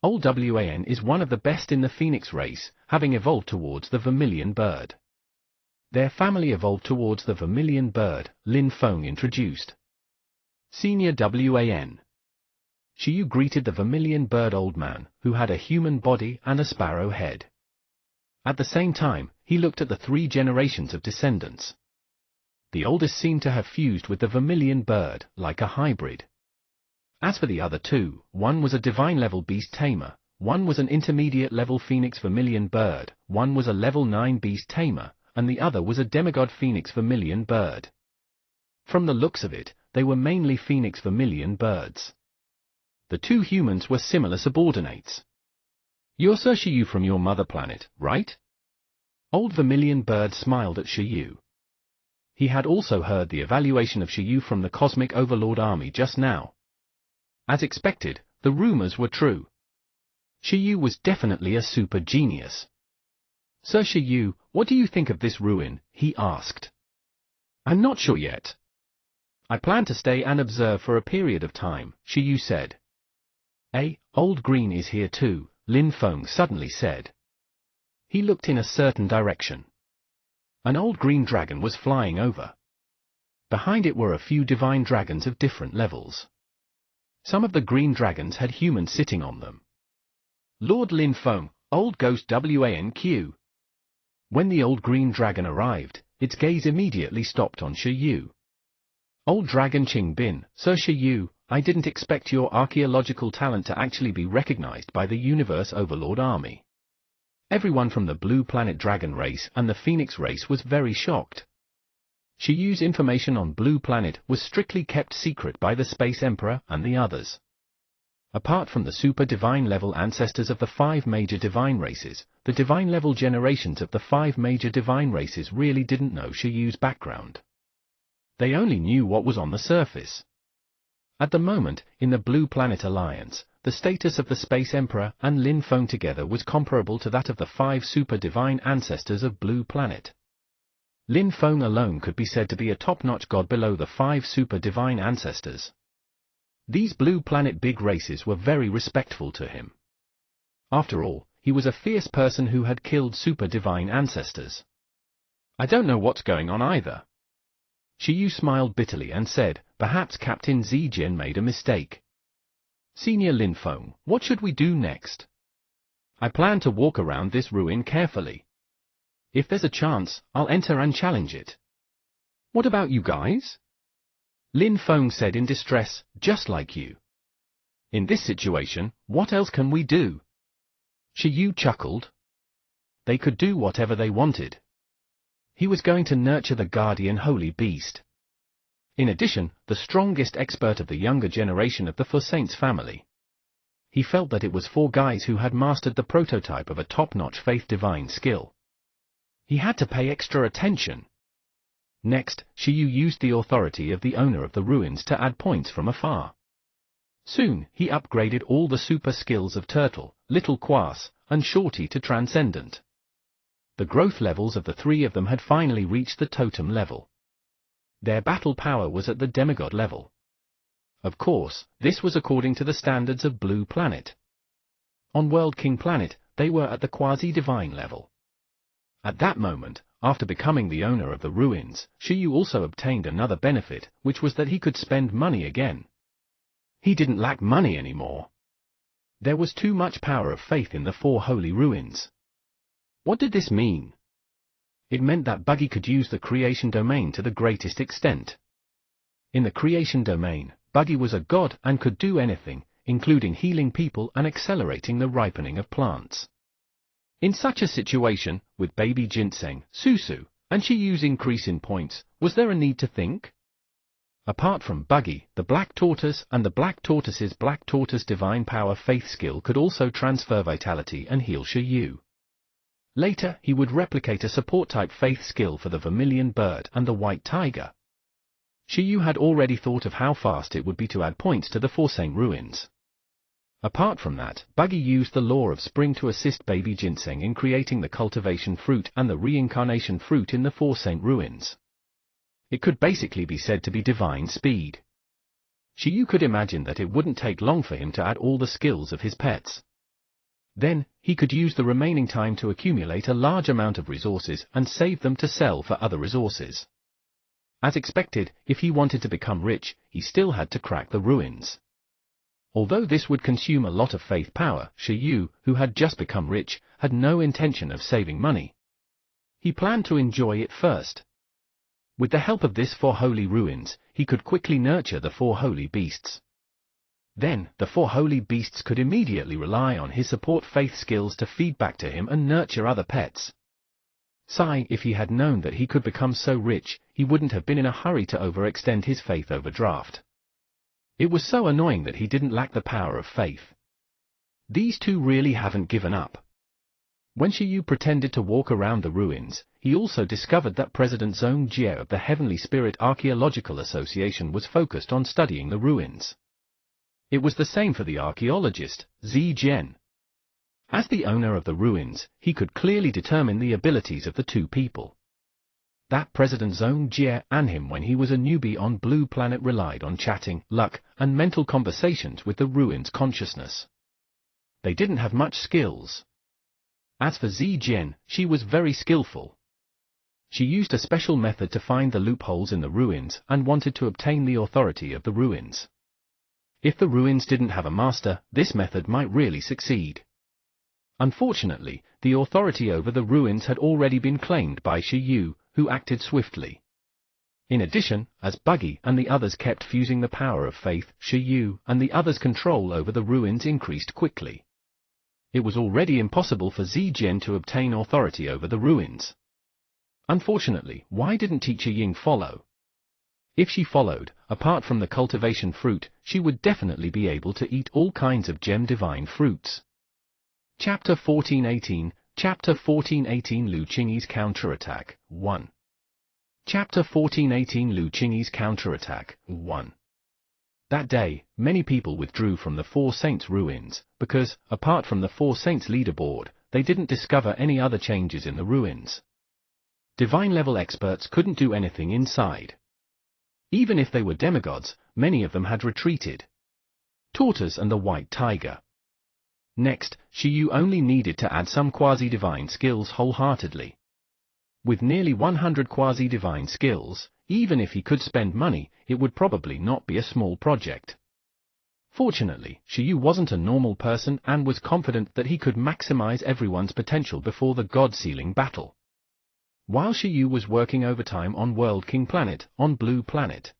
Old Wan is one of the best in the Phoenix race, having evolved towards the Vermilion Bird. Their family evolved towards the Vermilion Bird, Lin Feng introduced. Senior Wan. Shiyu greeted the Vermilion Bird old man, who had a human body and a sparrow head. At the same time, he looked at the three generations of descendants. The oldest seemed to have fused with the Vermilion Bird, like a hybrid. As for the other two, one was a divine-level beast tamer, one was an intermediate-level Phoenix Vermilion Bird, one was a level 9 beast tamer, and the other was a demigod Phoenix Vermilion Bird. From the looks of it, they were mainly Phoenix Vermilion Birds. The two humans were similar subordinates. You're Sir Shiyu from your mother planet, right? Old Vermilion Bird smiled at Shiyu. he had also heard the evaluation of Shiyu from the Cosmic Overlord Army just now. As expected, the rumors were true. Shiyu was definitely a super genius. "Sir Shiyu, what do you think of this ruin?" he asked. "I'm not sure yet. I plan to stay and observe for a period of time," Shiyu said. Old Green is here too," Lin Feng suddenly said. He looked in a certain direction. An old green dragon was flying over. Behind it were a few divine dragons of different levels. Some of the green dragons had humans sitting on them. "Lord Lin Feng, Old Ghost Wanq." When the old green dragon arrived, its gaze immediately stopped on Shiyu. "Old Dragon Qing Bin, Sir Shiyu, I didn't expect your archaeological talent to actually be recognized by the Universe Overlord Army." Everyone from the Blue Planet Dragon race and the Phoenix race was very shocked. Shiyu's information on Blue Planet was strictly kept secret by the Space Emperor and the others. Apart from the super divine level ancestors of the 5 major divine races, the divine level generations of the 5 major divine races really didn't know Shiyu's background. They only knew what was on the surface. At the moment, in the Blue Planet Alliance, the status of the Space Emperor and Lin Feng together was comparable to that of the 5 super divine ancestors of Blue Planet. Lin Feng alone could be said to be a top-notch god below the 5 super divine ancestors. These Blue Planet big races were very respectful to him. After all, he was a fierce person who had killed super divine ancestors. "I don't know what's going on either." Shiyu smiled bitterly and said, "Perhaps Captain Zijian made a mistake." "Senior Lin Feng, what should we do next?" "I plan to walk around this ruin carefully. If there's a chance, I'll enter and challenge it." "What about you guys?" Lin Feng said in distress, "Just like you. In this situation, what else can we do?" Shiyu chuckled. They could do whatever they wanted. He was going to nurture the guardian holy beast. In addition, the strongest expert of the younger generation of the Four Saints family. He felt that it was 4 guys who had mastered the prototype of a top-notch faith divine skill. He had to pay extra attention. Next, Shiyu used the authority of the owner of the ruins to add points from afar. Soon, he upgraded all the super skills of Turtle, Little Quas, and Shorty to Transcendent. The growth levels of the 3 of them had finally reached the totem level. Their battle power was at the demigod level. Of course, this was according to the standards of Blue Planet. On World King Planet, they were at the quasi-divine level. At that moment, after becoming the owner of the ruins, Shiyu also obtained another benefit, which was that he could spend money again. He didn't lack money anymore. There was too much power of faith in the 4 holy ruins. What did this mean? It meant that Buggy could use the creation domain to the greatest extent. In the creation domain, Buggy was a god and could do anything, including healing people and accelerating the ripening of plants. In such a situation, with baby ginseng, Susu, and Shiyu's increase in points, was there a need to think? Apart from Buggy, the Black Tortoise and the Black Tortoise's Black Tortoise Divine Power Faith skill could also transfer vitality and heal Shiyu. Later, he would replicate a support-type faith skill for the Vermilion Bird and the White Tiger. Shiyu had already thought of how fast it would be to add points to the Four Saint ruins. Apart from that, Buggy used the Law of Spring to assist baby ginseng in creating the cultivation fruit and the reincarnation fruit in the Four Saint ruins. It could basically be said to be divine speed. Shiyu could imagine that it wouldn't take long for him to add all the skills of his pets. Then, he could use the remaining time to accumulate a large amount of resources and save them to sell for other resources. As expected, if he wanted to become rich, he still had to crack the ruins. Although this would consume a lot of faith power, Shiyu, who had just become rich, had no intention of saving money. He planned to enjoy it first. With the help of this 4 holy ruins, he could quickly nurture the 4 holy beasts. Then, the 4 holy beasts could immediately rely on his support faith skills to feed back to him and nurture other pets. If he had known that he could become so rich, he wouldn't have been in a hurry to overextend his faith overdraft. It was so annoying that he didn't lack the power of faith. These 2 really haven't given up. When Shi Yu pretended to walk around the ruins, he also discovered that President Zhong Jie of the Heavenly Spirit Archaeological Association was focused on studying the ruins. It was the same for the archaeologist, Zi Jian. As the owner of the ruins, he could clearly determine the abilities of the two people. That President Zhong Jie and him when he was a newbie on Blue Planet relied on chatting, luck, and mental conversations with the ruins consciousness. They didn't have much skills. As for Zi Jian, she was very skillful. She used a special method to find the loopholes in the ruins and wanted to obtain the authority of the ruins. If the ruins didn't have a master, this method might really succeed. Unfortunately, the authority over the ruins had already been claimed by Shi Yu, who acted swiftly. In addition, as Buggy and the others kept fusing the power of faith, Shi Yu and the others' control over the ruins increased quickly. It was already impossible for Zi Jian to obtain authority over the ruins. Unfortunately, why didn't Teacher Ying follow? If she followed, apart from the cultivation fruit, she would definitely be able to eat all kinds of gem divine fruits. Chapter 1418, Chapter 1418 Lu Qingyi's Counterattack, 1. Chapter 1418 Lu Qingyi's Counterattack, 1. That day, many people withdrew from the Four Saints ruins, because, apart from the Four Saints leaderboard, they didn't discover any other changes in the ruins. Divine-level experts couldn't do anything inside. Even if they were demigods, many of them had retreated. Tortoise and the White Tiger. Next, Shi Yu only needed to add some quasi-divine skills wholeheartedly. With nearly 100 quasi-divine skills, even if he could spend money, it would probably not be a small project. Fortunately, Shi Yu wasn't a normal person and was confident that he could maximize everyone's potential before the God-sealing battle. While Shi Yu was working overtime on World King Planet, on Blue Planet.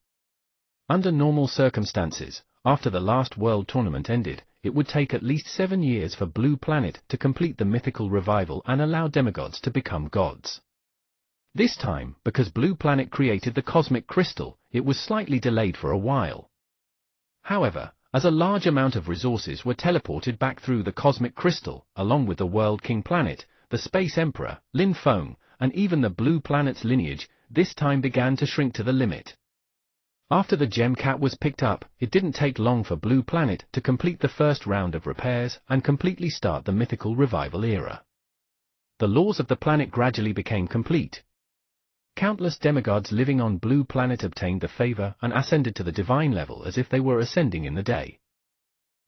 Under normal circumstances, after the last World Tournament ended, it would take at least 7 years for Blue Planet to complete the mythical revival and allow demigods to become gods. This time, because Blue Planet created the cosmic crystal, it was slightly delayed for a while. However, as a large amount of resources were teleported back through the cosmic crystal, along with the World King Planet, the Space Emperor, Lin Feng, and even the Blue Planet's lineage, this time began to shrink to the limit. After the Gem Cat was picked up, it didn't take long for Blue Planet to complete the first round of repairs and completely start the mythical revival era. The laws of the planet gradually became complete. Countless demigods living on Blue Planet obtained the favor and ascended to the divine level as if they were ascending in the day.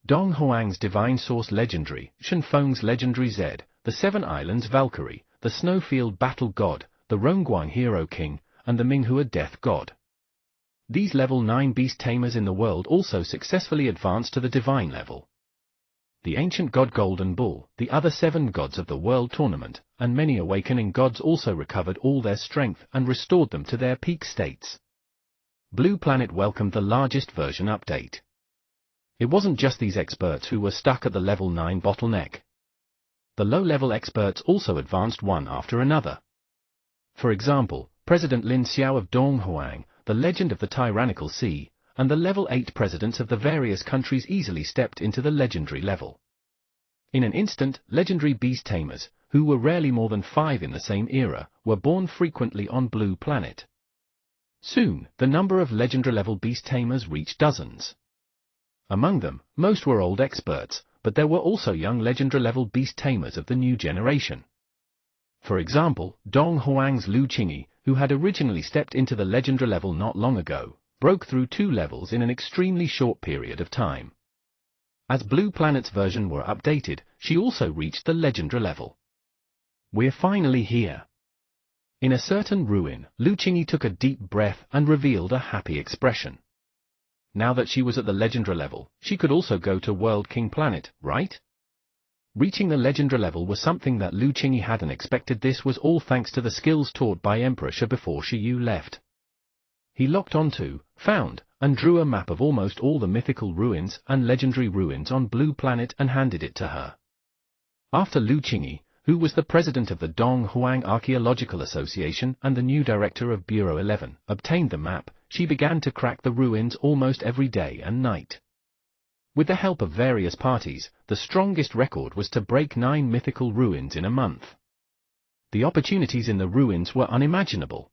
Dong Huang's divine source legendary, Shen Feng's legendary Zed, the Seven Islands Valkyrie, the Snowfield Battle God, the Rongguang Hero King, and the Minghua Death God. These level 9 beast tamers in the world also successfully advanced to the divine level. The ancient god Golden Bull, the other 7 gods of the World Tournament, and many awakening gods also recovered all their strength and restored them to their peak states. Blue Planet welcomed the largest version update. It wasn't just these experts who were stuck at the level 9 bottleneck. The low-level experts also advanced one after another. For example, President Lin Xiao of Donghuang, the Legend of the Tyrannical Sea, and the level 8 presidents of the various countries easily stepped into the legendary level. In an instant, legendary beast tamers, who were rarely more than 5 in the same era, were born frequently on Blue Planet. Soon, the number of legendary-level beast tamers reached dozens. Among them, most were old experts, but there were also young legendary-level beast tamers of the new generation. For example, Dong Huang's Lu Qingyi, who had originally stepped into the legendary level not long ago, broke through 2 levels in an extremely short period of time. As Blue Planet's version were updated, she also reached the legendary level. We're finally here. In a certain ruin, Lu Qingyi took a deep breath and revealed a happy expression. Now that she was at the legendary level, she could also go to World King Planet, right? Reaching the legendary level was something that Lu Qingyi hadn't expected. This was all thanks to the skills taught by Emperor Shi before Shi Yu left. He locked onto, found, and drew a map of almost all the mythical ruins and legendary ruins on Blue Planet and handed it to her. After Lu Qingyi, who was the president of the Dong Huang Archaeological Association and the new director of Bureau 11, obtained the map, she began to crack the ruins almost every day and night. With the help of various parties, the strongest record was to break 9 mythical ruins in a month. The opportunities in the ruins were unimaginable.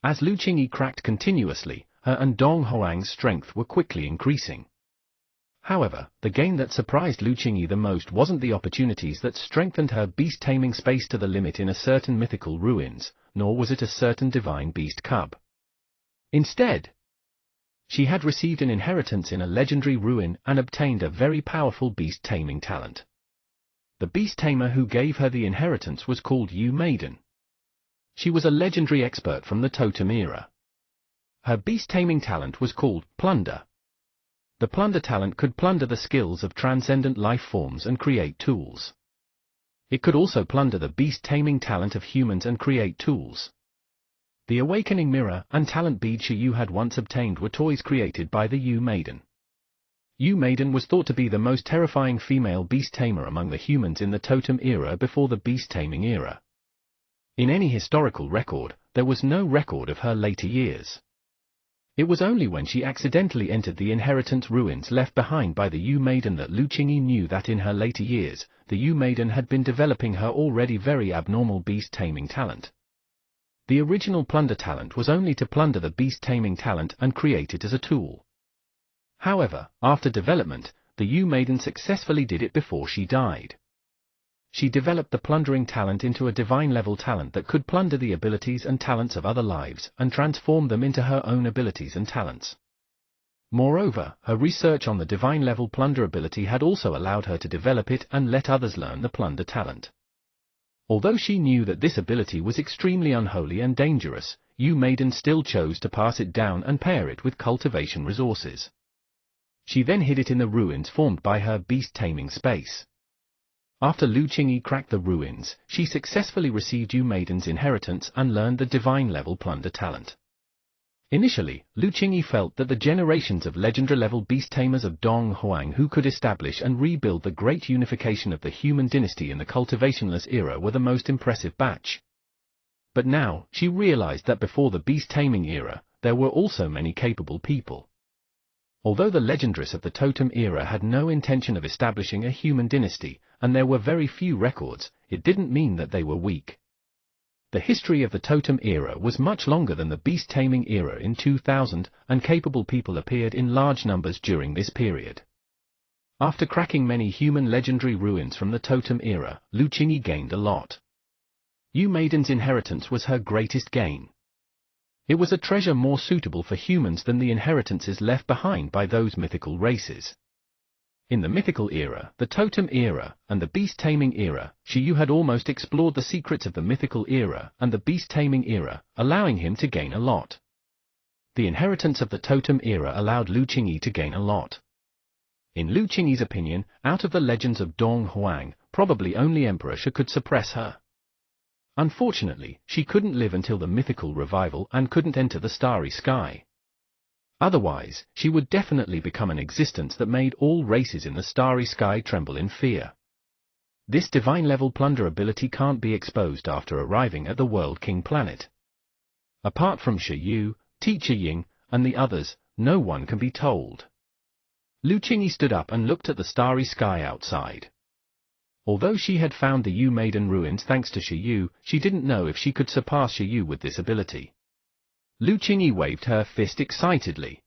As Lu Qingyi cracked continuously, her and Dong Huang's strength were quickly increasing. However, the gain that surprised Lu Qingyi the most wasn't the opportunities that strengthened her beast-taming space to the limit in a certain mythical ruins, nor was it a certain divine beast cub. Instead, she had received an inheritance in a legendary ruin and obtained a very powerful beast-taming talent. The beast-tamer who gave her the inheritance was called Yu Maiden. She was a legendary expert from the Totem era. Her beast-taming talent was called Plunder. The Plunder talent could plunder the skills of transcendent life forms and create tools. It could also plunder the beast-taming talent of humans and create tools. The Awakening Mirror and Talent Bead Yu had once obtained were toys created by the Yu Maiden. Yu Maiden was thought to be the most terrifying female beast-tamer among the humans in the Totem era before the beast-taming era. In any historical record, there was no record of her later years. It was only when she accidentally entered the inheritance ruins left behind by the Yu Maiden that Lu Qingyi knew that in her later years, the Yu Maiden had been developing her already very abnormal beast-taming talent. The original Plunder talent was only to plunder the beast-taming talent and create it as a tool. However, after development, the Yu Maiden successfully did it before she died. She developed the plundering talent into a divine-level talent that could plunder the abilities and talents of other lives and transform them into her own abilities and talents. Moreover, her research on the divine-level plunder ability had also allowed her to develop it and let others learn the plunder talent. Although she knew that this ability was extremely unholy and dangerous, Yu Maiden still chose to pass it down and pair it with cultivation resources. She then hid it in the ruins formed by her beast-taming space. After Lu Qingyi cracked the ruins, she successfully received Yu Maiden's inheritance and learned the divine-level plunder talent. Initially, Lu Qingyi felt that the generations of legendary-level beast-tamers of Dong Huang who could establish and rebuild the great unification of the human dynasty in the cultivationless era were the most impressive batch. But now, she realized that before the beast-taming era, there were also many capable people. Although the legendaries of the Totem era had no intention of establishing a human dynasty, and there were very few records, it didn't mean that they were weak. The history of the Totem era was much longer than the beast-taming era in 2000, and capable people appeared in large numbers during this period. After cracking many human legendary ruins from the Totem era, Lu Qingyi gained a lot. Yu Maiden's inheritance was her greatest gain. It was a treasure more suitable for humans than the inheritances left behind by those mythical races. In the mythical era, the Totem era, and the beast-taming era, Yu had almost explored the secrets of the mythical era and the beast-taming era, allowing him to gain a lot. The inheritance of the Totem era allowed Lu Qingyi to gain a lot. In Lu Qingyi's opinion, out of the legends of Dong Huang, probably only Emperor Shi could suppress her. Unfortunately, she couldn't live until the mythical revival and couldn't enter the starry sky. Otherwise, she would definitely become an existence that made all races in the starry sky tremble in fear. This divine-level plunder ability can't be exposed after arriving at the World King planet. Apart from Shi Yu, Teacher Ying, and the others, no one can be told. Lu Qingyi stood up and looked at the starry sky outside. Although she had found the Yu Maiden ruins thanks to Shi Yu, she didn't know if she could surpass Shi Yu with this ability. Lu Qingyi waved her fist excitedly.